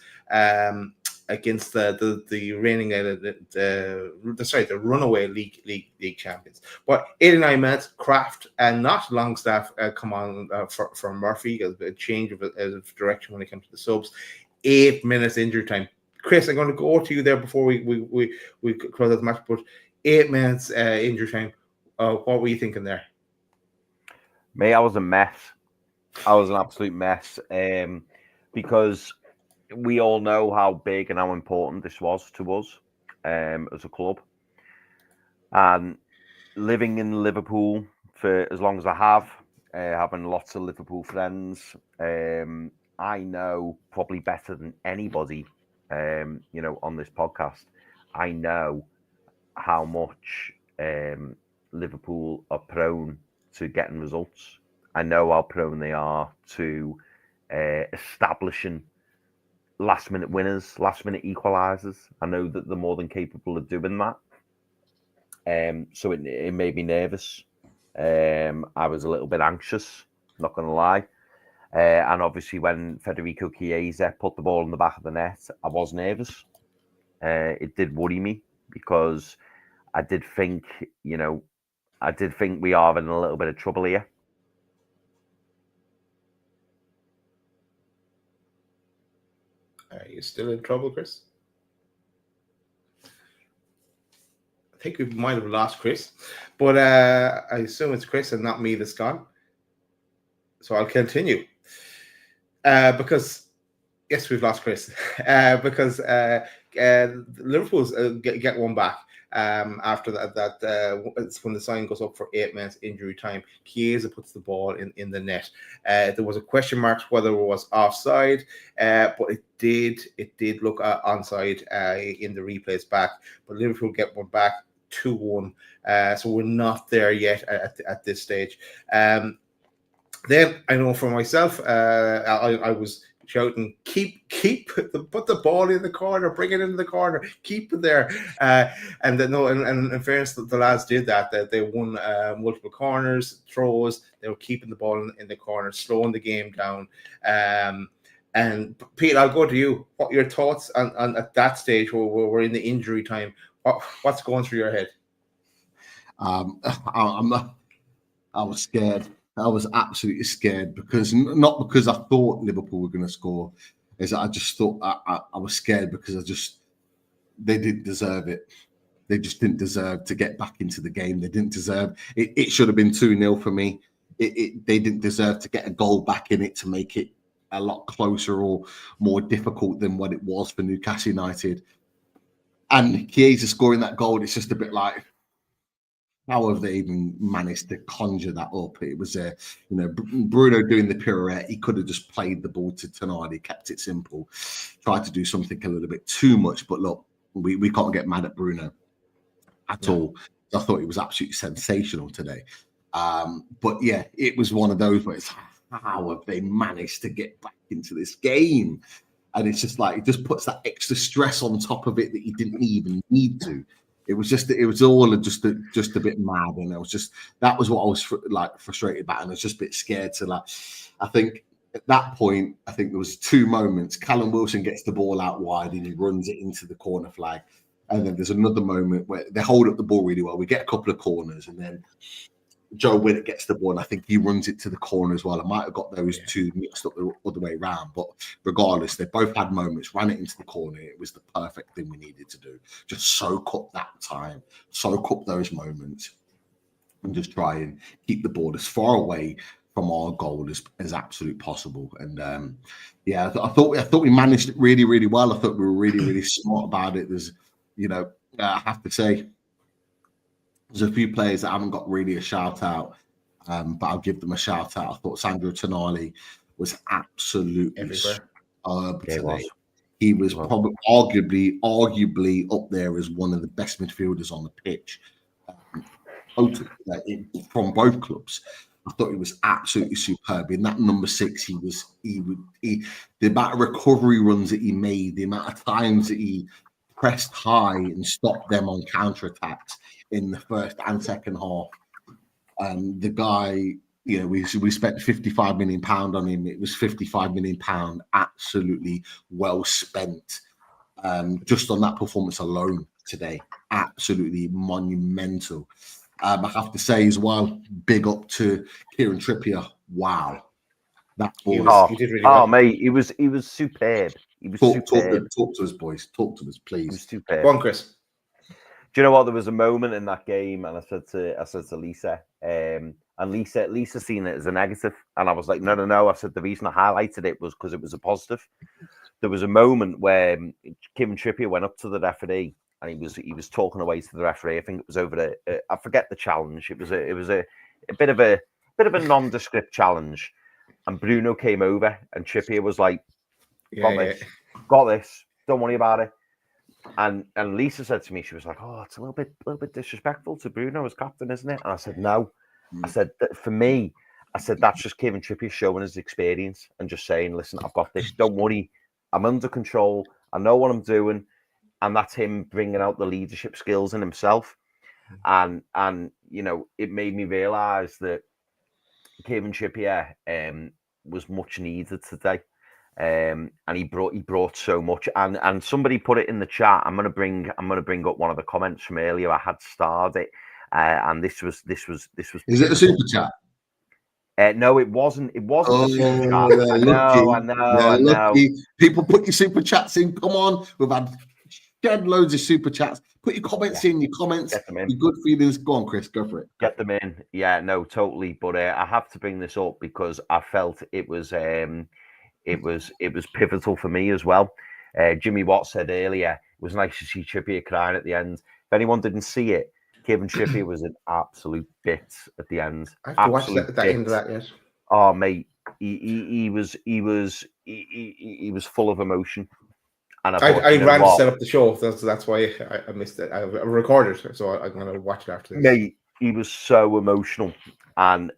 against the reigning the runaway league champions. But 89 minutes, Kraft and not Longstaff come on from Murphy. A change of direction when it comes to the subs. 8 minutes injury time. Chris, I'm going to go to you there before we close out the match. But 8 minutes injury time. What were you thinking there? Mate, I was a mess. I was an absolute mess. Because we all know how big and how important this was to us as a club. And living in Liverpool for as long as I have, having lots of Liverpool friends, I know probably better than anybody, on this podcast, I know how much Liverpool are prone to getting results. I know how prone they are to establishing last-minute winners, last-minute equalisers. I know that they're more than capable of doing that. So it made me nervous. I was a little bit anxious, not going to lie. And obviously when Federico Chiesa put the ball in the back of the net, I was nervous. It did worry me because I did think we are in a little bit of trouble here. Are you still in trouble, Chris? I think we might have lost Chris, but I assume it's Chris and not me that's gone. So I'll continue. Because, yes, we've lost Chris. Because Liverpool's get one back. After that, it's when the sign goes up for 8 minutes injury time. Chiesa puts the ball in the net. There was a question mark whether it was offside, but it did look onside in the replays back. But Liverpool get one back, 2-1. So we're not there yet at this stage. Then I know for myself, I was shouting, put the ball in the corner, bring it into the corner, keep it there. And in fairness, the lads did that. They won multiple corners, throws. They were keeping the ball in the corner, slowing the game down. And Pete, I'll go to you. What are your thoughts on at that stage where we're in the injury time? What's going through your head? I was scared. I was absolutely scared not because I thought Liverpool were going to score, is that I just thought I was scared because they didn't deserve it. They just didn't deserve to get back into the game. They didn't deserve it. It should have been 2-0 for me. They didn't deserve to get a goal back in it to make it a lot closer or more difficult than what it was for Newcastle United. And Chiesa scoring that goal, it's just a bit like, how have they even managed to conjure that up? It was Bruno doing the pirouette. He could have just played the ball to Tonali, kept it simple, tried to do something a little bit too much. But look, we can't get mad at Bruno at all. I thought it was absolutely sensational today. But yeah, it was one of those where it's, how have they managed to get back into this game? And it's just like, it just puts that extra stress on top of it that you didn't even need to. It was all just a bit mad, and that was what I was frustrated about, and I was just a bit scared to I think at that point, I think there was two moments. Callum Wilson gets the ball out wide and he runs it into the corner flag, and then there's another moment where they hold up the ball really well. We get a couple of corners, and then Joe Winnett gets the ball, and I think he runs it to the corner as well. I might have got those two mixed up the other way around, but regardless, they both had moments, ran it into the corner. It was the perfect thing we needed to do. Just soak up that time, soak up those moments, and just try and keep the ball as far away from our goal as absolute possible. And I thought we managed it really, really well. I thought we were really, really smart about it. There's, I have to say, there's a few players that haven't got really a shout out, but I'll give them a shout out. I thought Sandro Tonali was absolutely superb today. He was probably arguably up there as one of the best midfielders on the pitch from both clubs. I thought he was absolutely superb. In that number 6, the amount of recovery runs that he made, the amount of times that he pressed high and stopped them on counter-attacks in the first and second half. The guy, we spent £55 million on him. It was £55 million absolutely well spent just on that performance alone today. Absolutely monumental. I have to say as well, big up to Kieran Trippier. Wow. That boy. He did really well. Mate, he was superb. He was superb. Talk to us, boys. Talk to us, please. He was superb. Go on, Chris. Do you know what? There was a moment in that game, and I said to Lisa, and Lisa seen it as a negative, and I was like, no. I said the reason I highlighted it was because it was a positive. There was a moment where Kieran Trippier went up to the referee, and he was talking away to the referee. I think it was over I forget the challenge. It was a bit of a nondescript challenge, and Bruno came over, and Trippier was like, got this. Don't worry about it. And Lisa said to me, she was like, "Oh, it's a little bit disrespectful to Bruno as captain, isn't it?" And I said, "No." I said, "For me, that's just Kieran Trippier showing his experience and just saying, listen, I've got this. Don't worry, I'm under control. I know what I'm doing." And that's him bringing out the leadership skills in himself. And it made me realise that Kieran Trippier was much needed today. And he brought so much. And somebody put it in the chat. I'm gonna bring up one of the comments from earlier. I had starred it, and this was. Is it a super chat? No, it wasn't. It wasn't a super chat. I know. People put your super chats in. Come on, we've had loads of super chats. Put your comments in. Your comments. Get them in. Your good feelings. Go on, Chris. Go for it. Get them in. Yeah, no, totally. But I have to bring this up because I felt it was pivotal for me as well. Jimmy Watt said earlier, it was nice to see Trippier crying at the end. If anyone didn't see it, Kieran Trippier was an absolute bit at the end. I have to watch that end of that yet. Oh, mate, he was full of emotion. And I ran to set up the show, so that's why I missed it. I recorded it, so I'm going to watch it after this. Mate, he was so emotional. And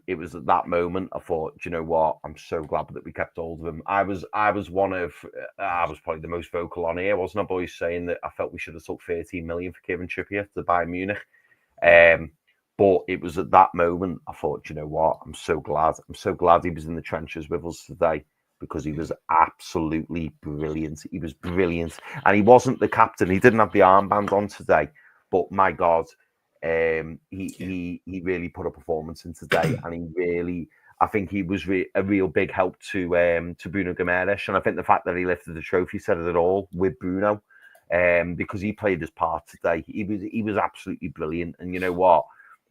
it was at that moment I thought, do you know what? I'm so glad that we kept hold of him. I was probably the most vocal on here, wasn't I, boys, saying that I felt we should have took 13 million for Kieran Trippier to Bayern Munich. But it was at that moment I thought, do you know what? I'm so glad he was in the trenches with us today because he was absolutely brilliant. He was brilliant, and he wasn't the captain. He didn't have the armband on today, but my God. He really put a performance in today, and I think he was a real big help to Bruno Guimaraes, and I think the fact that he lifted the trophy said it all with Bruno, because he played his part today. He was absolutely brilliant, and you know what?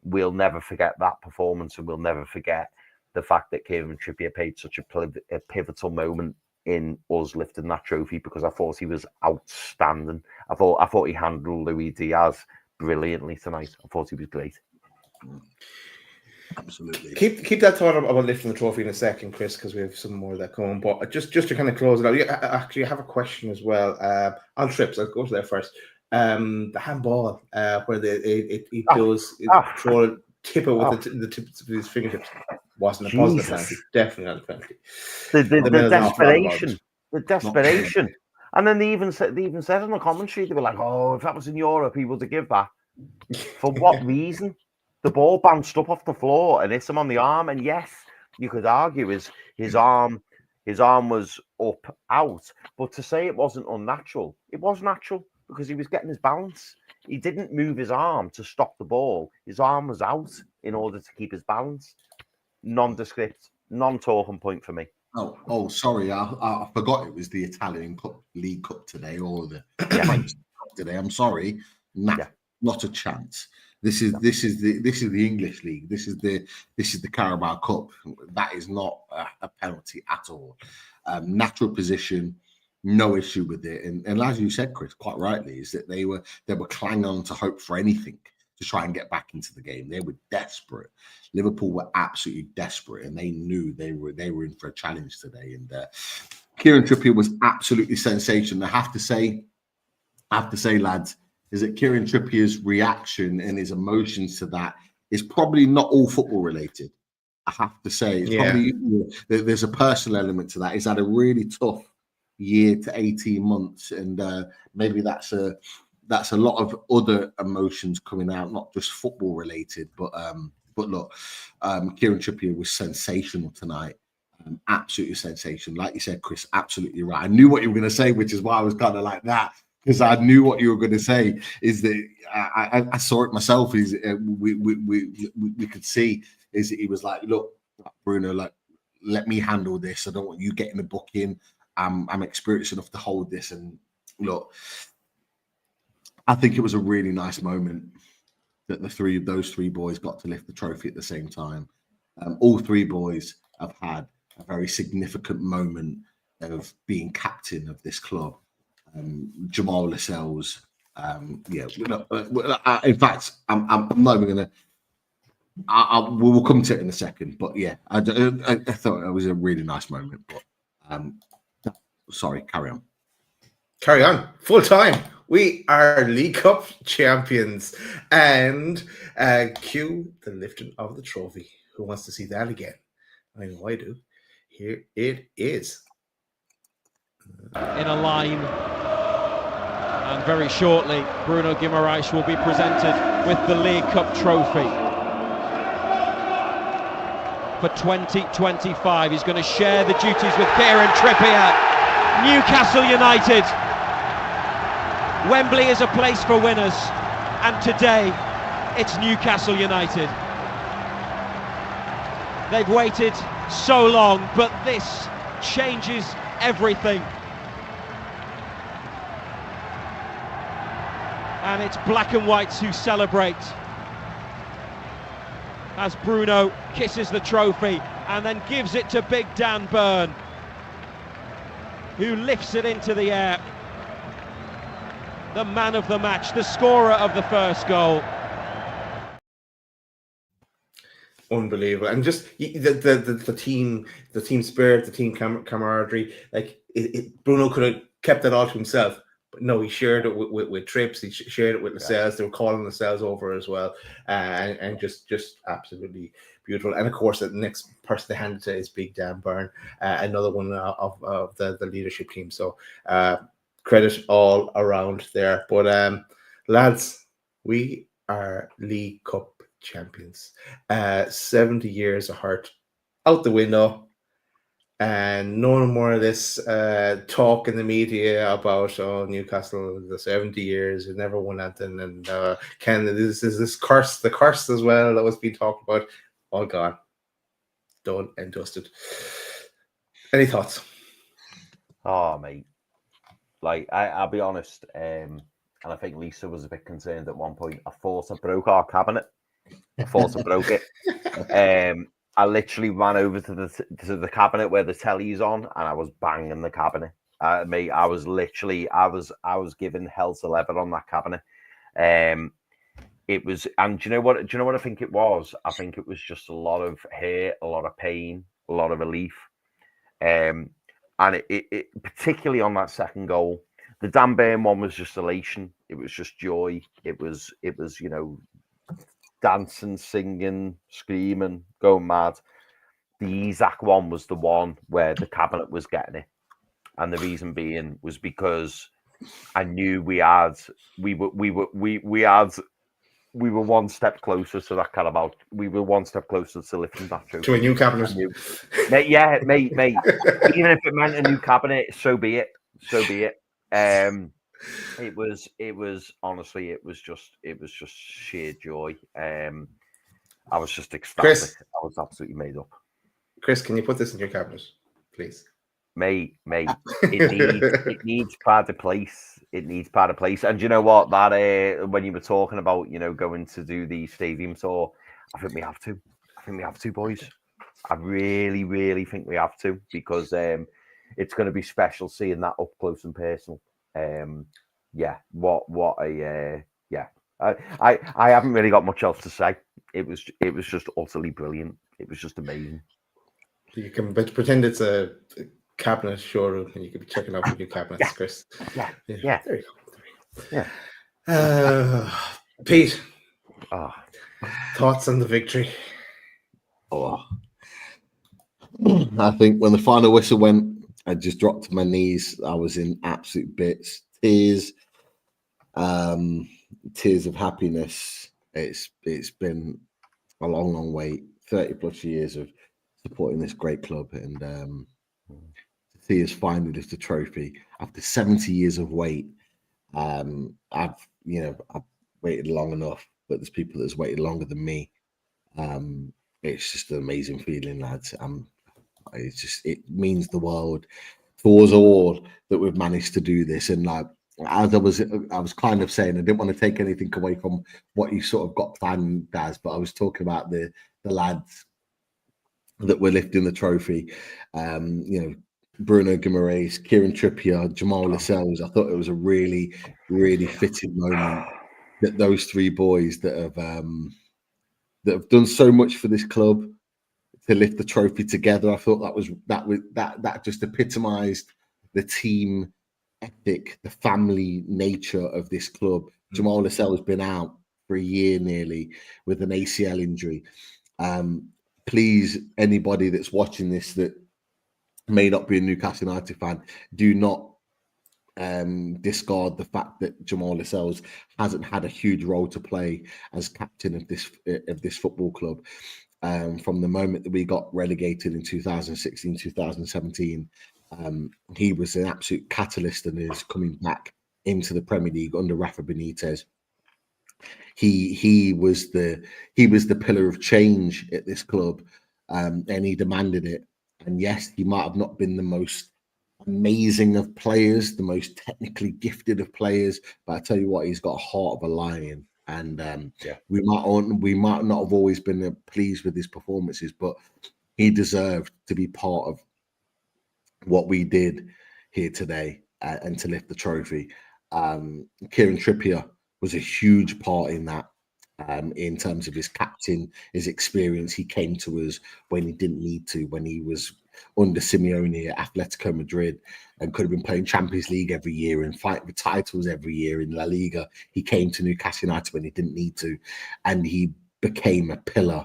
We'll never forget that performance, and we'll never forget the fact that Kieran Trippier played such a pivotal moment in us lifting that trophy, because I thought he was outstanding. I thought he handled Luis Diaz brilliantly tonight. I thought he was great. Absolutely. Keep that thought about lifting the trophy in a second, Chris, because we have some more of that coming. But just to kind of close it out, actually, I have a question as well. On trips, I'll go to there first. The handball, where he does tip it with the tips of his fingertips, wasn't a positive penalty. Definitely not a penalty. The desperation. And then they even said in the commentary, they were like, "Oh, if that was in Europe, he would have given that." For what reason? The ball bounced up off the floor and hit him on the arm. And yes, you could argue his arm was up out. But to say it wasn't unnatural, it was natural because he was getting his balance. He didn't move his arm to stop the ball. His arm was out in order to keep his balance. Nondescript, non-talking point for me. Oh, sorry, I forgot it was the Italian League Cup today, or the French Cup today. I'm sorry, not a chance. This is the English League. This is the Carabao Cup. That is not a penalty at all. Natural position, no issue with it. And as you said, Chris, quite rightly, is that they were clanging on to hope for anything to try and get back into the game. They were desperate. Liverpool were absolutely desperate, and they knew they were in for a challenge today. And Kieran Trippier was absolutely sensational. I have to say, lads, is that Kieran Trippier's reaction and his emotions to that is probably not all football related. I have to say, it's probably there's a personal element to that. He's had a really tough year to 18 months, and maybe that's a lot of other emotions coming out, not just football related. But look, Kieran Trippier was sensational tonight. Absolutely sensational. Like you said, Chris, absolutely right. I knew what you were going to say, which is why I was kind of like that, because I knew what you were going to say. Is that I saw it myself. Is we could see is that he was like, look, Bruno, like, let me handle this. I don't want you getting the book in. I'm experienced enough to hold this. And look, I think it was a really nice moment that those three boys got to lift the trophy at the same time. All three boys have had a very significant moment of being captain of this club. Jamal Lascelles, in fact, I'm not even going to. We'll come to it in a second, but yeah, I thought it was a really nice moment. But sorry, carry on. Carry on. Full time. We are League Cup champions, and cue the lifting of the trophy. Who wants to see that again? I know I do. Here it is. In a line, and very shortly, Bruno Guimaraes will be presented with the League Cup trophy. For 2025, he's going to share the duties with Kieran Trippier. Newcastle United. Wembley is a place for winners, and today it's Newcastle United. They've waited so long, but this changes everything. And it's black and whites who celebrate as Bruno kisses the trophy and then gives it to Big Dan Burn, who lifts it into the air. The man of the match, the scorer of the first goal. Unbelievable. And just the team spirit, the team camaraderie. Like Bruno could have kept it all to himself, but no, he shared it with Trips. He shared it with Lascelles. They were calling Lascelles over as well, and just absolutely beautiful. And of course, the next person they handed to is Big Dan Burn, another one of the leadership team. So credit all around there. But lads, we are League Cup champions. 70 years of heart out the window. And no more of this talk in the media about Newcastle, the 70 years, it never won anything, and this curse, the curse as well that was being talked about, all gone, done and dusted. Any thoughts? Oh, mate, like I'll be honest, and I think Lisa was a bit concerned at one point. I thought I broke our cabinet. I thought I broke it. I literally ran over to the cabinet where the telly's on, and I was banging the cabinet. Mate, I was giving hell to leather on that cabinet. It was, and do you know what I think it was? I think it was just a lot of hurt, a lot of pain, a lot of relief. And it particularly on that second goal, the Dan Burn one was just elation. It was just joy. It was dancing, singing, screaming, going mad. The Isak one was the one where the cabinet was getting it, and the reason being was because I knew we were one step closer to that Carabao. We were one step closer to lifting that trophy. To a new cabinet. Mate. Even if it meant a new cabinet, so be it. It was honestly, it was just sheer joy. I was just ecstatic. Chris. I was absolutely made up. Chris, can you put this in your cabinet, please? Mate, it needs part of place. It needs part of place. And you know what? That when you were talking about, going to do the stadium tour, I think we have to. I think we have to, boys. I really, really think we have to, because it's going to be special seeing that up close and personal. Yeah, I haven't really got much else to say. It was just utterly brilliant. It was just amazing. You can pretend it's a cabinet showroom, and you could be checking out your new cabinets, Chris. Yeah. There you go. Yeah. Pete, thoughts on the victory? I think when the final whistle went, I just dropped to my knees. I was in absolute bits, tears of happiness. It's been a long wait, 30 plus years of supporting this great club, and to see us finally lift the trophy after 70 years of wait. I've waited long enough, but there's people that's waited longer than me. It's just an amazing feeling, lads. It means the world to us all that we've managed to do this. And like, as I was kind of saying, I didn't want to take anything away from what you sort of got planned, Daz, but I was talking about the lads that were lifting the trophy. Bruno Guimaraes, Kieran Trippier, Jamal Lascelles. I thought it was a really, really fitting moment that those three boys that have done so much for this club to lift the trophy together. I thought that just epitomized the team ethic, the family nature of this club. Jamal Lascelles has been out for a year nearly with an ACL injury. Please, anybody that's watching this that may not be a Newcastle United fan, do not discard the fact that Jamal Lascelles hasn't had a huge role to play as captain of this football club. From the moment that we got relegated in 2016, 2017, he was an absolute catalyst and is coming back into the Premier League under Rafa Benitez. He was the pillar of change at this club, and he demanded it. And yes, he might have not been the most amazing of players, the most technically gifted of players, but I tell you what, he's got a heart of a lion. And we might not have always been pleased with his performances, but he deserved to be part of what we did here today and to lift the trophy. Kieran Trippier was a huge part in that. In terms of his captain, his experience, he came to us when he didn't need to, when he was under Simeone at Atletico Madrid and could have been playing Champions League every year and fight for titles every year in La Liga. He came to Newcastle United when he didn't need to, and he became a pillar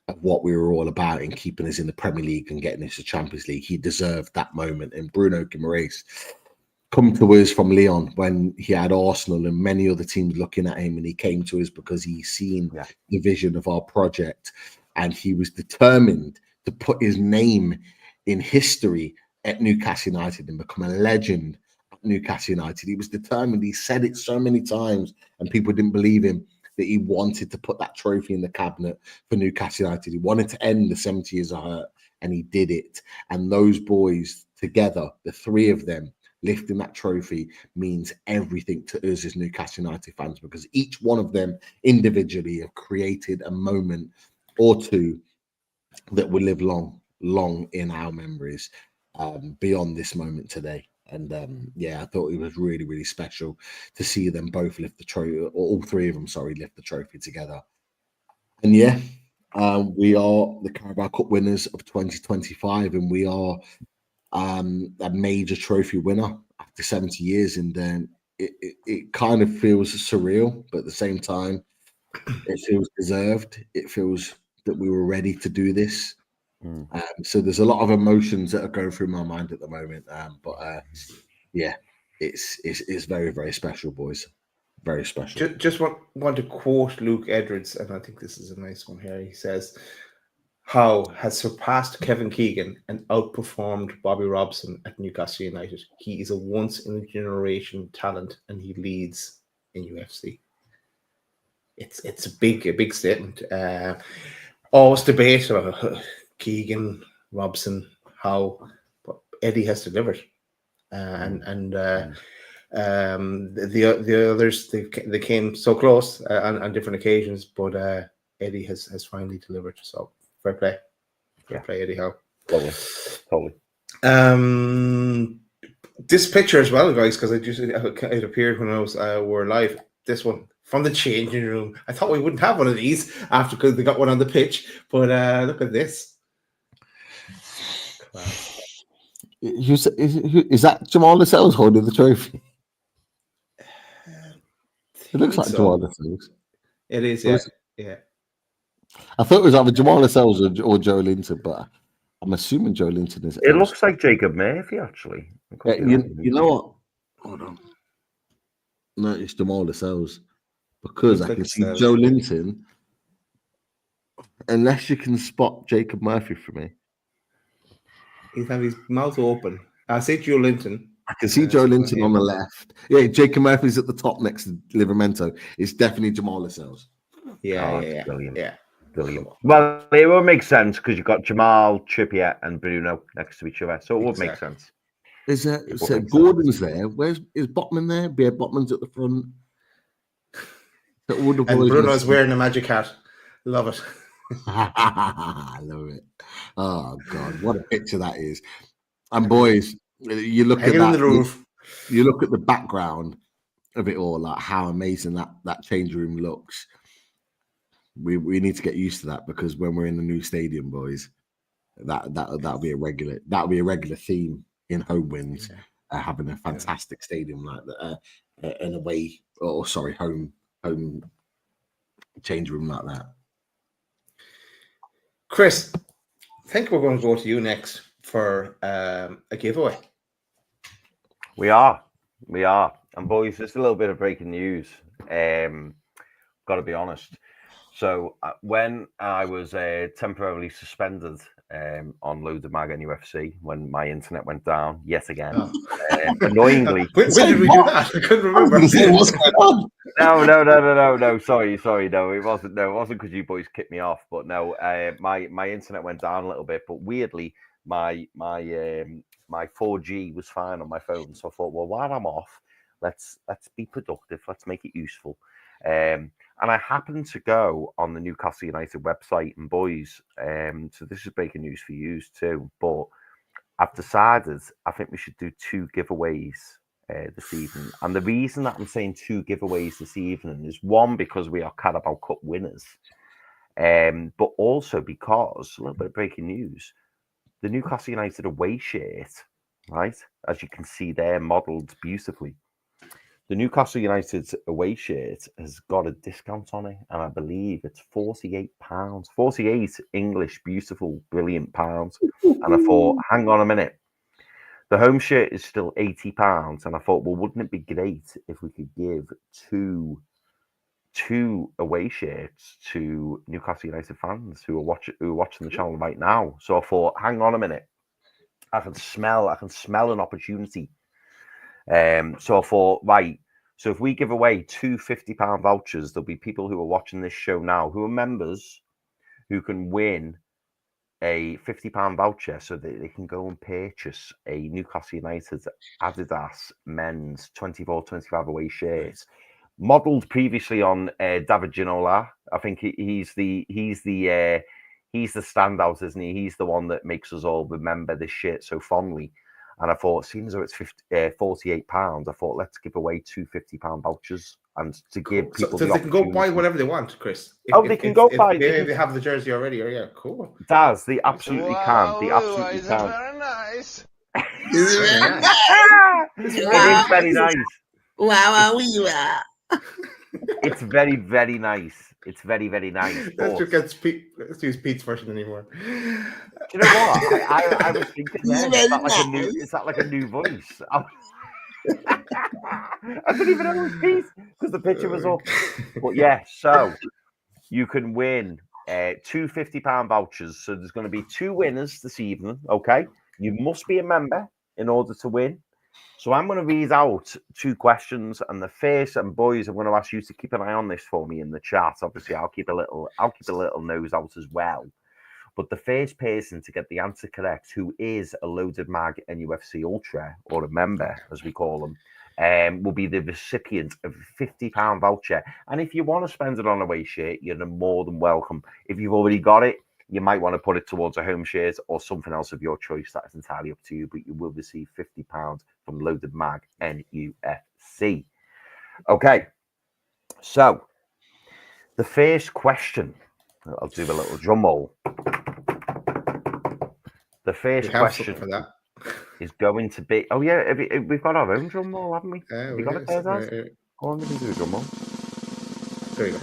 of what we were all about in keeping us in the Premier League and getting us to Champions League. He deserved that moment. And Bruno Guimaraes come to us from Lyon when he had Arsenal and many other teams looking at him, and he came to us because he's seen the vision of our project, and he was determined to put his name in history at Newcastle United and become a legend at Newcastle United. He was determined. He said it so many times and people didn't believe him, that he wanted to put that trophy in the cabinet for Newcastle United. He wanted to end the 70 years of hurt, and he did it. And those boys together, the three of them, lifting that trophy means everything to us as Newcastle United fans, because each one of them individually have created a moment or two that will live long in our memories beyond this moment today. And I thought it was really, really special to see them both lift the trophy, or all three of them, lift the trophy together. And we are the Carabao Cup winners of 2025, and we are a major trophy winner after 70 years. And it kind of feels surreal, but at the same time, it feels deserved. It feels that we were ready to do this. So there's a lot of emotions that are going through my mind at the moment. It's very, very special, boys. Very special. Just want to quote Luke Edwards, and I think this is a nice one here. He says, Howe has surpassed Kevin Keegan and outperformed Bobby Robson at Newcastle United. He is a once-in-a-generation talent, and he leads in UFC. It's a big statement. always debate Keegan, Robson, Howe, but Eddie has delivered, the others they came so close on different occasions, but Eddie has finally delivered. So fair play, Eddie Howe. Totally. This picture as well, guys, because it appeared when I was were live. This one from the changing room. I thought we wouldn't have one of these after because they got one on the pitch, but look at this. Class. Is that Jamal Lascelles holding the trophy? It looks like Jamal Lascelles. It is, yeah. I thought it was either Jamal Lascelles or Joe Linton, but I'm assuming Joe Linton is. It looks like Jacob Murphy, actually. You know what? Hold on. No, it's Jamal Lascelles because I can see Joe Linton. Unless you can spot Jacob Murphy for me. He's had his mouth open. I see Joe Linton. I can see Joe Linton on the left. Yeah, Jacob Murphy's at the top next to Livramento. It's definitely Jamal Lascelles. Yeah. Brilliant. Well, it would make sense because you've got Jamal, Trippier, and Bruno next to each other, so it would make sense. Is that Gordon's there? Is Botman there? Yeah, Botman's at the front. And Bruno's wearing a magic hat. Love it. I love it. Oh God, what a picture that is! And boys, you look at that. You look at the background of it all, like how amazing that change room looks. We need to get used to that because when we're in the new stadium, boys, that'll be a regular theme in home wins. Having a fantastic stadium like that, an away home change room like that. Chris, I think we're going to go to you next for a giveaway. We are. And boys, just a little bit of breaking news. Got to be honest. So when I was temporarily suspended on Loads of Mag NUFC, when my internet went down yet again, annoyingly. When did we do that? I couldn't remember. What's going on? No. Sorry, no. It wasn't because you boys kicked me off. But no, my internet went down a little bit. But weirdly, my 4G was fine on my phone. So I thought, well, while I'm off, let's be productive. Let's make it useful. And I happened to go on the Newcastle United website, and boys, so this is breaking news for you too, but I've decided I think we should do 2 giveaways this evening. And the reason that I'm saying 2 giveaways this evening is one, because we are Carabao Cup winners, but also because, a little bit of breaking news, the Newcastle United away shirt, right, as you can see there, modelled beautifully. The Newcastle United away shirt has got a discount on it, and I believe it's £48. 48 English, beautiful, brilliant pounds. And I thought, hang on a minute. The home shirt is still £80, and I thought, well, wouldn't it be great if we could give two away shirts to Newcastle United fans who are watching the channel right now? So I thought, hang on a minute. I can smell an opportunity. So I thought, right, so if we give away 2 £50 vouchers, there'll be people who are watching this show now who are members who can win a £50 voucher so that they can go and purchase a Newcastle United Adidas men's 24-25 away shirt, modelled previously on David Ginola. I think he's the standout, isn't he? He's the one that makes us all remember this shirt so fondly. And I thought, seeing as though it's £48, I thought, let's give away 2 £50 vouchers and to give people. So they can go buy whatever they want, Chris. They can go buy. They have the jersey already. Yeah, cool. Daz, they absolutely can. They absolutely can. Very nice. It is very nice. Wow. It's very, very nice. It's very, very nice. Let's use Pete's version anymore. Do you know what? I was thinking, is that like a new voice? I didn't even know it was Pete because the picture was up. But yeah, so you can win 2 £50 vouchers. So there's going to be 2 winners this evening. Okay, you must be a member in order to win. So I'm going to read out 2 questions, and the first, and boys, I'm going to ask you to keep an eye on this for me in the chat. Obviously, I'll keep a little nose out as well. But the first person to get the answer correct, who is a Loaded Mag NUFC Ultra, or a member, as we call them, will be the recipient of a £50 voucher. And if you want to spend it on a away shirt, you're more than welcome. If you've already got it, you might want to put it towards a home shirt or something else of your choice. That is entirely up to you, but you will receive £50 from Loaded Mag NUFC. Okay, so the first question, I'll do a little drum roll. The first question for that is going to be, oh yeah, we've got our own drum roll, haven't we? Have we got it there, guys? Go on, we can do a drum roll. There you go.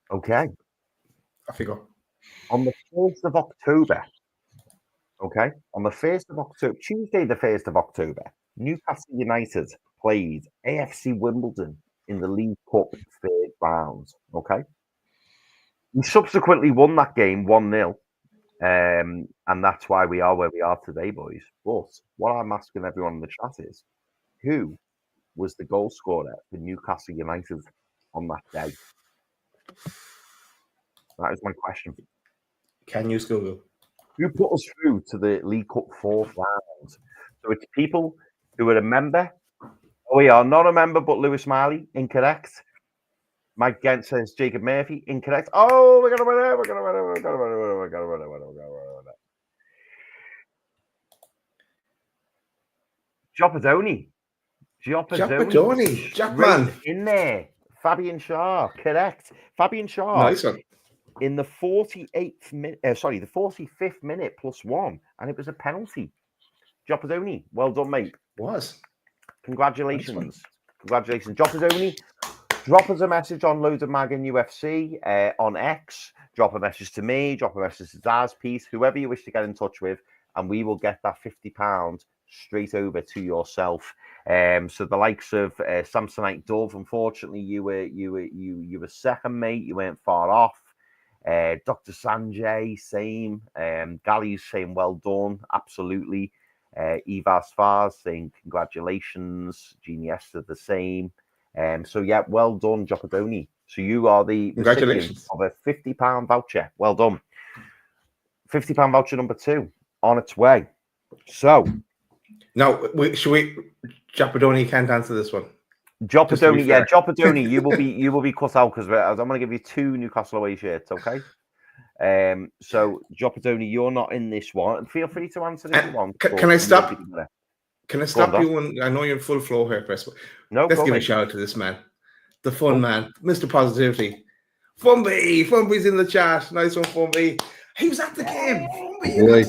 Okay. Off you go. On the 1st of October, okay, on the 1st of October, Tuesday the 1st of October, Newcastle United played AFC Wimbledon in the League Cup third round, okay? We subsequently won that game 1-0, and that's why we are where we are today, boys. But what I'm asking everyone in the chat is, who was the goal scorer for Newcastle United on that day? That is my question. Can you Google? Who put us through to the League Cup fourth round? So it's people who are a member. Oh, we are not a member, but Lewis Marley, incorrect. Mike Gent says Jacob Murphy, incorrect. Oh, we're going to win it. We're going to win it. We're going to win it. We're going to win it. We're going to win it. Jopadoni. Japman. In there. Fabian Shaw, correct. Fabian Shaw. Nice one. In the 48th minute, the 45th minute +1, and it was a penalty. Jopadoni, well done, mate. Was. Congratulations. Nice. Congratulations. Jopadoni, drop us a message on Loaded Mag NUFC on X. Drop a message to me, drop a message to Daz, Pete, whoever you wish to get in touch with, and we will get that £50 straight over to yourself. So the likes of Samsonite Dove, unfortunately, you were second, mate. You weren't far off. Dr. Sanjay, same. Gali's saying well done, absolutely. Eva Sfars saying congratulations. Jeannie Esther the same. So yeah, well done, Jopadoni. So you are the recipient of a £50 voucher. Well done. £50 voucher number 2 on its way. So now, Jopadoni can't answer this one. Jopadoni, you will be cut out because I'm going to give you 2 Newcastle away shirts, okay? So Jopadoni, you're not in this one, and feel free to answer if you want. Can I stop? Can I stop you? When I know you're in full flow here, Chris. No, let's give a shout out to this man, the fun man, Mr. Positivity. Fumby, in the chat. Nice one, Fumby. He was at the game. Fumby,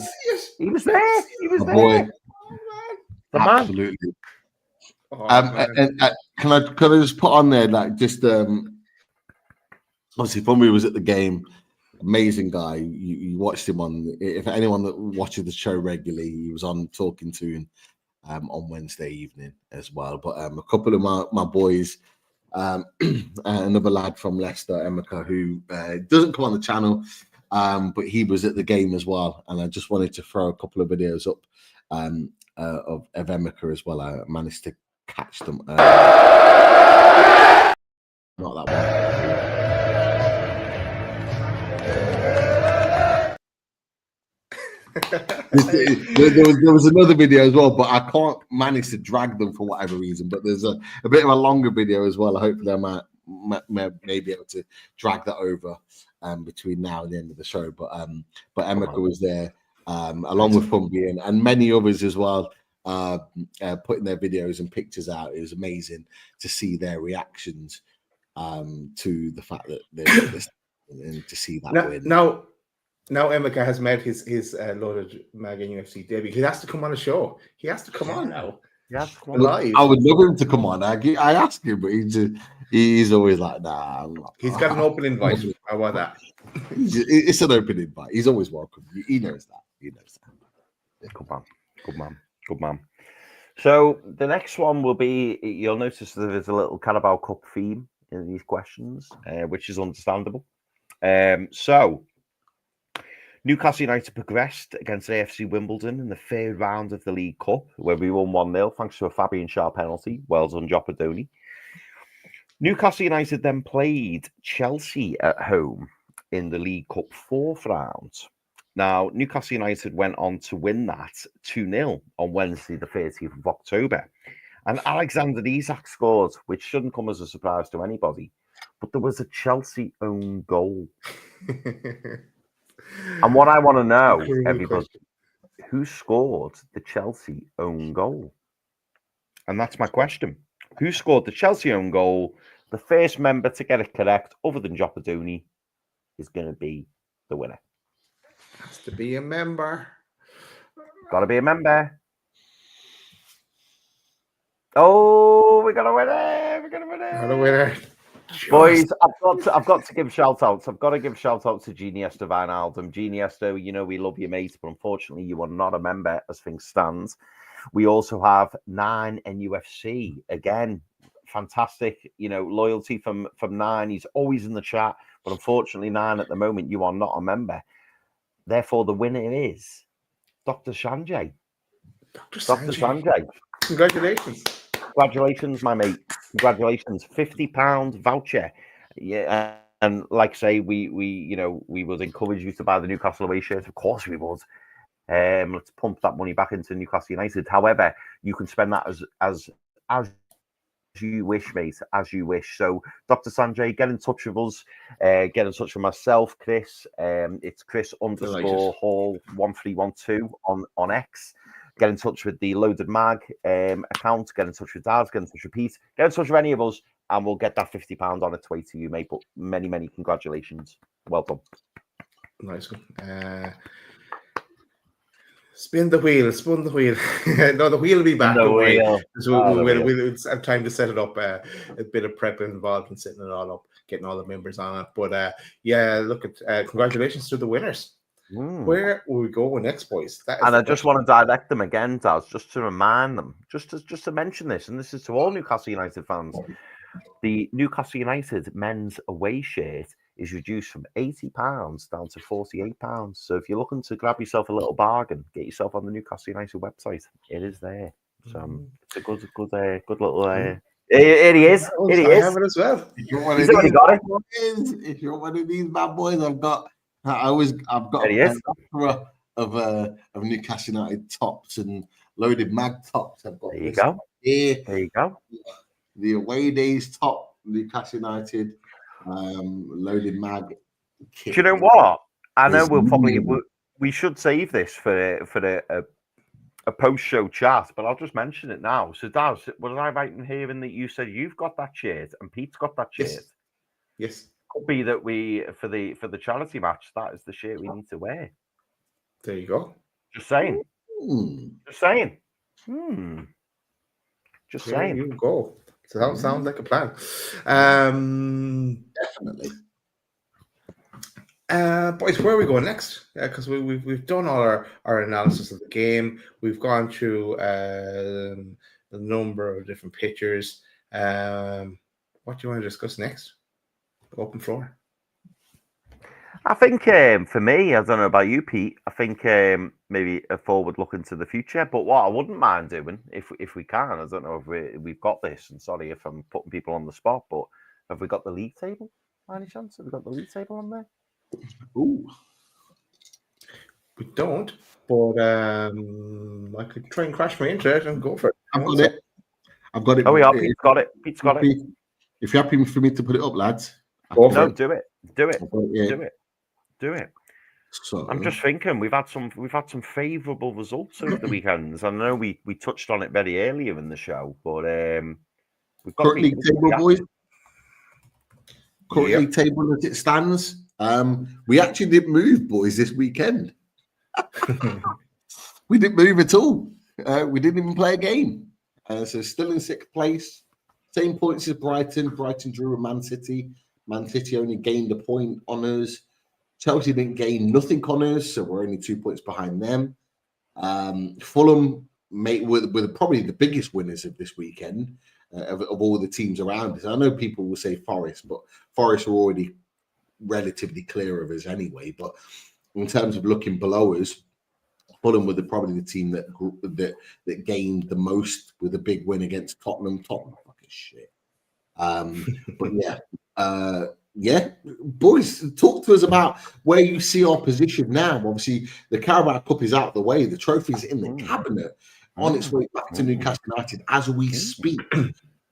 he was there. He was there. Boy. The man. Absolutely. And can I just put on there, like, just obviously Fumby was at the game. Amazing guy. You watched him on. If anyone that watches the show regularly, he was on talking to him on Wednesday evening as well. But a couple of my boys, another lad from Leicester, Emeka, who doesn't come on the channel, but he was at the game as well. And I just wanted to throw a couple of videos up of Emeka as well. I managed to catch them. Not that one. There was another video as well, but I can't manage to drag them for whatever reason. But there's a bit of a longer video as well. Hopefully, I may be able to drag that over between now and the end of the show. But Emeka was there along with Fumby and many others as well, putting their videos and pictures out. It was amazing to see their reactions to the fact that and to see that win. Now Emeka has made his Loaded Mag NUFC debut. He has to come on a show. He has to come on now. Live. I would love him to come on. I asked him, but he's always like, nah. I'm not. He's got an open invite. How about that? It's an open invite. He's always welcome. He knows that. He knows that. Good man. So the next one will be, you'll notice that there's a little Carabao Cup theme in these questions, which is understandable. So Newcastle United progressed against AFC Wimbledon in the third round of the League Cup, where we won 1-0 thanks to a Fabian Schär penalty. Well done, Jopadoni. Newcastle United then played Chelsea at home in the League Cup fourth round. Now, Newcastle United went on to win that 2-0 on Wednesday, the 30th of October. And Alexander Isak scored, which shouldn't come as a surprise to anybody. But there was a Chelsea own goal. And what I want to know, everybody, who scored the Chelsea own goal? And that's my question. Who scored the Chelsea own goal? The first member to get it correct, other than Jopadoni, is going to be the winner. Has to be a member. Got to be a member. Oh, we're gonna win it! We're gonna win it! Got a winner. Boys, I've got to give shout outs. I've got to give shout outs to Iniesta Wijnaldum. Iniesta, you know we love you, mate, but unfortunately you are not a member as things stand. We also have 9 NUFC. Again, fantastic, loyalty from 9. He's always in the chat, but unfortunately 9 at the moment, you are not a member. Therefore, the winner is Dr. Sanjay. Dr. Sanjay. Congratulations. Congratulations, my mate. Congratulations. £50 voucher. Yeah. And like I say, we would encourage you to buy the Newcastle away shirt. Of course we would. Let's pump that money back into Newcastle United. However, you can spend that as you wish, mate, as you wish. So, Dr. Sanjay, get in touch with us. Get in touch with myself, Chris. It's Chris_Hall1312 on X. Get in touch with the Loaded Mag account. Get in touch with Daz. Get in touch with Pete. Get in touch with any of us, and we'll get that £50 on its way to you, mate. But many, many congratulations. Well done. Nice one. Spin the wheel. No, the wheel will be back. The wheel. We'll have time to set it up. A bit of prep involved in setting it all up, getting all the members on it. But look at congratulations to the winners. Where will we go next, boys? And I just want to direct them again, Daz, just to remind them, just to mention this, and this is to all Newcastle United fans. The Newcastle United men's away shirt is reduced from £80 down to £48. So if you're looking to grab yourself a little bargain, get yourself on the Newcastle United website. It is there. So it's a good little. Here he is. Here he is. I have it as well. If you're one of these bad boys, I've got a plethora of Newcastle United tops and Loaded Mag tops. I've got there you go. Here. There you go. The away days top, Newcastle United, Loaded Mag. Do you know what? I know we should save this for a post-show chat, but I'll just mention it now. So, Daz, was I right in hearing that you said you've got that shirt and Pete's got that shirt? Yes. Could be that we for the charity match, that is the shirt we need to wear. There you go. Just saying. Just saying. Just there saying. You go. So that sounds like a plan. Definitely. Boys, where are we going next? Because we've done all our analysis of the game. We've gone through a number of different pictures. What do you want to discuss next? Open floor. I think for me, I don't know about you, Pete. I think maybe a forward look into the future. But what I wouldn't mind doing, if we can, I don't know if we've got this. And sorry if I'm putting people on the spot, but have we got the league table? By any chance? Have we got the league table on there? Ooh. We don't, but I could try and crash my internet and go for it. I've got it. Oh, yeah, Pete's got it. Pete's got it. If you're happy for me to put it up, lads. Do it. Do it. Do it. So I'm just thinking we've had some favourable results over the weekends. I know we touched on it very earlier in the show, but we've got current league table, boys. Current league table as it stands. We actually didn't move, boys, this weekend. We didn't move at all. We didn't even play a game. So still in 6th place. Same points as Brighton. Brighton drew with Man City. Man City only gained a point on us. Chelsea didn't gain nothing on us, so we're only 2 points behind them. Fulham were probably the biggest winners of this weekend of all the teams around us. I know people will say Forest, but Forest were already relatively clear of us anyway. But in terms of looking below us, Fulham were probably the team that gained the most with a big win against Tottenham. Tottenham fucking shit. But yeah, boys, talk to us about where you see our position now. Obviously, the Carabao Cup is out of the way. The trophy's in the cabinet, on its way back to Newcastle United as we speak.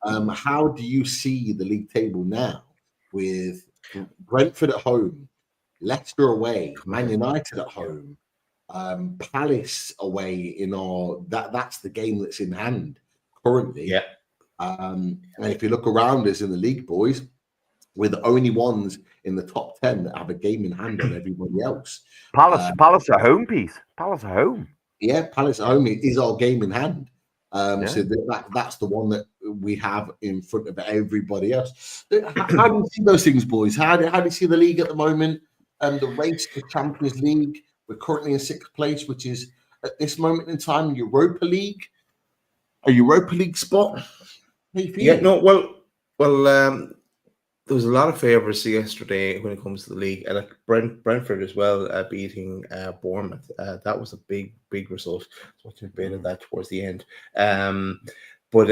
How do you see the league table now with Brentford at home, Leicester away, Man United at home, Palace away that's the game that's in hand currently. Yeah. And if you look around us in the league, boys, we're the only ones in the top 10 that have a game in hand on everybody else. Palace at home, Pete. Palace at home. Yeah, Palace at home is our game in hand. So that's the one that we have in front of everybody else. How do you see those things, boys? How do you see the league at the moment? The race for Champions League. We're currently in 6th place, which is at this moment in time Europa League. A Europa League spot. Yeah, no, well, there was a lot of favours yesterday when it comes to the league. Like Brentford as well, beating Bournemouth. That was a big result. So I debated that towards the end. But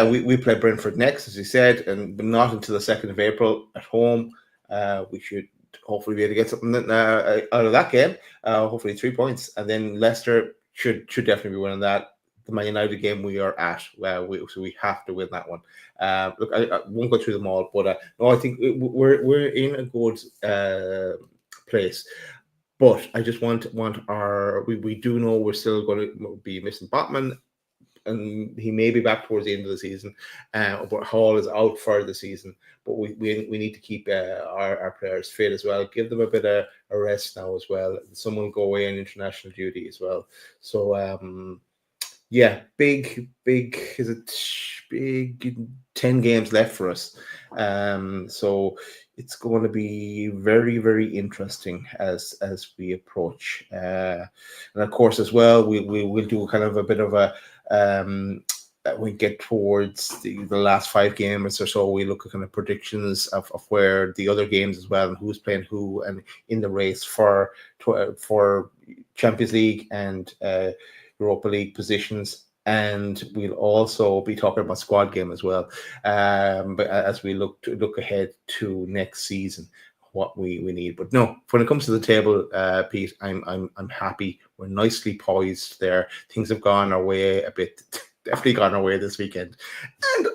we play Brentford next, as you said, but not until the 2nd of April at home. We should hopefully be able to get something out of that game. Hopefully 3 points, and then Leicester should definitely be winning that. The Man United game we are at, so we have to win that one. Look, I won't go through them all, but no, I think we're in a good place. But I just want we do know we're still going to be missing Botman, and he may be back towards the end of the season. But Hall is out for the season. But we need to keep our players fit as well. Give them a bit of a rest now as well. Someone go away on international duty as well. So. Big 10 games left for us. So it's going to be very, very interesting as we approach. And of course, as well, we'll do kind of a bit of a we get towards the last 5 games or so. We look at kind of predictions of where the other games as well, and who's playing who, and in the race for Champions League and Europa League positions, and we'll also be talking about squad game as well. But as we look ahead to next season, what we need. But no, when it comes to the table, Pete, I'm happy. We're nicely poised there. Things have gone our way a bit. Definitely gone our way this weekend, and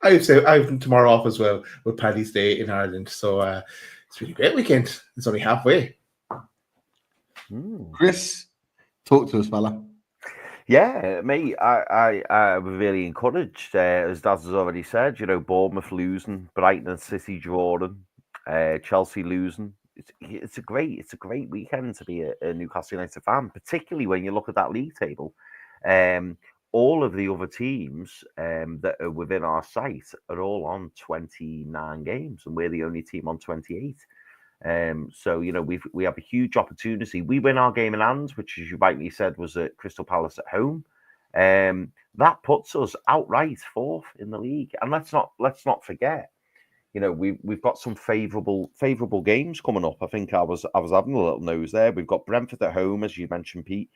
I've tomorrow off as well with Paddy's Day in Ireland. So it's been a great weekend. It's only halfway. Chris, talk to us, fella. Yeah, mate, I was really encouraged. As Daz has already said, Bournemouth losing, Brighton and City drawing, Chelsea losing. It's a great weekend to be a Newcastle United fan, particularly when you look at that league table. All of the other teams that are within our sight are all on 29 games, and we're the only team on 28. So we have a huge opportunity. We win our game in hand, which, as you rightly said, was at Crystal Palace at home. That puts us outright 4th in the league, and let's not forget, we've got some favourable games coming up. I think I was having a little nose there. We've got Brentford at home, as you mentioned, Pete.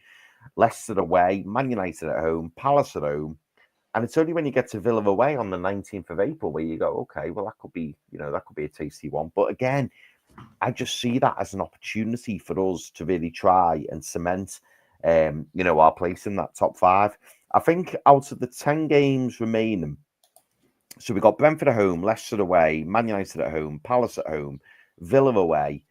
Leicester away, Man United at home, Palace at home, and it's only when you get to Villa away on the 19th of April where you go, okay, well that could be a tasty one. But again, I just see that as an opportunity for us to really try and cement, our place in that top 5. I think out of the 10 games remaining, so we've got Brentford at home, Leicester away, Man United at home, Palace at home, Villa away,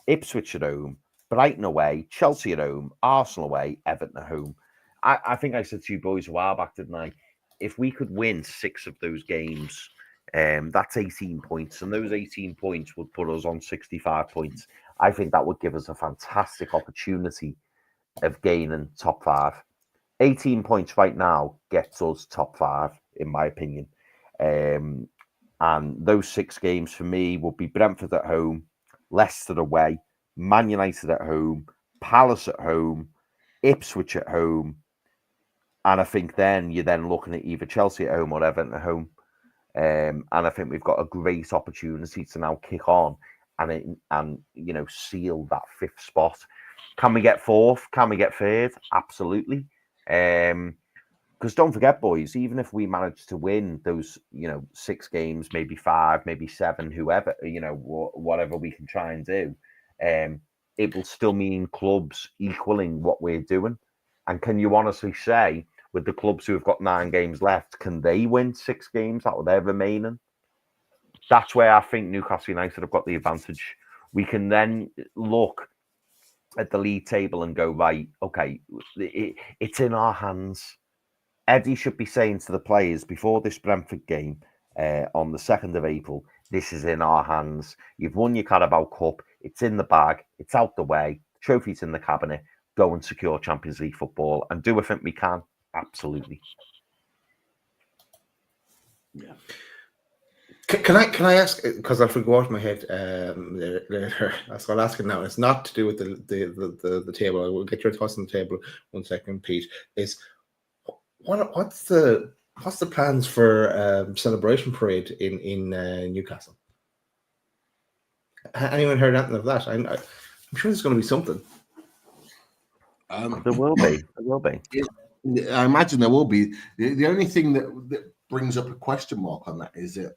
Ipswich at home, Brighton away, Chelsea at home, Arsenal away, Everton at home. I think I said to you boys a while back, didn't I? If we could win 6 of those games, that's 18 points, and those 18 points would put us on 65 points. I think that would give us a fantastic opportunity of gaining top 5. 18 points right now gets us top 5, in my opinion. And those 6 games for me would be Brentford at home, Leicester away, Man United at home, Palace at home, Ipswich at home, and I think then you're looking at either Chelsea at home or Everton at home. And I think we've got a great opportunity to now kick on and seal that 5th spot. Can we get fourth? Can we get third? Absolutely. Because don't forget, boys, even if we manage to win those, 6 games, maybe 5, maybe 7, whoever, whatever we can try and do, it will still mean clubs equaling what we're doing. And can you honestly say, with the clubs who have got 9 games left, can they win 6 games out of their remaining? That's where I think Newcastle United have got the advantage. We can then look at the league table and go, right, okay, it's in our hands. Eddie should be saying to the players before this Brentford game on the 2nd of April, this is in our hands. You've won your Carabao Cup. It's in the bag. It's out the way. Trophy's in the cabinet. Go and secure Champions League football. And do I think we can? Absolutely. Yeah. Can I ask, because I forgot off my head later, so I'll ask it now. It's not to do with the table. I will get your thoughts on the table 1 second, Pete. Is what's the plans for celebration parade in Newcastle? Anyone heard anything of that? I'm sure there's going to be something. There will be. There will be. I imagine there will be. The only thing that brings up a question mark on that is that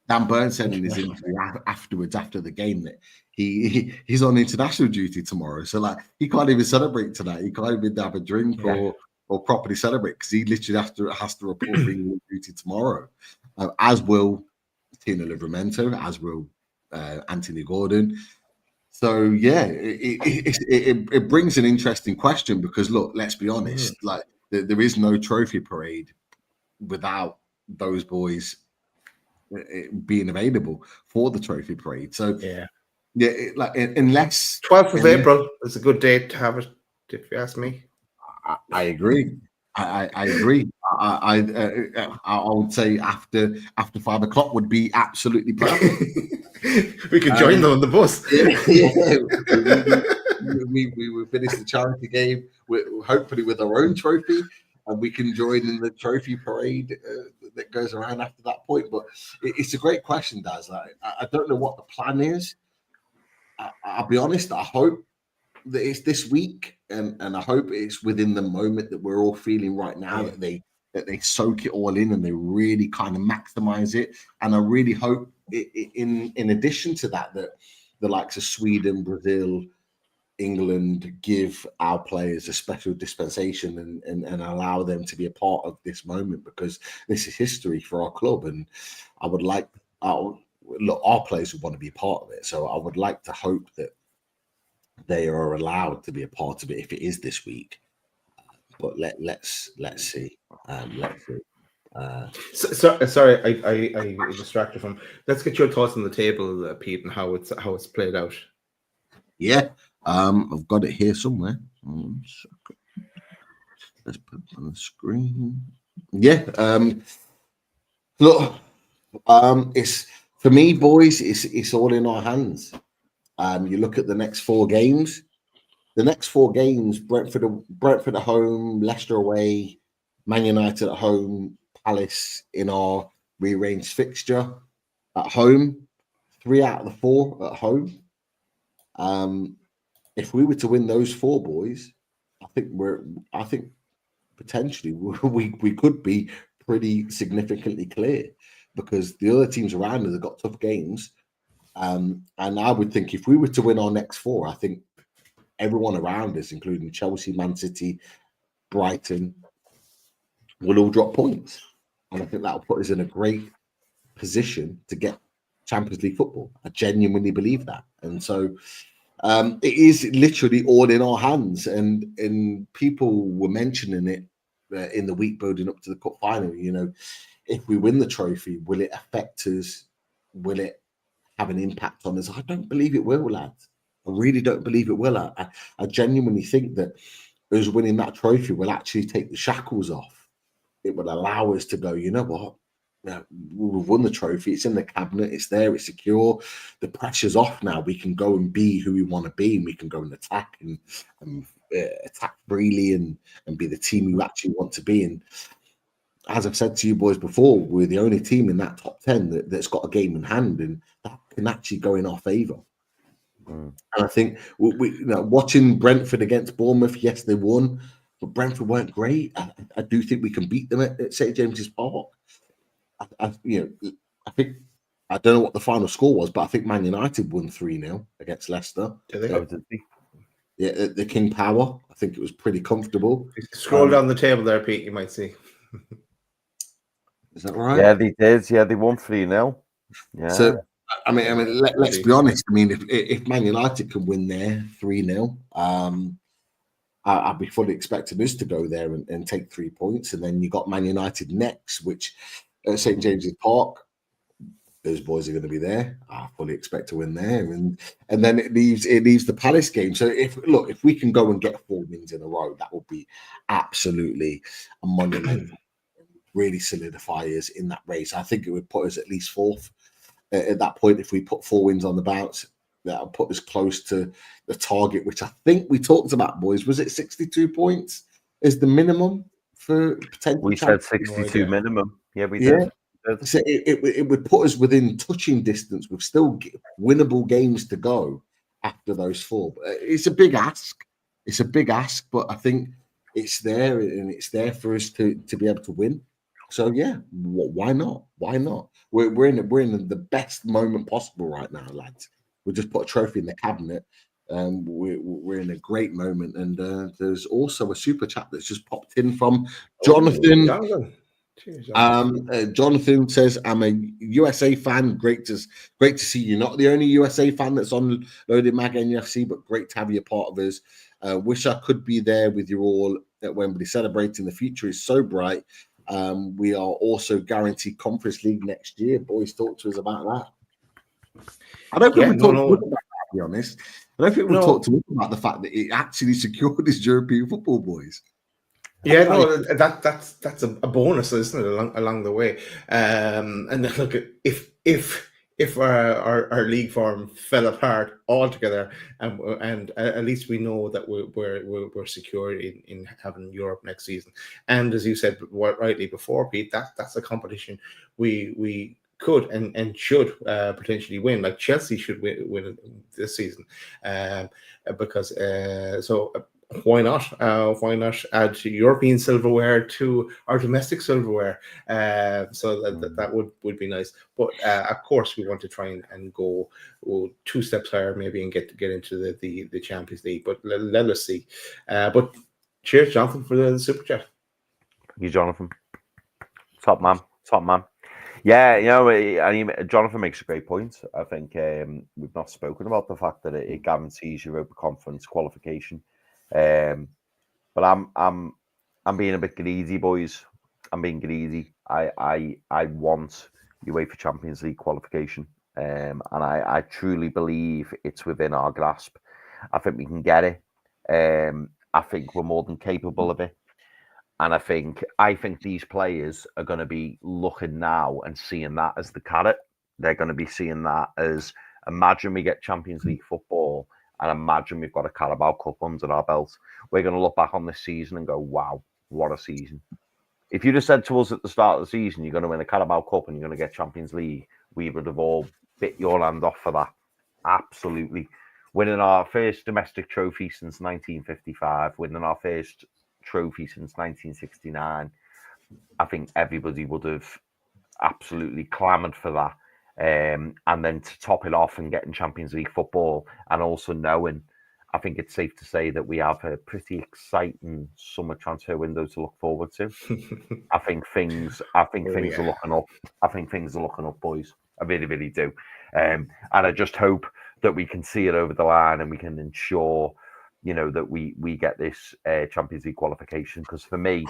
Dan Burn said in his interview afterwards, after the game, that he's on international duty tomorrow. So he can't even celebrate tonight. He can't even have a drink or properly celebrate because he literally has to report for England duty tomorrow. As will Tino Livramento, as will Anthony Gordon. So yeah, it brings an interesting question because look, let's be honest, there is no trophy parade without those boys being available for the trophy parade. So unless 12th of April is a good date to have it, if you ask me. I agree. I agree. I would say after 5 o'clock would be absolutely perfect. We could join them on the bus. We will finish the charity game hopefully with our own trophy, and we can join in the trophy parade that goes around after that point. But it's a great question, Daz. I don't know what the plan is. I'll be honest. I hope that it's this week, and I hope it's within the moment that we're all feeling right now, that they soak it all in and they really kind of maximize it. And I really hope in addition to that the likes of Sweden, Brazil, England give our players a special dispensation and allow them to be a part of this moment, because this is history for our club. And I would like our players would want to be a part of it. So I would like to hope that they are allowed to be a part of it if it is this week. But let's see. Sorry, I distracted from. Let's get your thoughts on the table, Pete, and how it's played out. Yeah, I've got it here somewhere. Let's put it on the screen. Yeah, look, it's for me, boys. It's all in our hands. You look at the next 4 games. The next 4 games: Brentford at home, Leicester away, Man United at home, Palace in our rearranged fixture at home. 3 out of the 4 at home. If we were to win those 4, boys, I think potentially we could be pretty significantly clear, because the other teams around us have got tough games. And I would think if we were to win our next 4, I think everyone around us, including Chelsea, Man City, Brighton, will all drop points. And I think that will put us in a great position to get Champions League football. I genuinely believe that. And so it is literally all in our hands. And people were mentioning it in the week building up to the cup final. If we win the trophy, will it affect us? Will it have an impact on us? I don't believe it will, lads. I really don't believe it will. I genuinely think that us winning that trophy will actually take the shackles off. It will allow us to go, you know what? We've won the trophy. It's in the cabinet. It's there. It's secure. The pressure's off now. We can go and be who we want to be, and we can go and attack and attack freely and be the team we actually want to be. And as I've said to you boys before, we're the only team in that top 10 that's got a game in hand, and that can actually go in our favour. And I think watching Brentford against Bournemouth, yes, they won, but Brentford weren't great. I do think we can beat them at St James's Park. I think I don't know what the final score was, but I think Man United won 3-0 against Leicester. Did they? Yeah, at the King Power. I think it was pretty comfortable. Scroll down the table there, Pete. You might see. Is that right? Yeah, they did. Yeah, they won 3-0. Yeah. So I mean, let's be honest. I mean, if Man United can win there 3-0, I'd be fully expecting us to go there and take 3 points. And then you got Man United next, which at St James's Park, those boys are going to be there. I fully expect to win there, and then it leaves the Palace game. So if we can go and get 4 wins in a row, that would be absolutely a monumental. Really solidify us in that race. I think it would put us at least 4th. At that point, if we put 4 wins on the bounce, that'll put us close to the target, which I think we talked about, boys. Was it 62 points is the minimum for potential? We said 62 minimum. Yeah, we did. So it would put us within touching distance with still winnable games to go after those 4. But it's a big ask. It's a big ask, but I think it's there, and it's there for us to be able to win. So yeah, why not? Why not? We're in the best moment possible right now, lads. We just put a trophy in the cabinet. We're in a great moment, and there's also a super chat that's just popped in from Jonathan. Jonathan says, "I'm a USA fan. Great to see you. Not the only USA fan that's on Loaded Mag NUFC, but great to have you a part of us. Wish I could be there with you all at Wembley, celebrating. The future is so bright. We are also guaranteed Conference League next year. Boys, talk to us about that." I don't think we talked about that, to be honest. I don't think we talked to him about the fact that it actually secured his European football, boys. Yeah, no, that's a bonus, isn't it, along the way? And look, if our league form fell apart altogether, and at least we know that we're secure in having Europe next season. And as you said rightly before, Pete, that's a competition we could and should potentially win. Like Chelsea should win this season, because so. Why not? Why not add European silverware to our domestic silverware? So that would be nice. But of course, we want to try and go 2 steps higher, maybe, and get into the Champions League. But let us see. But cheers, Jonathan, for the super chat. Thank you, Jonathan. Top man. Yeah, Jonathan makes a great point. I think we've not spoken about the fact that it guarantees Europa Conference qualification. But I'm being a bit greedy, boys. I'm being greedy. I want UEFA Champions League qualification, and I truly believe it's within our grasp. I think we can get it. I think we're more than capable of it, and I think these players are going to be looking now and seeing that as the carrot. They're going to be seeing that as, imagine we get Champions League football. And imagine we've got a Carabao Cup under our belt. We're going to look back on this season and go, wow, what a season. If you'd have said to us at the start of the season, you're going to win a Carabao Cup and you're going to get Champions League, we would have all bit your hand off for that. Absolutely. Winning our first domestic trophy since 1955, winning our first trophy since 1969. I think everybody would have absolutely clamoured for that. And then to top it off and getting Champions League football, and also knowing, I think it's safe to say that we have a pretty exciting summer transfer window to look forward to. I think things are looking up. I think things are looking up, boys. I really, really do. And I just hope that we can see it over the line and we can ensure, that we get this Champions League qualification. Because for me,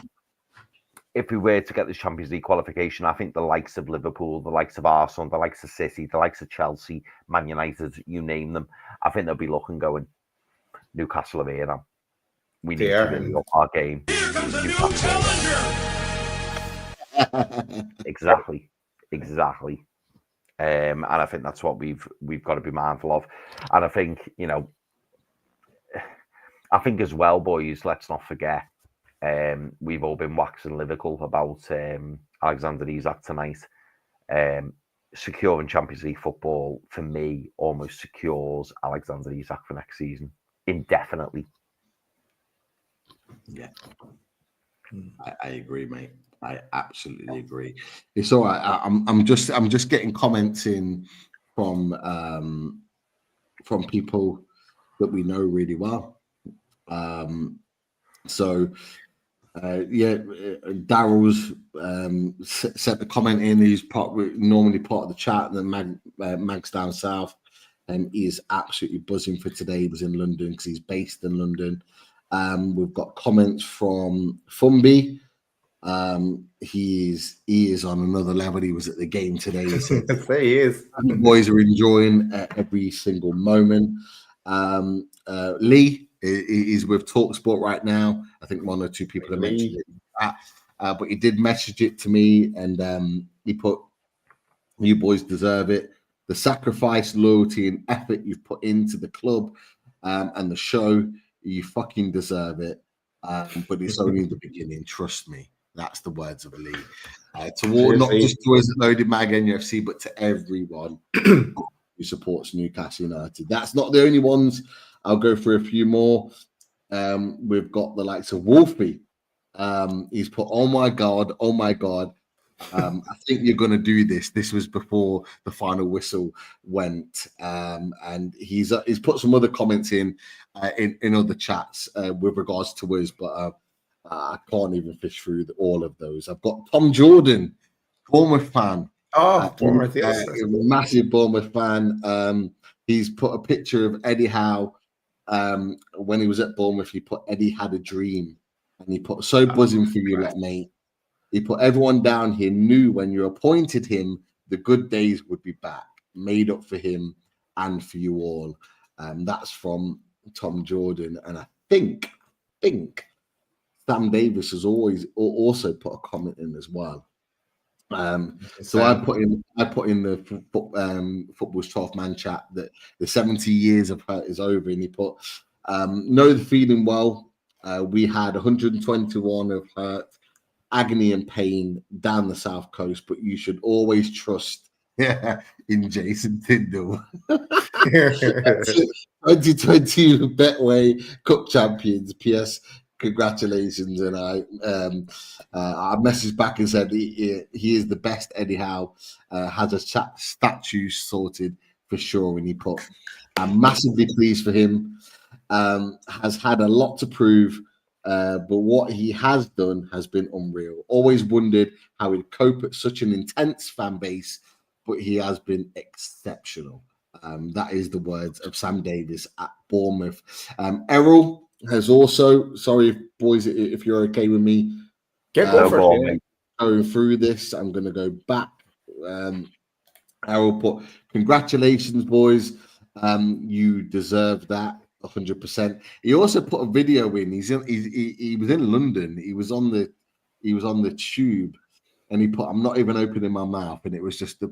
if we were to get this Champions League qualification, I think the likes of Liverpool, the likes of Arsenal, the likes of City, the likes of Chelsea, Man United, you name them, I think they'll be looking, going, Newcastle are here now. We need to really up our game. Here comes a new challenger. Exactly. And I think that's what we've got to be mindful of. And I think, as well, boys, let's not forget, we've all been waxing lyrical about Alexander Isak tonight. securing Champions League football, for me, almost secures Alexander Isak for next season indefinitely. Yeah, I agree, mate. I absolutely agree. It's all right. I'm just getting comments in from people that we know really well. Daryl's sent the comment in. He's normally part of the chat, and then Mag's down south, and he is absolutely buzzing for today. He was in London because he's based in London. We've got comments from Fumby. He is on another level. He was at the game today. He said, he is. The boys are enjoying every single moment. Lee is with TalkSport right now. I think one or two people have mentioned it, but he did message it to me, and he put, "You boys deserve it. The sacrifice, loyalty, and effort you've put into the club and the show, you fucking deserve it. But it's only the beginning. Trust me." That's the words of Lee. Not just to us at Loaded Mag NUFC, but to everyone who supports Newcastle United. That's not the only ones. I'll go through a few more. We've got the likes of Wolfie. He's put, "Oh my God. I think you're going to do this." This was before the final whistle went. And he's put some other comments in other chats with regards to us, but I can't even fish through all of those. I've got Tom Jordan, Bournemouth fan. Bournemouth, yes. Massive Bournemouth fan. He's put a picture of Eddie Howe when he was at Bournemouth. He put, "Eddie had a dream," and he put, "So buzzing for you, mate." He put, "Everyone down here knew when you appointed him, the good days would be back, made up for him and for you all." That's from Tom Jordan, and I think Sam Davis has also put a comment in as well. So I put in the football's 12-man chat that the 70 years of hurt is over, and he put, "Know the feeling well. We had 121 of hurt, agony and pain down the south coast, but you should always trust in Jason Tyndall." 2020 Betway Cup champions. PS, congratulations. And I messaged back and said he is the best. Eddie Howe has a statue sorted for sure. And he put, "I'm massively pleased for him. Has had a lot to prove, but what he has done has been unreal. Always wondered how he'd cope at such an intense fan base, but he has been exceptional." That is the words of Sam Davis at Bournemouth. Errol has also, sorry, boys, if you're okay with me going through this, I'm going to go back. Errol put, "Congratulations, boys. You deserve that 100%. He also put a video in. He was in London. He was on the tube, and he put, "I'm not even opening my mouth," and it was just a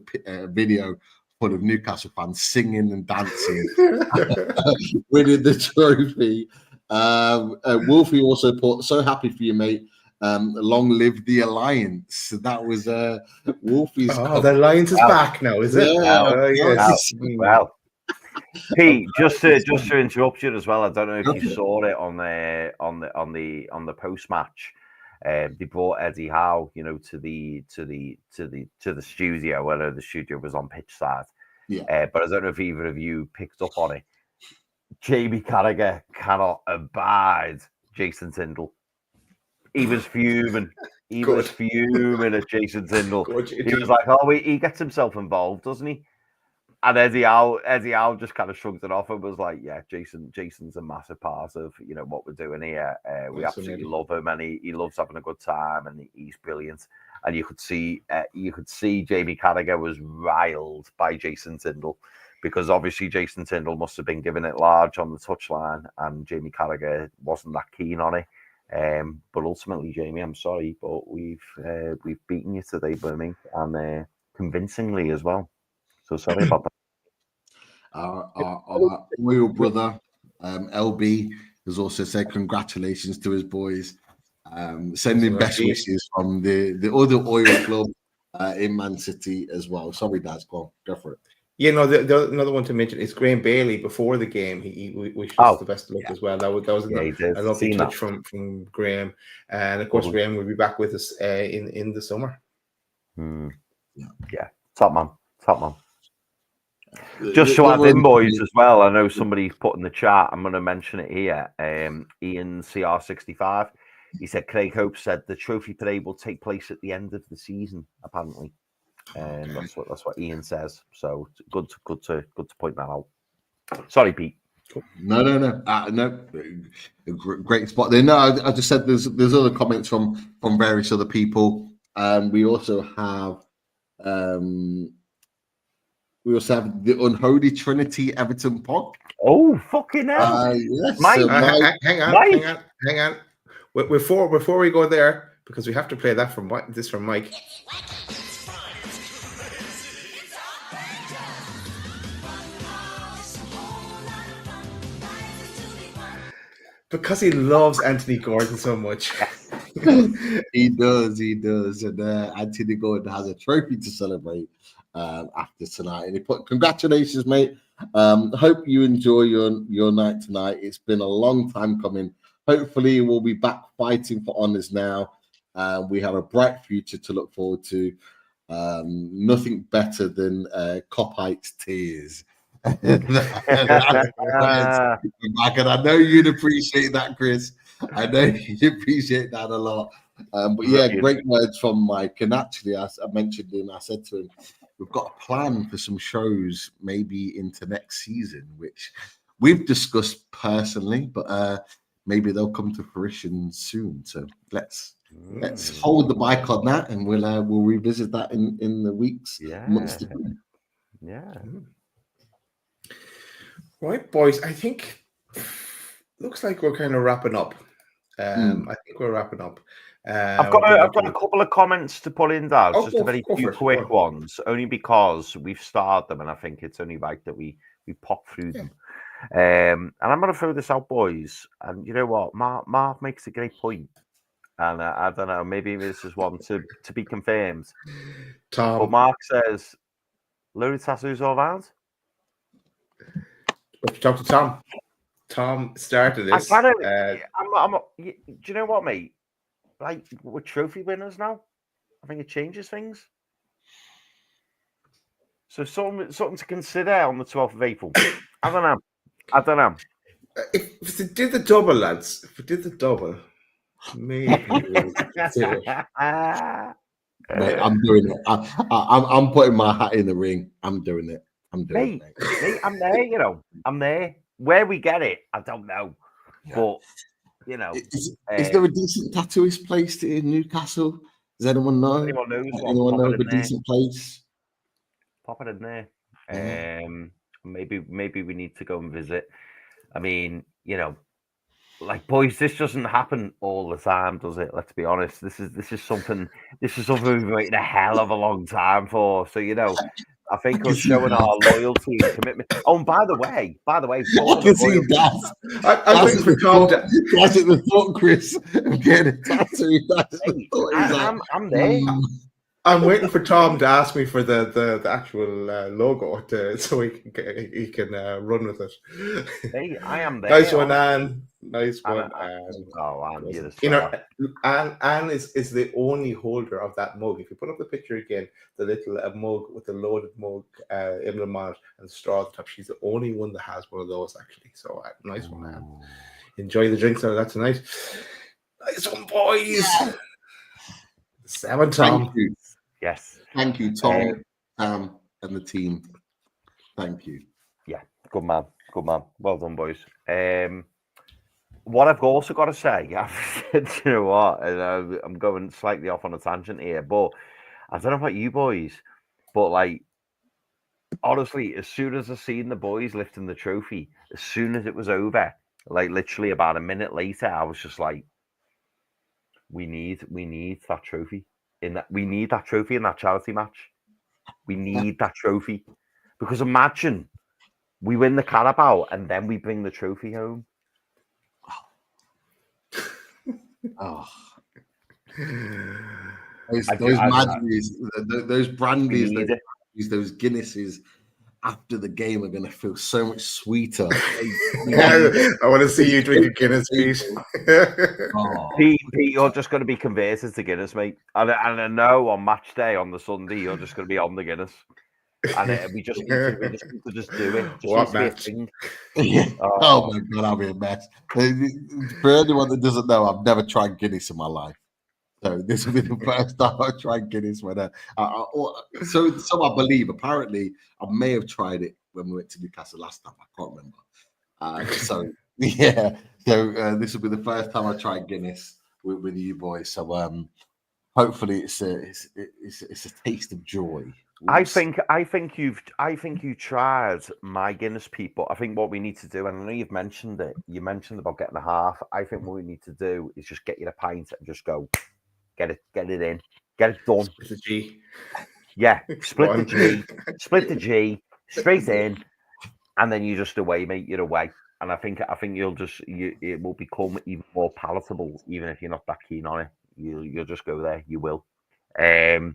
video full of Newcastle fans singing and dancing, winning the trophy. Wolfie also put, "So happy for you, mate. Long live the Alliance." So that was Wolfie's. The Alliance is back now, is it? Yeah. Yes. Well, Pete, just to interrupt you as well. I don't know if you saw it on the post match. They brought Eddie Howe, to the studio, whether the studio was on pitch side. Yeah. But I don't know if either of you picked up on it. Jamie Carragher cannot abide Jason Tyndall. He was fuming. He was fuming at Jason Tyndall. He was like, "Oh, he gets himself involved, doesn't he?" And Eddie Howe just kind of shrugged it off and was like, "Yeah, Jason's a massive part of what we're doing here. We absolutely love him, and he loves having a good time, and he's brilliant." And you could see Jamie Carragher was riled by Jason Tyndall, because obviously Jason Tyndall must have been giving it large on the touchline, and Jamie Carragher wasn't that keen on it. But ultimately, Jamie, I'm sorry, but we've beaten you today, Birmingham, and convincingly as well. So sorry about that. Our royal brother, LB, has also said congratulations to his boys. Sending best wishes from the other oil club, in Man City as well. Sorry, Daz, go for it. You know, the another one to mention is Graham Bailey. Before the game, he wished us the best of luck as well. That was a lovely touch from Graham, and of course, Graham will be back with us in the summer. Yeah, top man. Just to add in, boys, as well, I know somebody's put in the chat, I'm going to mention it here. Ian CR65, he said Craig Hope said the trophy parade will take place at the end of the season, apparently. That's what Ian says. So it's good to point that out. Sorry, Pete. No. Great spot there. No, I just said there's other comments from various other people. We also have the Unholy Trinity Everton pod. Oh, fucking hell! Yes, Mike, hang on. Before we go there, because we have to play that from Mike. Because he loves Anthony Gordon so much. He does. And Anthony Gordon has a trophy to celebrate after tonight. And he put, congratulations, mate. Hope you enjoy your night tonight. It's been a long time coming. Hopefully, we'll be back fighting for honours now. We have a bright future to look forward to. Nothing better than Copite's tears. And I know you'd appreciate that, Chris. I know you'd appreciate that a lot. But yeah, great words from Mike. And actually, I mentioned him, I said to him, we've got a plan for some shows maybe into next season, which we've discussed personally, but maybe they'll come to fruition soon. So let's hold the bike on that, and we'll revisit that in the weeks, months to come. Yeah. Right, boys. I think looks like we're kind of wrapping up. I think we're wrapping up. I've got a couple of comments to put in, Dad. Just a very few quick ones, only because we've started them, and I think it's only right that we pop through them. And I'm going to throw this out, boys. And you know what, Mark makes a great point. And I don't know, maybe this is one to be confirmed. Tom, but Mark says, loaded tattoos all around. Let's talk to Tom. Tom started this. Do you know what, mate? Like, we're trophy winners now. I think it changes things. So something to consider on the 12th of April. I don't know. If they did the double, lads, maybe we'll consider it. Mate, I'm doing it. I'm putting my hat in the ring. I'm doing it. Mate, I'm there, you know. I'm there. Where we get it, I don't know. But, you know. Is there a decent tattooist place in Newcastle? Does anyone know? Anyone knows? Anyone know of a decent place? Pop it in there. Maybe we need to go and visit. I mean, you know, like, boys, this doesn't happen all the time, does it? Let's be honest. This is something we've waited a hell of a long time for. So, you know, I think us showing our loyalty and commitment. Oh, and by the way, I can see that. I'm waiting for Tom. That's the thought, Chris. I'm getting a tattoo. I'm there. I'm waiting for Tom to ask me for the actual logo so he can run with it. Hey, I am there. Nice one, Anne. Nice one, Anne. Anne is the only holder of that mug. If you put up the picture again, the little mug with the loaded mug emblem on it and the straw at the top, she's the only one that has one of those, actually. So nice one, Anne. Enjoy the drinks out of that tonight. Nice one, boys. 7, Tom. Thank you. Yes. Thank you, Tom, and the team. Thank you. Yeah, good man. Well done, boys. What I've also got to say, you know what, and I'm going slightly off on a tangent here, but I don't know about you boys, but like, honestly, as soon as I seen the boys lifting the trophy, as soon as it was over, like literally about a minute later, I was just like, we need that trophy. We need that trophy in that charity match. We need that trophy, because imagine we win the Carabao and then we bring the trophy home. Those Magpies, those brandies, those Guinnesses after the game are going to feel so much sweeter. I want to see you drink a Guinness, Pete. Pete, you're just going to be converted to Guinness, mate. And I know on match day on the Sunday, you're just going to be on the Guinness. And we just need to just do it. Just what match? Oh my God, I'll be a mess. For anyone that doesn't know, I've never tried Guinness in my life. So this will be the first time I tried Guinness. So I believe, apparently, I may have tried it when we went to Newcastle last time. I can't remember. So this will be the first time I tried Guinness with you boys. So hopefully it's a taste of joy. I think you tried my Guinness, people. I think what we need to do, and I know you've mentioned it. You mentioned about getting a half. I think what we need to do is just get you a pint and just go. Get it in. Get it done. Split the G. Yeah, split the G, straight in, and then you're just away, mate. You're away. And I think it will become even more palatable, even if you're not that keen on it. You'll just go there. You will. A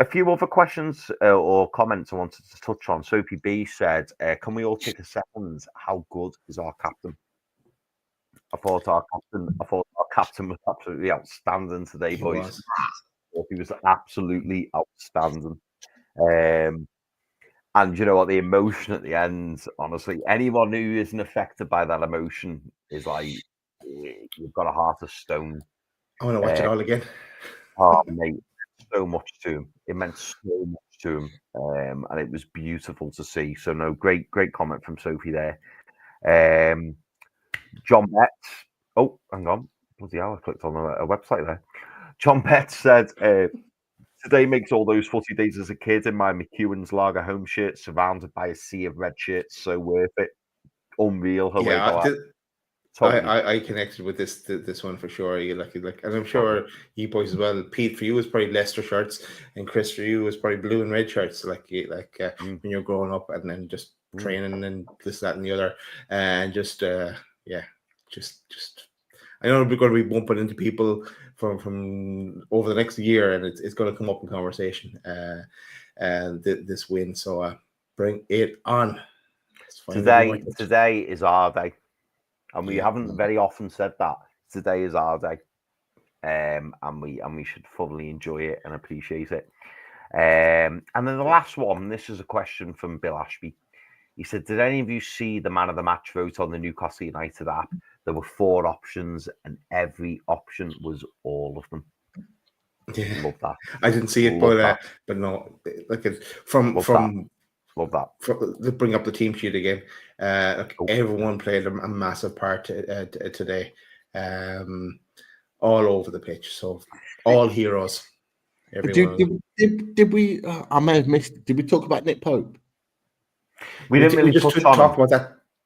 few other questions or comments I wanted to touch on. Sophie B said, "Can we all take a second? How good is our captain?" I thought our captain was absolutely outstanding today, boys. He was absolutely outstanding. And you know what? The emotion at the end, honestly, anyone who isn't affected by that emotion is like, you've got a heart of stone. I want to watch it all again. Oh, mate, so much to him. It meant so much to him. And it was beautiful to see. So, no, great comment from Sophie there. John Betts. Oh, hang on. Bloody hell, I clicked on a website there. John Betts said, today makes all those footy days as a kid in my McEwen's Lager home shirt, surrounded by a sea of red shirts. So worth it. Unreal. I connected with this one for sure. You like, and I'm sure you boys as well. Pete, for you was probably Leicester shirts, and Chris, for you was probably blue and red shirts. When you're growing up and then just training and this, that, and the other, and just I know we're going to be bumping into people from over the next year, and it's going to come up in conversation. This win, so bring it on. Today is our day, and we haven't very often said that. Today is our day, and we should fully enjoy it and appreciate it. And then the last one. This is a question from Bill Ashby. He said, "Did any of you see the man of the match vote on the Newcastle United app? There were 4 options, and every option was all of them." Yeah, love that. I didn't see it, but no, like love that. To bring up the team sheet again, everyone played a massive part today, all over the pitch. So all heroes. Did we? I may have missed. Did we talk about Nick Pope? We didn't really just talk about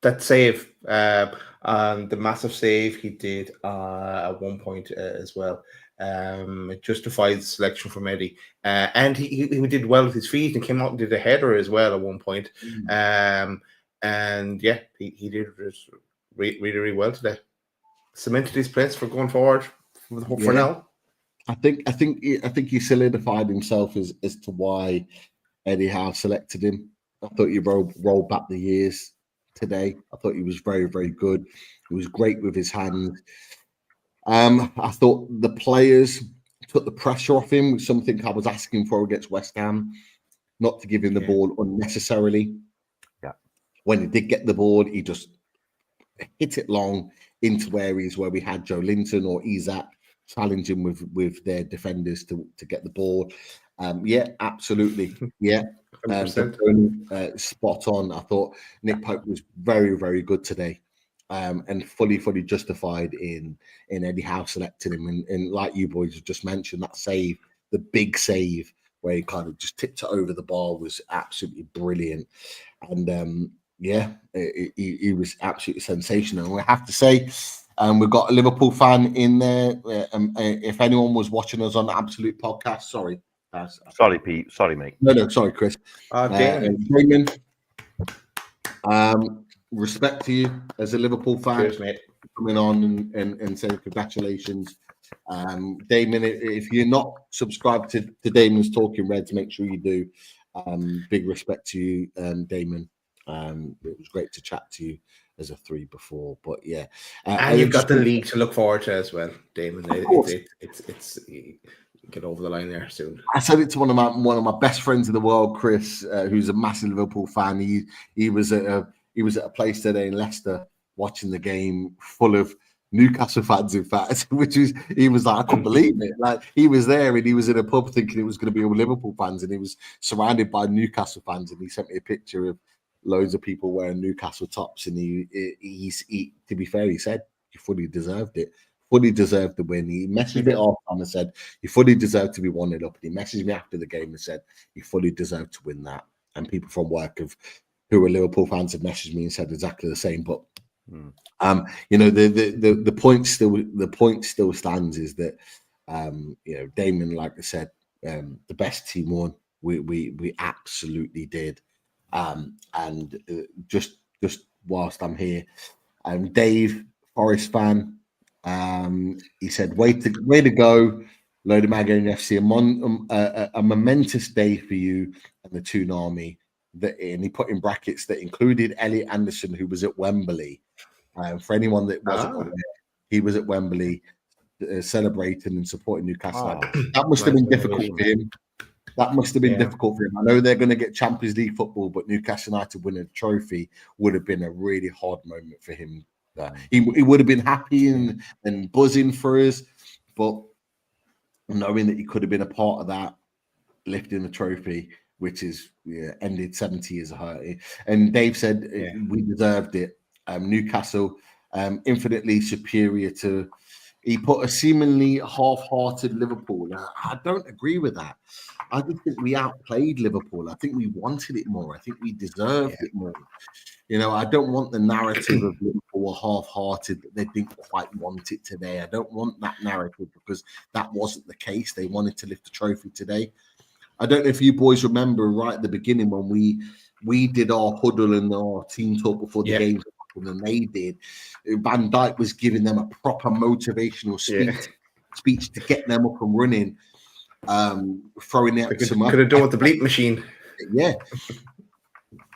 that save, and the massive save he did at one point as well. It justified the selection from Eddie, and he did well with his feet and came out and did a header as well at one point. And yeah, he did really, really well today. Cemented his place for going forward for now. I think he solidified himself as to why Eddie Howe selected him. I thought he rolled back the years today. I thought he was very, very good. He was great with his hands. I thought the players took the pressure off him, something I was asking for against West Ham, not to give him the ball unnecessarily. Yeah. When he did get the ball, he just hit it long into areas where we had Joe Linton or Isak challenging with their defenders to get the ball. Yeah, absolutely. Yeah. Spot on. I thought Nick Pope was very, very good today, and fully justified in Eddie Howe selecting him. And like you boys have just mentioned, that save, the big save where he kind of just tipped it over the bar, was absolutely brilliant. And he was absolutely sensational. And we have to say, we've got a Liverpool fan in there. If anyone was watching us on the Absolute Podcast, sorry. Sorry, Pete. Sorry, mate. No, sorry, Chris. Damon, respect to you as a Liverpool fan. Cheers, mate. Coming on and saying congratulations Damon, if you're not subscribed to Damon's Talking Reds, make sure you do. Big respect to you, Damon. It was great to chat to you as a 3 before, but yeah. And you've got the league to look forward to as well, Damon. It's get over the line there soon. I said it to one of my best friends in the world, Chris, who's a massive Liverpool fan. He was at a place today in Leicester watching the game full of Newcastle fans, in fact, he was like, I couldn't believe it. Like, he was there and he was in a pub thinking it was going to be all Liverpool fans, and he was surrounded by Newcastle fans, and he sent me a picture of loads of people wearing Newcastle tops, and he to be fair, he said he fully deserved it. Fully deserved the win. He messaged me off and said he fully deserved to be 1-0 up. And he messaged me after the game and said he fully deserved to win that. And people from work who are Liverpool fans have messaged me and said exactly the same. But you know, the point still stands is that you know, Damon, like I said, the best team won. We absolutely did. And just whilst I'm here, Dave, Forest fan. He said, way to go, Load of Mag NUFC, a momentous day for you and the Toon Army. And he put in brackets that included Elliot Anderson, who was at Wembley. For anyone that wasn't aware, he was at Wembley celebrating and supporting Newcastle. That must have been difficult for him. That must have been difficult for him. I know they're going to get Champions League football, but Newcastle United winning a trophy would have been a really hard moment for him. He would have been happy and buzzing for us, but knowing that he could have been a part of that, lifting the trophy, which is ended 70 years of hurt. And Dave said we deserved it. Newcastle, infinitely superior to. He put a seemingly half-hearted Liverpool. I don't agree with that. I just think we outplayed Liverpool. I think we wanted it more. I think we deserved it more. You know, I don't want the narrative of Liverpool half-hearted that they didn't quite want it today. I don't want that narrative because that wasn't the case. They wanted to lift the trophy today. I don't know if you boys remember right at the beginning when we did our huddle and our team talk before the game than they did. Van Dijk was giving them a proper motivational speech to get them up and running, throwing out some. Could have done with the bleep machine. Yeah,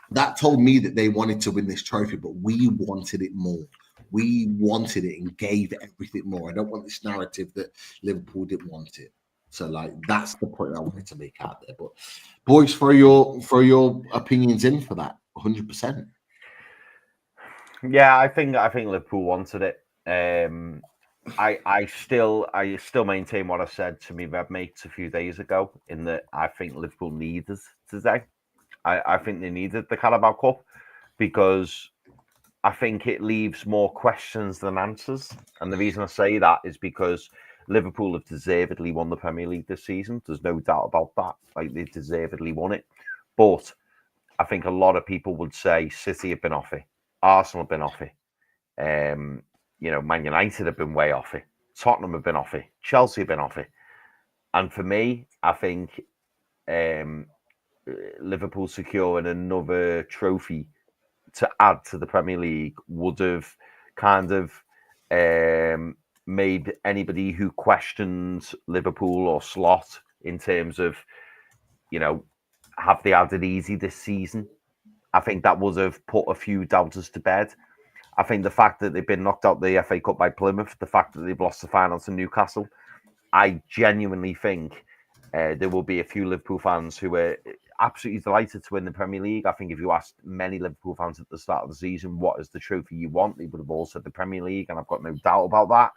that told me that they wanted to win this trophy, but we wanted it more. We wanted it and gave everything more. I don't want this narrative that Liverpool didn't want it. So, like, that's the point I wanted to make out there. But boys, throw your opinions in for that 100%. Yeah, I think Liverpool wanted it. I still maintain what I said to me red mates a few days ago, in that I think Liverpool needed today. I think they needed the Carabao Cup because I think it leaves more questions than answers. And the reason I say that is because Liverpool have deservedly won the Premier League this season. There's no doubt about that. Like, they deservedly won it. But I think a lot of people would say City have been off it. Arsenal have been off it. You know, Man United have been way off it. Tottenham have been off it. Chelsea have been off it. And for me, I think Liverpool securing another trophy to add to the Premier League would have kind of made anybody who questions Liverpool or Slot in terms of, you know, have they had it easy this season? I think that would have put a few doubters to bed. I think the fact that they've been knocked out the FA Cup by Plymouth, the fact that they've lost the final to Newcastle, I genuinely think there will be a few Liverpool fans who are absolutely delighted to win the Premier League. I think if you asked many Liverpool fans at the start of the season, what is the trophy you want, they would have all said the Premier League, and I've got no doubt about that.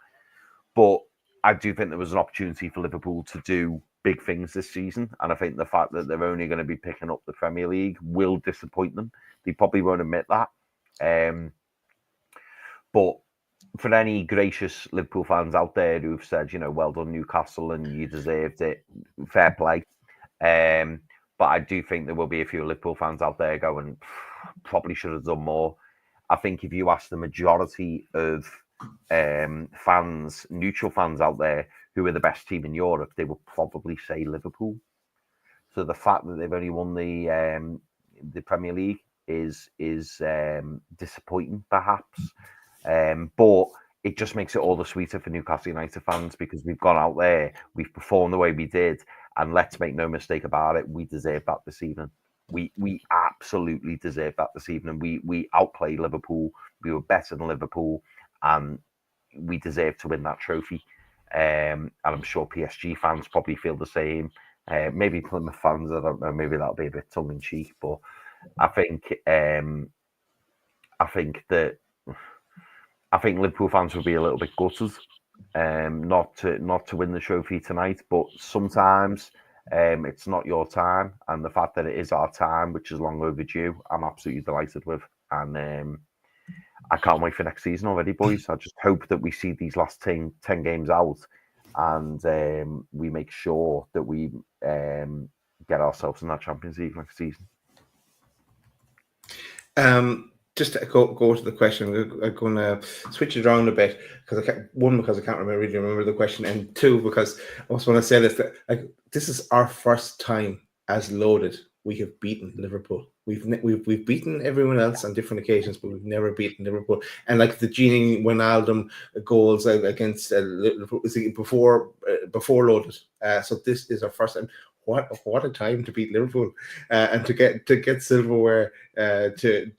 But I do think there was an opportunity for Liverpool to do big things this season, and I think the fact that they're only going to be picking up the Premier League will disappoint them. They probably won't admit that. But for any gracious Liverpool fans out there who've said, you know, well done Newcastle and you deserved it, fair play. But I do think there will be a few Liverpool fans out there going, probably should have done more. I think if you ask the majority of fans, neutral fans out there, who are the best team in Europe, they will probably say Liverpool. So the fact that they've only won the Premier League is disappointing, perhaps. But it just makes it all the sweeter for Newcastle United fans because we've gone out there, we've performed the way we did, and let's make no mistake about it, we deserve that this evening. We absolutely deserve that this evening. We outplayed Liverpool. We were better than Liverpool, and we deserve to win that trophy. And I'm sure PSG fans probably feel the same. Maybe Plymouth fans, I don't know. Maybe that'll be a bit tongue in cheek, but I think Liverpool fans will be a little bit gutted, not to win the trophy tonight. But sometimes it's not your time, and the fact that it is our time, which is long overdue, I'm absolutely delighted with. And I can't wait for next season already, boys. I just hope that we see these last 10 games out, and we make sure that we get ourselves in that Champions League next season. Just to go to the question, I'm going to switch it around a bit because I can't really remember the question, and two, because I also want to say this, that this is our first time as Loaded we have beaten Liverpool. We've beaten everyone else on different occasions, but we've never beaten Liverpool. And like the Gini Wijnaldum goals against Liverpool before Loaded. So this is our first time. What a time to beat Liverpool and to get silverware to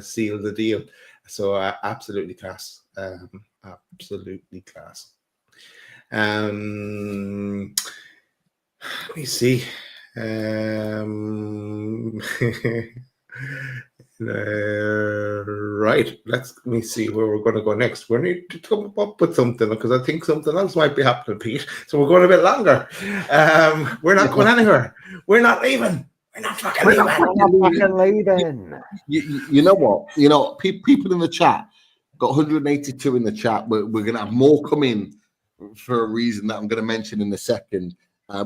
seal the deal. So absolutely class. Absolutely class. Let me see. Right, let me see where we're going to go next. We need to come up with something because I think something else might be happening, Pete. So we're going a bit longer. We're not going anywhere. We're not leaving. We're not fucking leaving. You know what? People in the chat got 182 in the chat. We're going to have more come in for a reason that I'm going to mention in a second.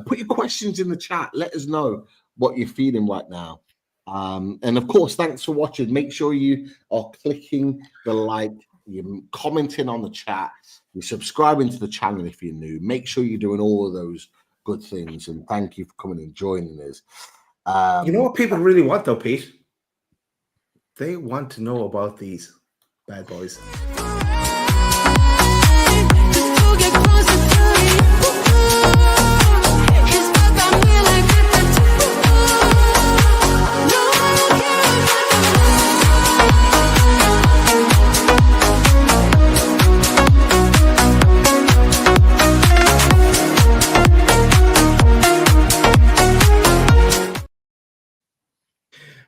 Put your questions in the chat. Let us know what you're feeling right now. And of course, thanks for watching. Make sure you are clicking the like, you're commenting on the chat, you're subscribing to the channel if you're new. Make sure you're doing all of those good things. And thank you for coming and joining us. You know what people really want, though, Pete? They want to know about these bad boys.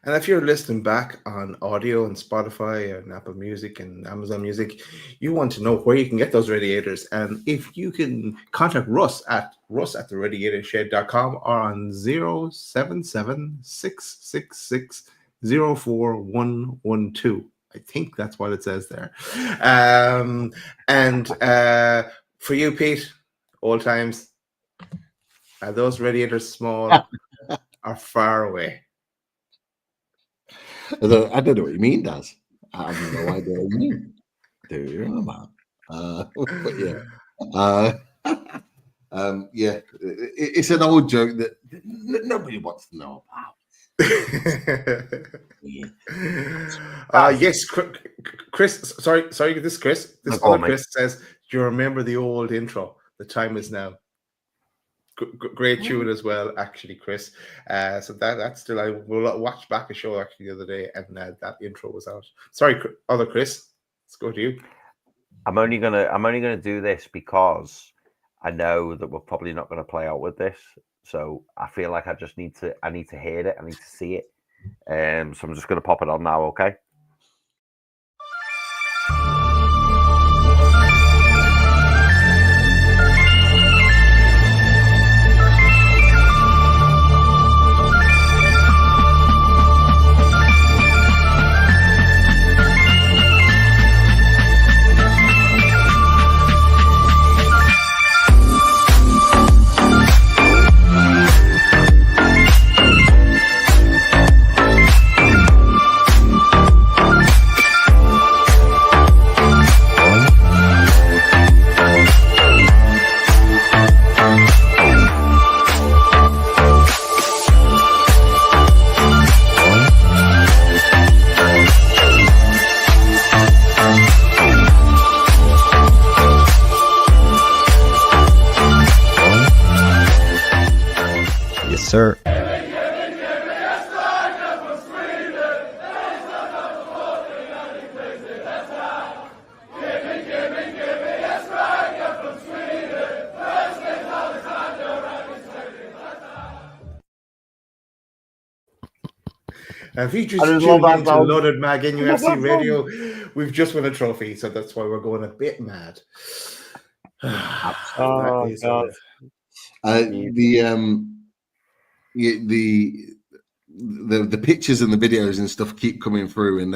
And if you're listening back on audio and Spotify and Apple Music and Amazon Music, you want to know where you can get those radiators. And if you can contact Russ at radiatorshed.com or on 077-666-04112. I think that's what it says there. And for you, Pete, old times, are those radiators small or far away? I don't know what you mean, Daz. I have no idea what you mean. Do you know, man? But yeah, it's an old joke that nobody wants to know about. Yes, Chris. Sorry. This Chris. This other Chris says, "Do you remember the old intro? The time is now." Great tune as well, actually, Chris. So that's still. I will watch back a show actually the other day, and that intro was out. Sorry, other Chris. Let's go to you. I'm only gonna do this because I know that we're probably not going to play out with this. So I feel like I need to hear it. I need to see it. So I'm just going to pop it on now. Okay. sir. If you just tuned into Loaded Mag NUFC Radio, we've just won a trophy, so that's why we're going a bit mad. The pictures and the videos and stuff keep coming through, and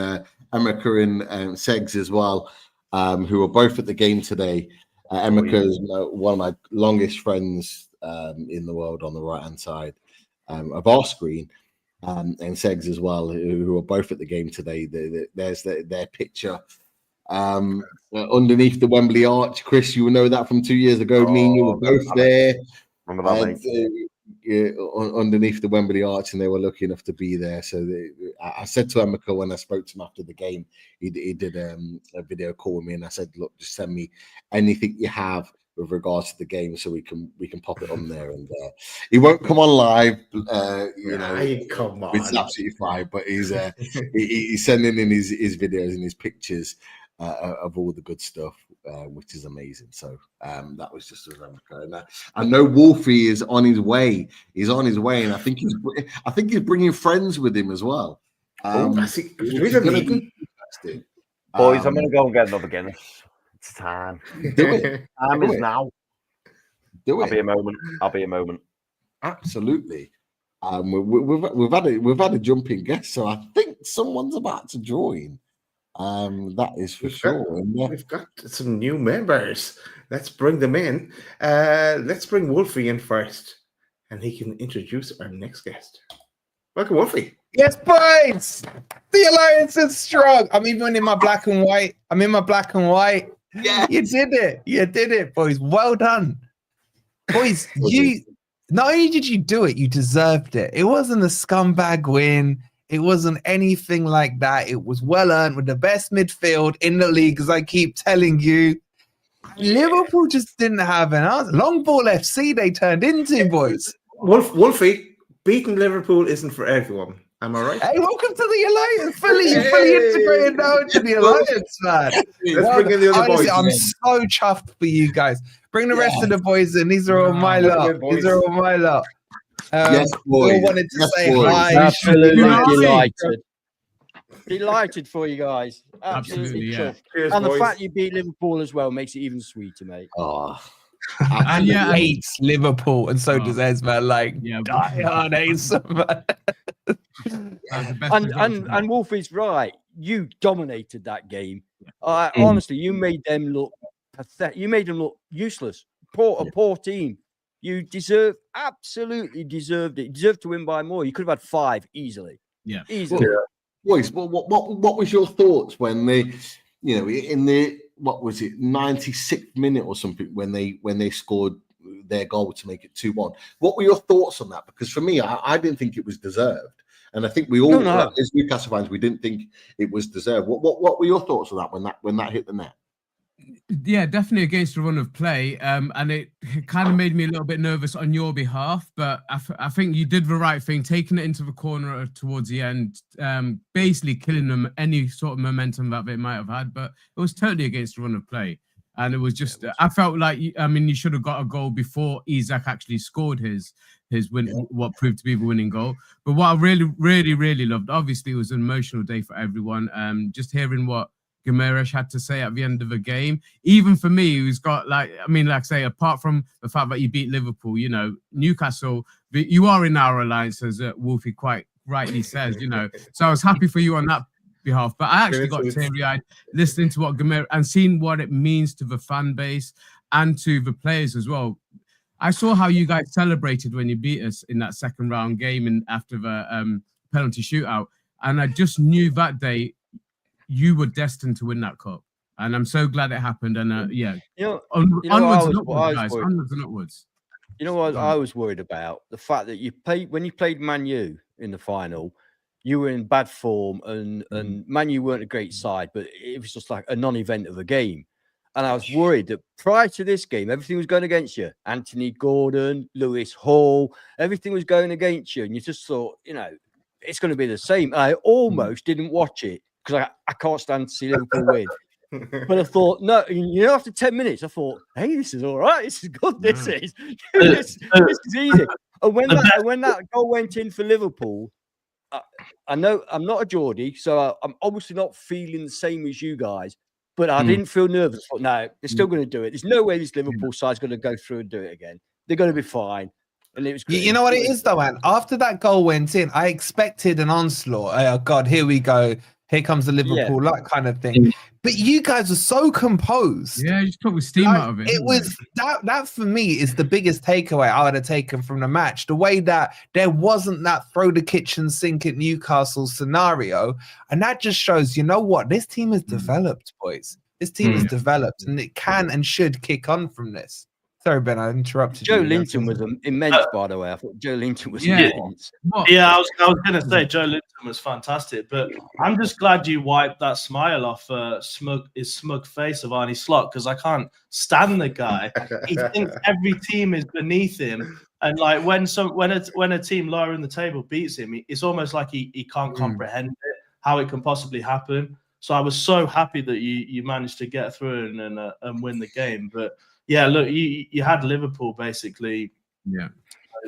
Emeka and Segs as well, who are both at the game today. Emeka is one of my longest friends in the world on the right hand side of our screen. And Segs as well, who are both at the game today. There's their picture underneath the Wembley arch. Chris, you will know that from 2 years ago. Me and you were both there. Remember that, underneath the Wembley arch, and they were lucky enough to be there. So I said to Emeka when I spoke to him after the game, he did a video call with me, and I said, "Look, just send me anything you have with regards to the game, so we can pop it on there." And he won't come on live, come on, it's absolutely fine. But he's he's sending in his videos and his pictures of all the good stuff, which is amazing. So that was just a and I know Wolfie is on his way. He's on his way, and I think he's bringing friends with him as well. Boys, I'm gonna go and get another Guinness. It's time. Do it. Time is now. Do it. I'll be a moment. Absolutely. We've had a jumping guest, so I think someone's about to join. That is for sure. We've got some new members. Let's bring them in. Let's bring Wolfie in first, and he can introduce our next guest. Welcome, Wolfie. Yes, boys. The alliance is strong. I'm even in my black and white. Yeah, you did it, boys. Well done, boys. You not only did you do it, you deserved it. It wasn't a scumbag win. It wasn't anything like that. It was well earned with the best midfield in the league, as I keep telling you. Liverpool just didn't have an answer. Long ball FC they turned into, boys. Wolfie, beating Liverpool isn't for everyone. Am I right? Hey, welcome to the Alliance. Fully integrated now into the Alliance, man. Let's bring in the other boys. I'm so chuffed for you guys. Bring the rest of the boys in. These are all my lot. Yes, boys. We all wanted to say boys. hi. Absolutely delighted for you guys. Absolutely Cheers, and boys. the fact you beat Liverpool as well makes it even sweeter, mate. Oh, And hates Liverpool, and so does Esma. Like, die hard hates them. And Wolfie's right. You dominated that game. Honestly, you made them look pathetic. You made them look useless. A poor team. You absolutely deserved it. You deserved to win by more. You could have had 5 easily. Yeah, easily. Boys, what was your thoughts when they, in the 96th minute or something when they scored their goal to make it 2-1? What were your thoughts on that? Because for me, I didn't think it was deserved, and I think we all, as Newcastle fans, we didn't think it was deserved. What were your thoughts on that when that hit the net? Yeah, definitely against the run of play, and it kind of made me a little bit nervous on your behalf. But I think you did the right thing, taking it into the corner towards the end, basically killing them any sort of momentum that they might have had. But it was totally against the run of play, and it was just I felt like you should have got a goal before Isak actually scored his win, what proved to be the winning goal. But what I really loved, obviously, it was an emotional day for everyone. Just hearing what Guimaraes had to say at the end of the game, even for me, who's got apart from the fact that you beat Liverpool, Newcastle, you are in our alliance, as Wolfie quite rightly says, So I was happy for you on that behalf. But I actually got teary-eyed listening to what Guimaraes and seeing what it means to the fan base and to the players as well. I saw how you guys celebrated when you beat us in that second round game and after the penalty shootout, and I just knew that day you were destined to win that cup, and I'm so glad it happened. And onwards and upwards. You know what I was worried about? The fact that when you played Man U in the final, you were in bad form, and Man U weren't a great side, but it was just like a non-event of a game. and I was worried that prior to this game, everything was going against you. Anthony Gordon, Lewis Hall, everything was going against you. And you just thought, it's going to be the same. I almost didn't watch it because I can't stand to see Liverpool win. But I thought, no, after 10 minutes, I thought, hey, this is all right. This is good. This is this is easy. And when that goal went in for Liverpool, I know I'm not a Geordie, so I'm obviously not feeling the same as you guys, but I didn't feel nervous. I thought, no, they're still going to do it. There's no way this Liverpool side's going to go through and do it again. They're going to be fine. And it was great. You know what it is, though, man? After that goal went in, I expected an onslaught. Oh, God, here we go. Here comes the Liverpool luck kind of thing. But you guys were so composed. Yeah, you just took the steam out of it. It was that for me is the biggest takeaway I would have taken from the match. The way that there wasn't that throw the kitchen sink at Newcastle scenario. And that just shows, you know what? This team is developed, boys. This team is developed and it can and should kick on from this. Sorry, Ben, I interrupted Joe you. Linton was immense, by the way. I thought Joe Linton was immense. Yeah, I was going to say Joe Linton was fantastic, but I'm just glad you wiped that smile off his smug face of Arnie Slot, because I can't stand the guy. He thinks every team is beneath him, and like when a team lower in the table beats him, it's almost like he can't comprehend it, how it can possibly happen. So I was so happy that you managed to get through and win the game, but. Yeah, look, you had Liverpool basically. Yeah,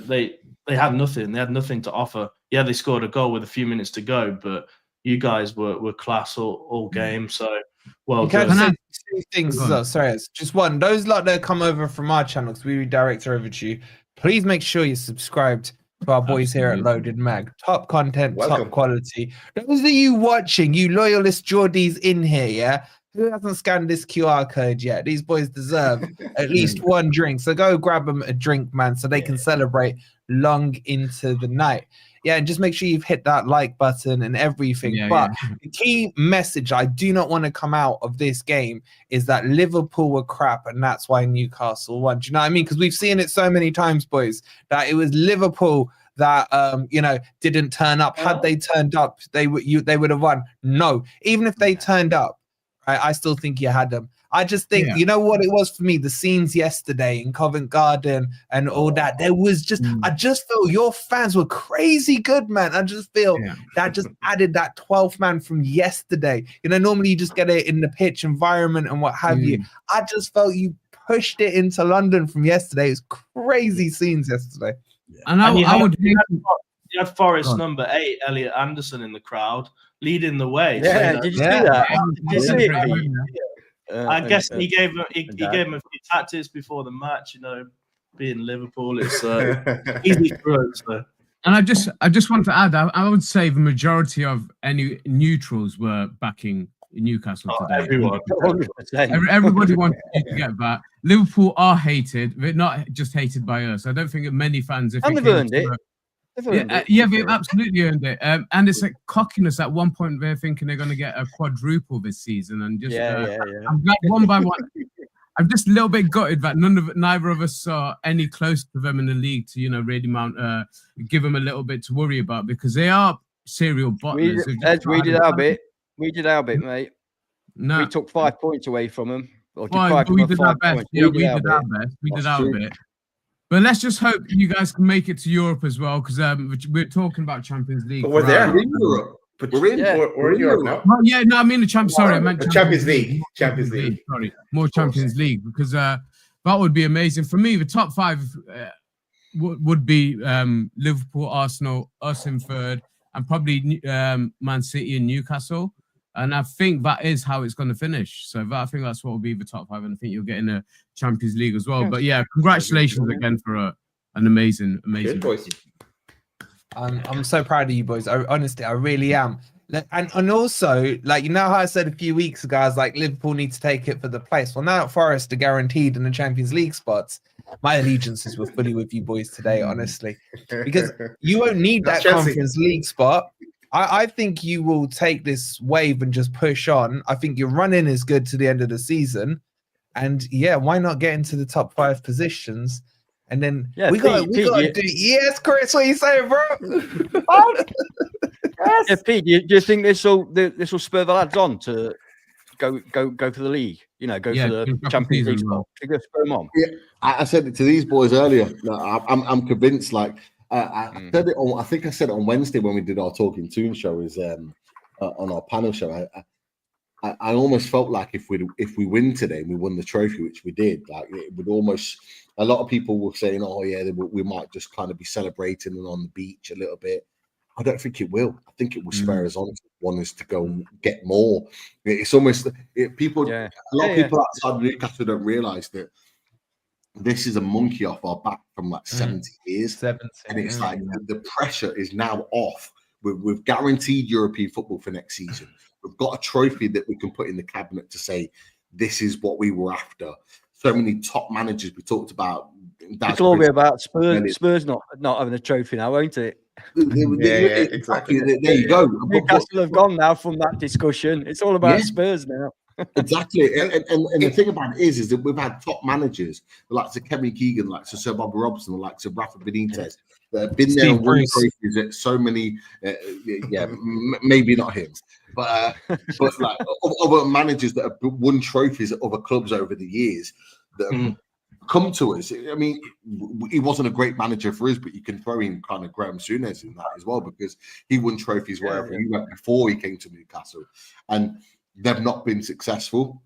they had nothing. They had nothing to offer. Yeah, they scored a goal with a few minutes to go, but you guys were class all game. So, well, can I say two things? Sorry, it's just one. Those lot that come over from our channel, because we redirect over to you. Please make sure you're subscribed to our boys here at Loaded Mag. Top content, top quality. Those of you watching, you loyalist Geordies in here, yeah. Who hasn't scanned this QR code yet? These boys deserve at least one drink. So go grab them a drink, man, so they can celebrate long into the night. Yeah, and just make sure you've hit that like button and everything. The key message I do not want to come out of this game is that Liverpool were crap and that's why Newcastle won. Do you know what I mean? Because we've seen it so many times, boys, that it was Liverpool that didn't turn up. Had they turned up, they would have won. No, even if they turned up, I still think you had them. I just think, you know what it was for me? The scenes yesterday in Covent Garden and all that. There was just, I just felt your fans were crazy good, man. I just feel that just added that 12th man from yesterday. Normally you just get it in the pitch environment and what have you. I just felt you pushed it into London from yesterday. It was crazy scenes yesterday. And you had Forest number 8, Elliot Anderson, in the crowd, leading the way. Yeah, so did you see that? Did you see it? I guess he gave him a few tactics before the match. Being Liverpool, it's easy for us. So. And I just want to add, I would say the majority of any neutrals were backing Newcastle today. Everyone. Everybody wanted to get back. Liverpool are hated, but not just hated by us. I don't think that many fans. And they've earned it. They've absolutely earned it. And it's a cockiness at one point. They're thinking they're going to get a quadruple this season, and just I'm glad one by one. I'm just a little bit gutted that neither of us saw any close to them in the league to really give them a little bit to worry about, because they are serial bottlers. We did our bit. We did our bit, mate. No, we took 5 points away from them. We did our best. We did our bit. But let's just hope you guys can make it to Europe as well, because we're talking about Champions League. But we're there. We're in Europe. But we're in Europe now. Well, yeah, no, I mean the Champions. Sorry, I meant Champions League. Champions League. Sorry, more Champions League, because that would be amazing for me. The top 5 would be Liverpool, Arsenal, us in third, and probably Man City and Newcastle. And I think that is how it's going to finish. So I think that's what will be the top 5. And I think you'll get in the Champions League as well. But yeah, congratulations again for an amazing choice. I'm so proud of you boys. Honestly, I really am. And also, how I said a few weeks ago, I was like, Liverpool need to take it for the place. Well, now Forest are guaranteed in the Champions League spots. My allegiances were fully with you boys today, honestly, because you won't need that Conference League spot. I think you will take this wave and just push on. I think your run-in is good to the end of the season. And why not get into the top 5 positions? And then we got to do. Yes, Chris, what are you saying, bro? Yes. Yeah, Pete, do you think this will spur the lads on to go for the league. You know, go Yeah, for the drop the Champions League season, spot. To go spur 'em on. Yeah, I said it to these boys earlier. No, I'm convinced. Like I said it on. I think I said it on Wednesday when we did our Talking Toon show. Is on our panel show. I almost felt like if we win today and we won the trophy, which we did, like it would almost. A lot of people were saying, "Oh yeah, we might just kind of be celebrating and on the beach a little bit." I don't think it will. I think it will spur us on to want us to go and get more. It's almost people. Yeah. A lot of people outside Newcastle don't realise that this is a monkey off our back from like 70 years, and it's like the pressure is now off. We've guaranteed European football for next season. We've got a trophy that we can put in the cabinet to say this is what we were after. So many top managers we talked about. It'll all be about Spurs not having a trophy now, won't it? Exactly. There you go. Newcastle have gone now from that discussion. It's all about Spurs now. Exactly. And the thing about it is that we've had top managers, the likes of Kevin Keegan, like Sir Bobby Robson, the likes of Rafa Benitez, that have been there and won trophies at so many. Maybe not him, but like other managers that have won trophies at other clubs over the years that have come to us. I mean, he wasn't a great manager for us, but you can throw in kind of Graham Souness in that as well, because he won trophies wherever he went before he came to Newcastle, and they've not been successful.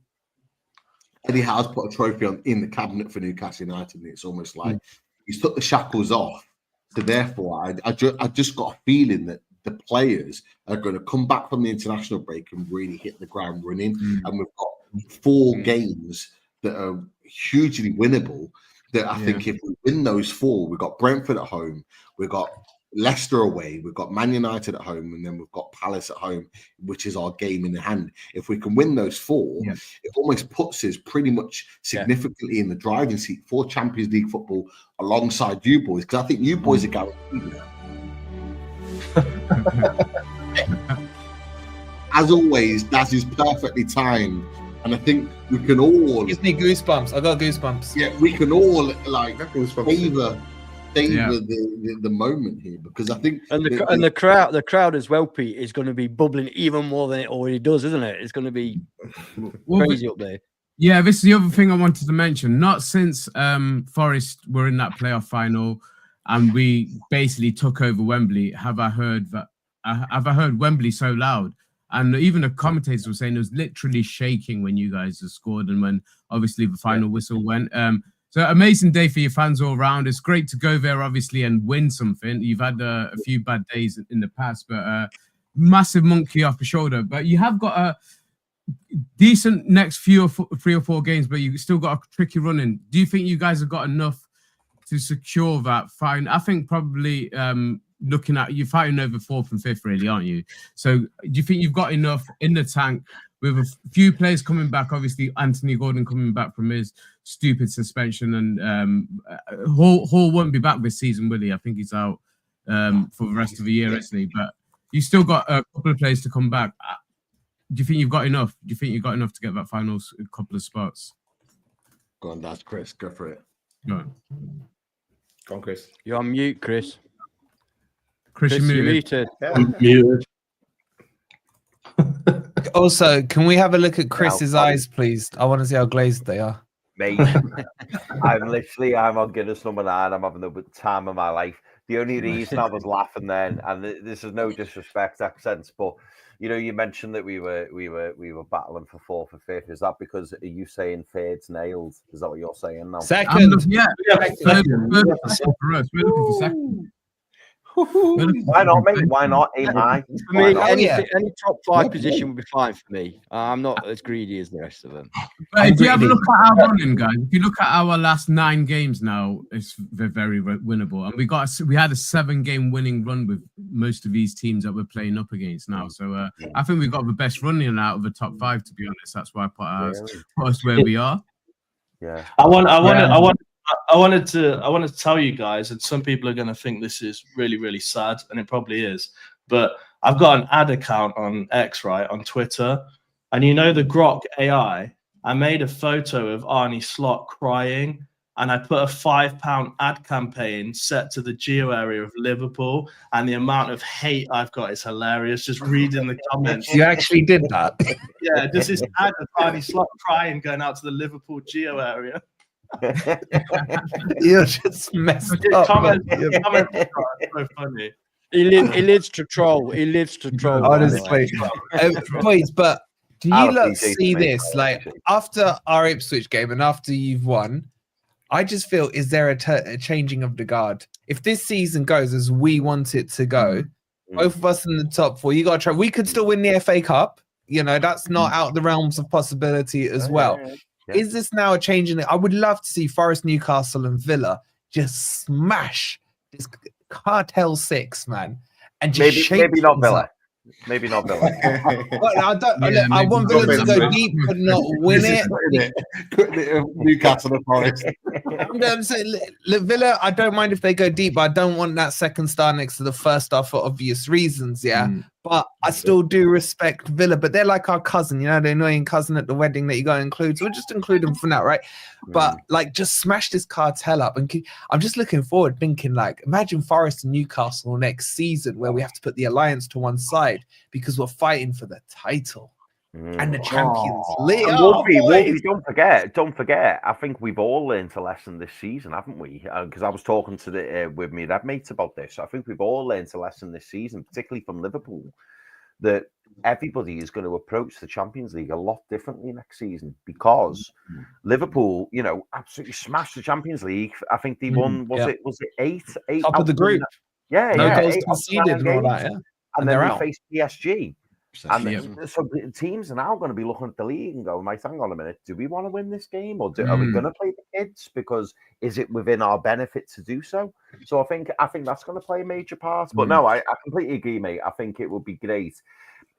And he has put a trophy in the cabinet for Newcastle United, and it's almost like he's took the shackles off. So therefore, I just got a feeling that the players are going to come back from the international break and really hit the ground running. And we've got 4 games that are hugely winnable. That I think if we win those 4, we've got Brentford at home, we've got Leicester away, we've got Man United at home, and then we've got Palace at home, which is our game in the hand. If we can win those 4, it almost puts us pretty much significantly in the driving seat for Champions League football alongside you boys, because I think you boys are guaranteed. As always, that is perfectly timed. And I think we can all... Gives me goosebumps. I got goosebumps. Yeah, we can all like favor the moment here, because I think the crowd as well, Pete, is going to be bubbling even more than it already does, isn't it? It's going to be crazy up there. Yeah, this is the other thing I wanted to mention. Not since Forest were in that playoff final and we basically took over Wembley have I heard Wembley so loud. And even the commentators were saying it was literally shaking when you guys have scored and when obviously the final whistle went. So amazing day for your fans all around. It's great to go there, obviously, and win something. You've had a few bad days in the past, but massive monkey off the shoulder. But you have got a decent next 3 or 4 games, but you still got a tricky run in. Do you think you guys have got enough to secure that fine? I think probably looking at you're fighting over 4th and 5th, really, aren't you? So do you think you've got enough in the tank with a few players coming back? Obviously, Anthony Gordon coming back from his stupid suspension, and Hall won't be back this season, will he? I think he's out for the rest of the year, isn't he? But you still got a couple of players to come back. Do you think you've got enough? Do you think you've got enough to get that final couple of spots? Go on, that's Chris. Go for it. Go on, Chris. You're on mute, Chris. Chris, you're muted. I'm muted. Also, can we have a look at Chris's eyes, please? I want to see how glazed they are. Mate, I'm on Guinness number 9. I'm having the time of my life. The only reason I was laughing then, and this is no disrespect accents, but you know, you mentioned that we were battling for 4th and 5th. Is that because are you saying third's nailed? Is that what you're saying now? Second, yeah. We're looking for second. Why not, mate? Why not? For me, any top 5 position would be fine for me. I'm not as greedy as the rest of them. But if you have a look at our running, guys, if you look at our last 9 games now, they're very winnable. And we had a 7-game winning run with most of these teams that we're playing up against now. So I think we've got the best running out of the top 5, to be honest. That's why I put us where we are. Yeah. I wanted to tell you guys, and some people are going to think this is really, really sad, and it probably is. But I've got an ad account on X, right, on Twitter, and you know the Grok AI. I made a photo of Arnie Slot crying, and I put a £5 ad campaign set to the geo area of Liverpool, and the amount of hate I've got is hilarious. Just reading the comments. You actually did that. Yeah, just this ad of Arnie Slot crying going out to the Liverpool geo area. You're just messed up. Comments are so funny. He lives to troll. He lives to troll. Honestly, boys, but do you lot see this? Like after our Ipswich game and after you've won, I just feel, is there a changing of the guard? If this season goes as we want it to go, both of us in the top four, you got to try. We could still win the FA Cup. You know, that's not out the realms of possibility as well. Yeah. Is this now a change in it? I would love to see Forest, Newcastle, and Villa just smash this Cartel 6, man, and just maybe not Villa. Maybe not Villa. Well, I want Villa to go deep but not win it. Newcastle and Forest. I'm saying Villa, I don't mind if they go deep, but I don't want that second star next to the first star for obvious reasons, But I still do respect Villa, but they're like our cousin, you know, the annoying cousin at the wedding that you got to include. So we'll just include them for now, right? But like, just smash this Cartel up. And I'm just looking forward, thinking like, imagine Forest and Newcastle next season where we have to put the alliance to one side because we're fighting for the title and the Champions League. Wolfie, don't forget. I think we've all learned a lesson this season, haven't we? Because I was talking to with me red mates about this. I think we've all learned a lesson this season, particularly from Liverpool, that everybody is going to approach the Champions League a lot differently next season because Liverpool, you know, absolutely smashed the Champions League. I think they won. Was it eight top of the group? Yeah, no goals conceded and all that. Yeah, and then they faced PSG. And so teams are now going to be looking at the league and go, hang on a minute, do we want to win this game or are we going to play the kids? Because is it within our benefit to do so? So I think that's going to play a major part. But no, I completely agree, mate. I think it would be great.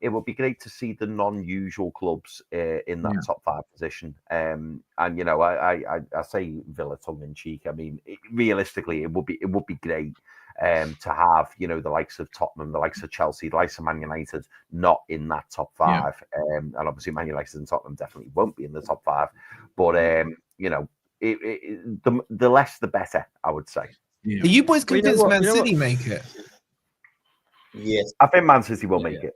It would be great to see the non-usual clubs in that top 5 position. And you know, I say Villa tongue in cheek. I mean, realistically, it would be great. To have, you know, the likes of Tottenham, the likes of Chelsea, the likes of Man United not in that top 5. And obviously Man United and Tottenham definitely won't be in the top 5. But, you know, the less the better, I would say. Are you boys convinced Man City make it? Yes. I think Man City will make it.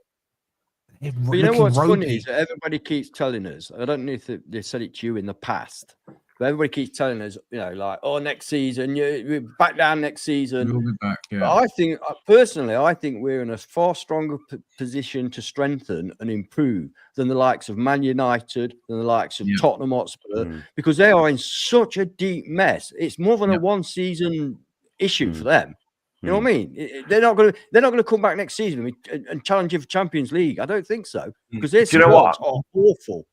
But you know what's funny is that everybody keeps telling us, I don't know if they said it to you in the past, but everybody keeps telling us, you know, like, oh, next season, we're back down next season. We'll be back, yeah. But I think, personally, we're in a far stronger position to strengthen and improve than the likes of Man United, than the likes of Tottenham Hotspur, because they are in such a deep mess. It's more than a one-season issue for them. You know what I mean? They're not going to come back next season and challenge you for Champions League. I don't think so, because their squads are awful.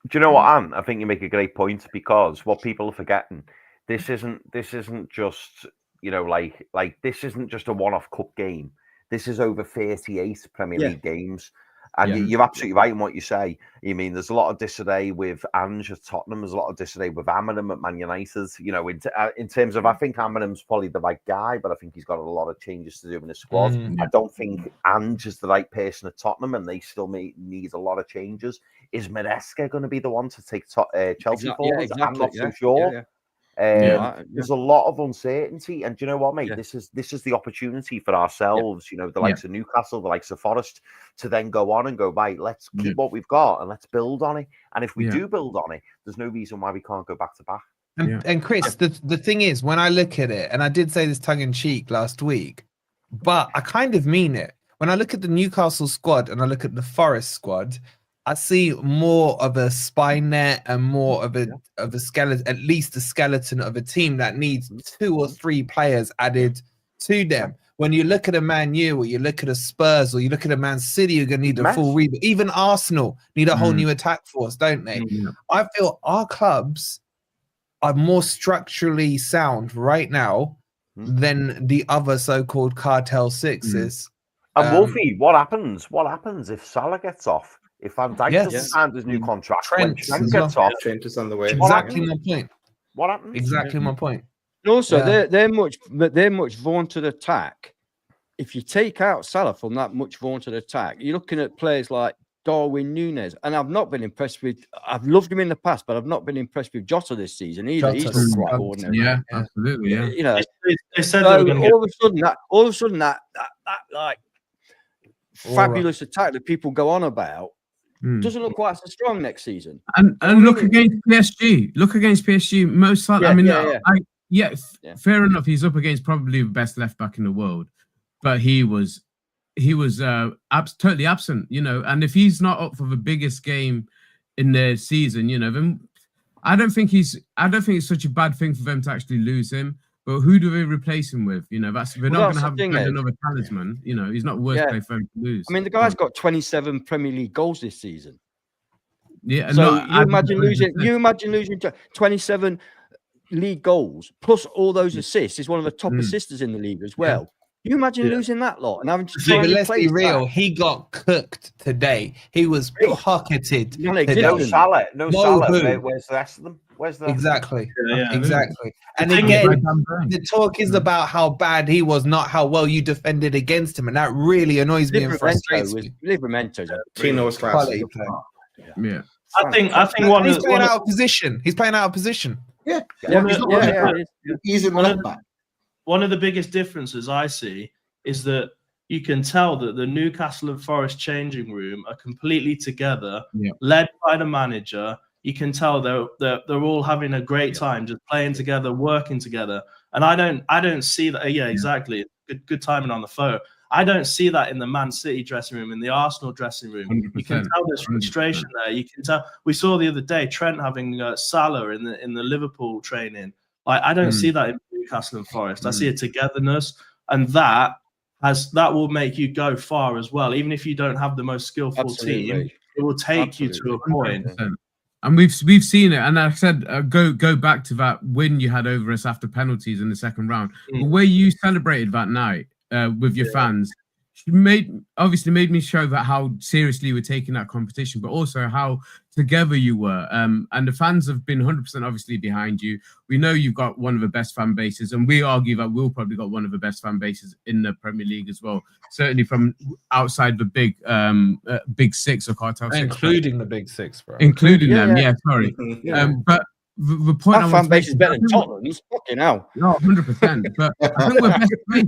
Do you know what, Anne? I think you make a great point, because what people are forgetting, this isn't just, you know, like this isn't just a one-off cup game. This is over 38 Premier League games. And you're absolutely right in what you say. You mean there's a lot of disarray with Ange at Tottenham. There's a lot of disarray with Amorim at Man United. You know, in terms of, I think Amorim's probably the right guy, but I think he's got a lot of changes to do in his squad. I don't think Ange is the right person at Tottenham, and they still need a lot of changes. Is Maresca going to be the one to take Chelsea forward? Exactly. I'm not so sure. There's a lot of uncertainty, and do you know what, mate? This is the opportunity for ourselves, you know, the likes of Newcastle, the likes of Forest, to then go on and go, right, let's keep what we've got and let's build on it. And if we do build on it, there's no reason why we can't go back to back. And Chris, the thing is, when I look at it, and I did say this tongue in cheek last week, but I kind of mean it. When I look at the Newcastle squad and I look at the Forest squad, I see more of a spine net and more of a skeleton, at least a skeleton of a team that needs 2 or 3 players added to them. When you look at a Man U, or you look at a Spurs, or you look at a Man City, you're going to need a full rebuild. Even Arsenal need a whole new attack force, don't they? I feel our clubs are more structurally sound right now than the other so-called Cartel 6s. And Wolfie, what happens if Salah gets off? If Van Dijk doesn't sign his new contract, Trent gets off. Trent is on the way. Exactly my point. What happens? Exactly my point. And also, they're much vaunted attack. If you take out Salah from that much vaunted attack, you're looking at players like Darwin Núñez, and I've not been impressed with. I've loved him in the past, but I've not been impressed with Jota this season either. He's Jota's looked quite ordinary. Yeah, absolutely. Yeah. You know, They said so they were going to all of a sudden that like fabulous attack that people go on about doesn't look quite so strong next season. And look against PSG. Look against PSG. Most likely, fair enough. He's up against probably the best left back in the world, but he was totally absent. You know, and if he's not up for the biggest game in their season, you know, then I don't think it's such a bad thing for them to actually lose him. But who do they replace him with? You know, they're not going to have another talisman. You know, he's not worth play for them to lose. I mean, the guy's got 27 Premier League goals this season. Yeah, so you imagine losing 27 league goals plus all those assists. He's one of the top assisters in the league as well. You imagine losing that lot and having to try and let's be real. He got cooked today. He was pocketed. No Salah. Where's the rest of them? Exactly. And again, the talk is about how bad he was, not how well you defended against him, and that really annoys me and frustrates me. Livramento's Tino's class. Yeah. I think he's playing out of position. He's playing out of position. Yeah. He's in left back. One of the biggest differences I see is that you can tell that the Newcastle and Forest changing room are completely together, led by the manager. You can tell they're all having a great time, just playing together, working together. And I don't see that. Yeah, exactly. Good timing on the phone. I don't see that in the Man City dressing room, in the Arsenal dressing room. 100%. You can tell there's frustration there. You can tell. We saw the other day Trent having Salah in the Liverpool training. Like, I don't see that in Newcastle and Forest. I see a togetherness, and that will make you go far as well. Even if you don't have the most skillful team, it will take you to a point. 100%. And we've seen it. And like I said, go back to that win you had over us after penalties in the second round. The way you celebrated that night with your fans obviously made me show that how seriously you were taking that competition, but also how together you were. And the fans have been 100% obviously behind you. We know you've got one of the best fan bases, and we argue that we'll probably got one of the best fan bases in the Premier League as well. Certainly from outside the big six or cartel six, including the big six, bro. Including them, sorry. But the point our fan base is better than Tottenham's. Fucking hell. No, 100%. But I think we're best placed.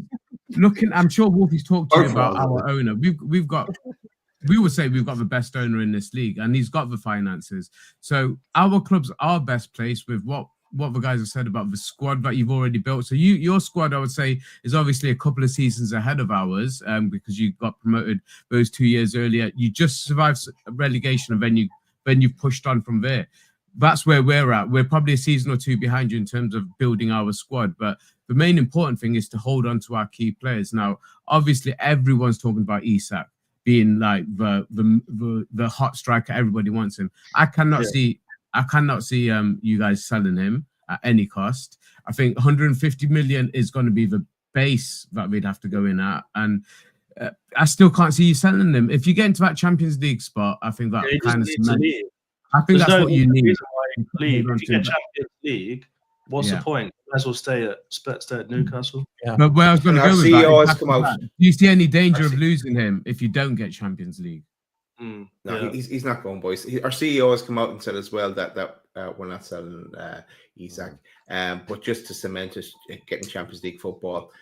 I'm sure Wolfie's talked to you about our owner. We would say we've got the best owner in this league, and he's got the finances. So our clubs are best placed with what the guys have said about the squad that you've already built. So your squad, I would say, is obviously a couple of seasons ahead of ours, because you got promoted those 2 years earlier. You just survived relegation, and then you've pushed on from there. That's where we're at. We're probably a season or two behind you in terms of building our squad, but the main important thing is to hold on to our key players. Now, obviously, everyone's talking about Isak being like the hot striker. Everybody wants him. I cannot see you guys selling him at any cost. I think 150 million is going to be the base that we'd have to go in at, and I still can't see you selling them. If you get into that Champions League spot, I think that kind of cements. I think that's what you need. If you get Champions League, what's the point? You might as well stay at Newcastle. Yeah. But where I was going to go with that, do you see any danger of losing him if you don't get Champions League? No, he's not going, boys. Our CEO has come out and said as well that we're not selling Isak. But just to cement us getting Champions League football,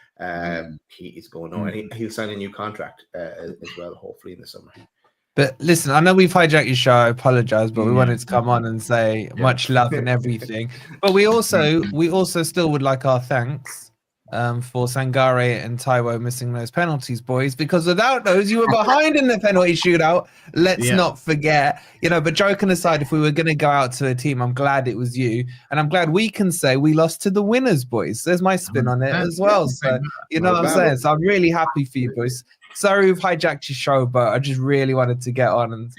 he is going on. And he'll sign a new contract as well, hopefully in the summer. But listen, I know we've hijacked your show. I apologize, but we wanted to come on and say much love and everything. But we also still would like our thanks for Sangare and Taiwo missing those penalties, boys, because without those, you were behind in the penalty shootout. Let's not forget, but joking aside, if we were going to go out to a team, I'm glad it was you. And I'm glad we can say we lost to the winners, boys. There's my spin on it as well. So, you know what I'm saying? So I'm really happy for you, boys. Sorry we've hijacked your show, but I just really wanted to get on and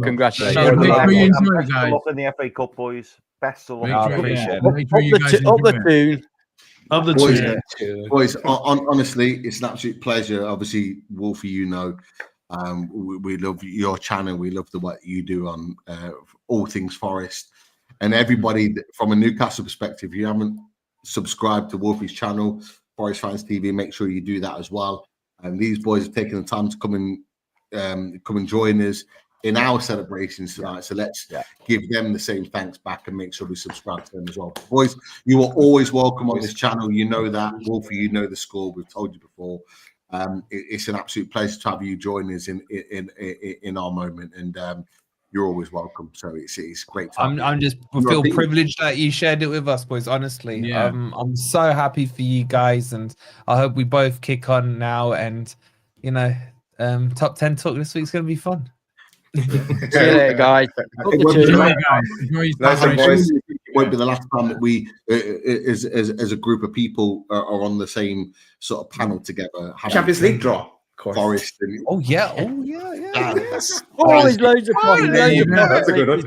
congratulations. Best of luck in the FA Cup, boys. Best of luck. Up the tune. Of the boys, honestly, it's an absolute pleasure. Obviously, Wolfie, we love your channel. We love what you do on all things Forest. And everybody from a Newcastle perspective, if you haven't subscribed to Wolfie's channel, Forest Fans TV, make sure you do that as well. And these boys have taken the time to come and join us. in our celebrations tonight. So let's give them the same thanks back and make sure we subscribe to them as well. Boys, you are always welcome on this channel. You know that. Wolfie, you know the score. We've told you before. It's an absolute pleasure to have you join us in our moment, and you're always welcome. So it's great. I'm just feel privileged that you shared it with us, boys. Honestly, I'm so happy for you guys, and I hope we both kick on now. And you know, top 10 talk this week's gonna be fun. See you later, guys. It won't be the last time that we, as a group of people, are on the same sort of panel together. Champions League draw. Forest. Oh yeah. There's loads of fun. That's a good one.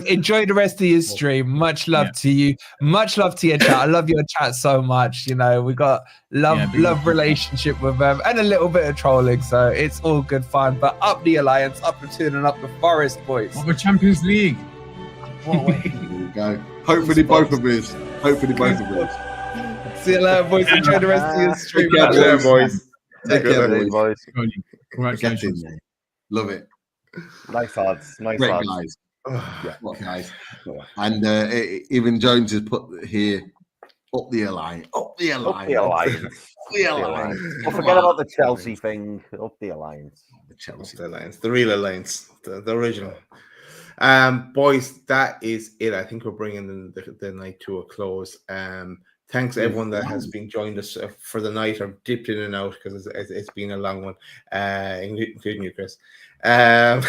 Enjoy the rest of your stream. Much love to you. Much love to your chat. I love your chat so much. You know, we got love relationship with them and a little bit of trolling, so it's all good fun. But up the Alliance, up the Tune, and up the Forest, boys. Up the Champions League. There we go. Hopefully both of us. See you later, boys. Enjoy the rest of your stream. Take care, boys. Take care, boys. Congratulations. Love it. Nice lads. Great guys. What guys. And even Jones has put here up the Alliance. Well, forget about the Chelsea thing. Up the Alliance. The real Alliance. The original. Boys, that is it. I think we're bringing the night to a close. Thanks everyone that has been joined us for the night or dipped in and out, because it's been a long one, including you, Chris. It's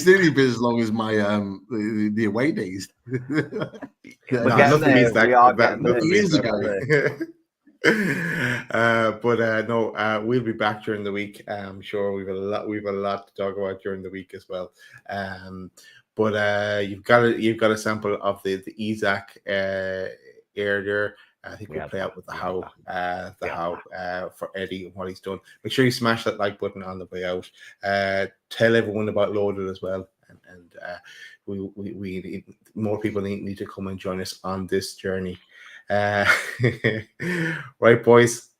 nearly been as long as my the away days. We'll be back during the week. I'm sure we've a lot to talk about during the week as well. But you've got a sample of the Isak air there. I think we'll play out with the how for Eddie and what he's done. Make sure you smash that like button on the way out. Tell everyone about Loaded as well, and we need, more people need to come and join us on this journey. Right, boys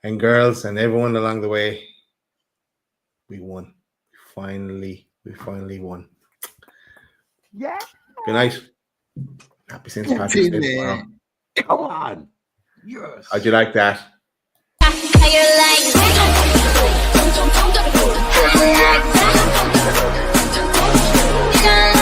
and girls, and everyone along the way. We won. We finally won. Yeah. Good night. Happy St. Patrick's Day tomorrow. Come on. Yes. How'd you like that? How you like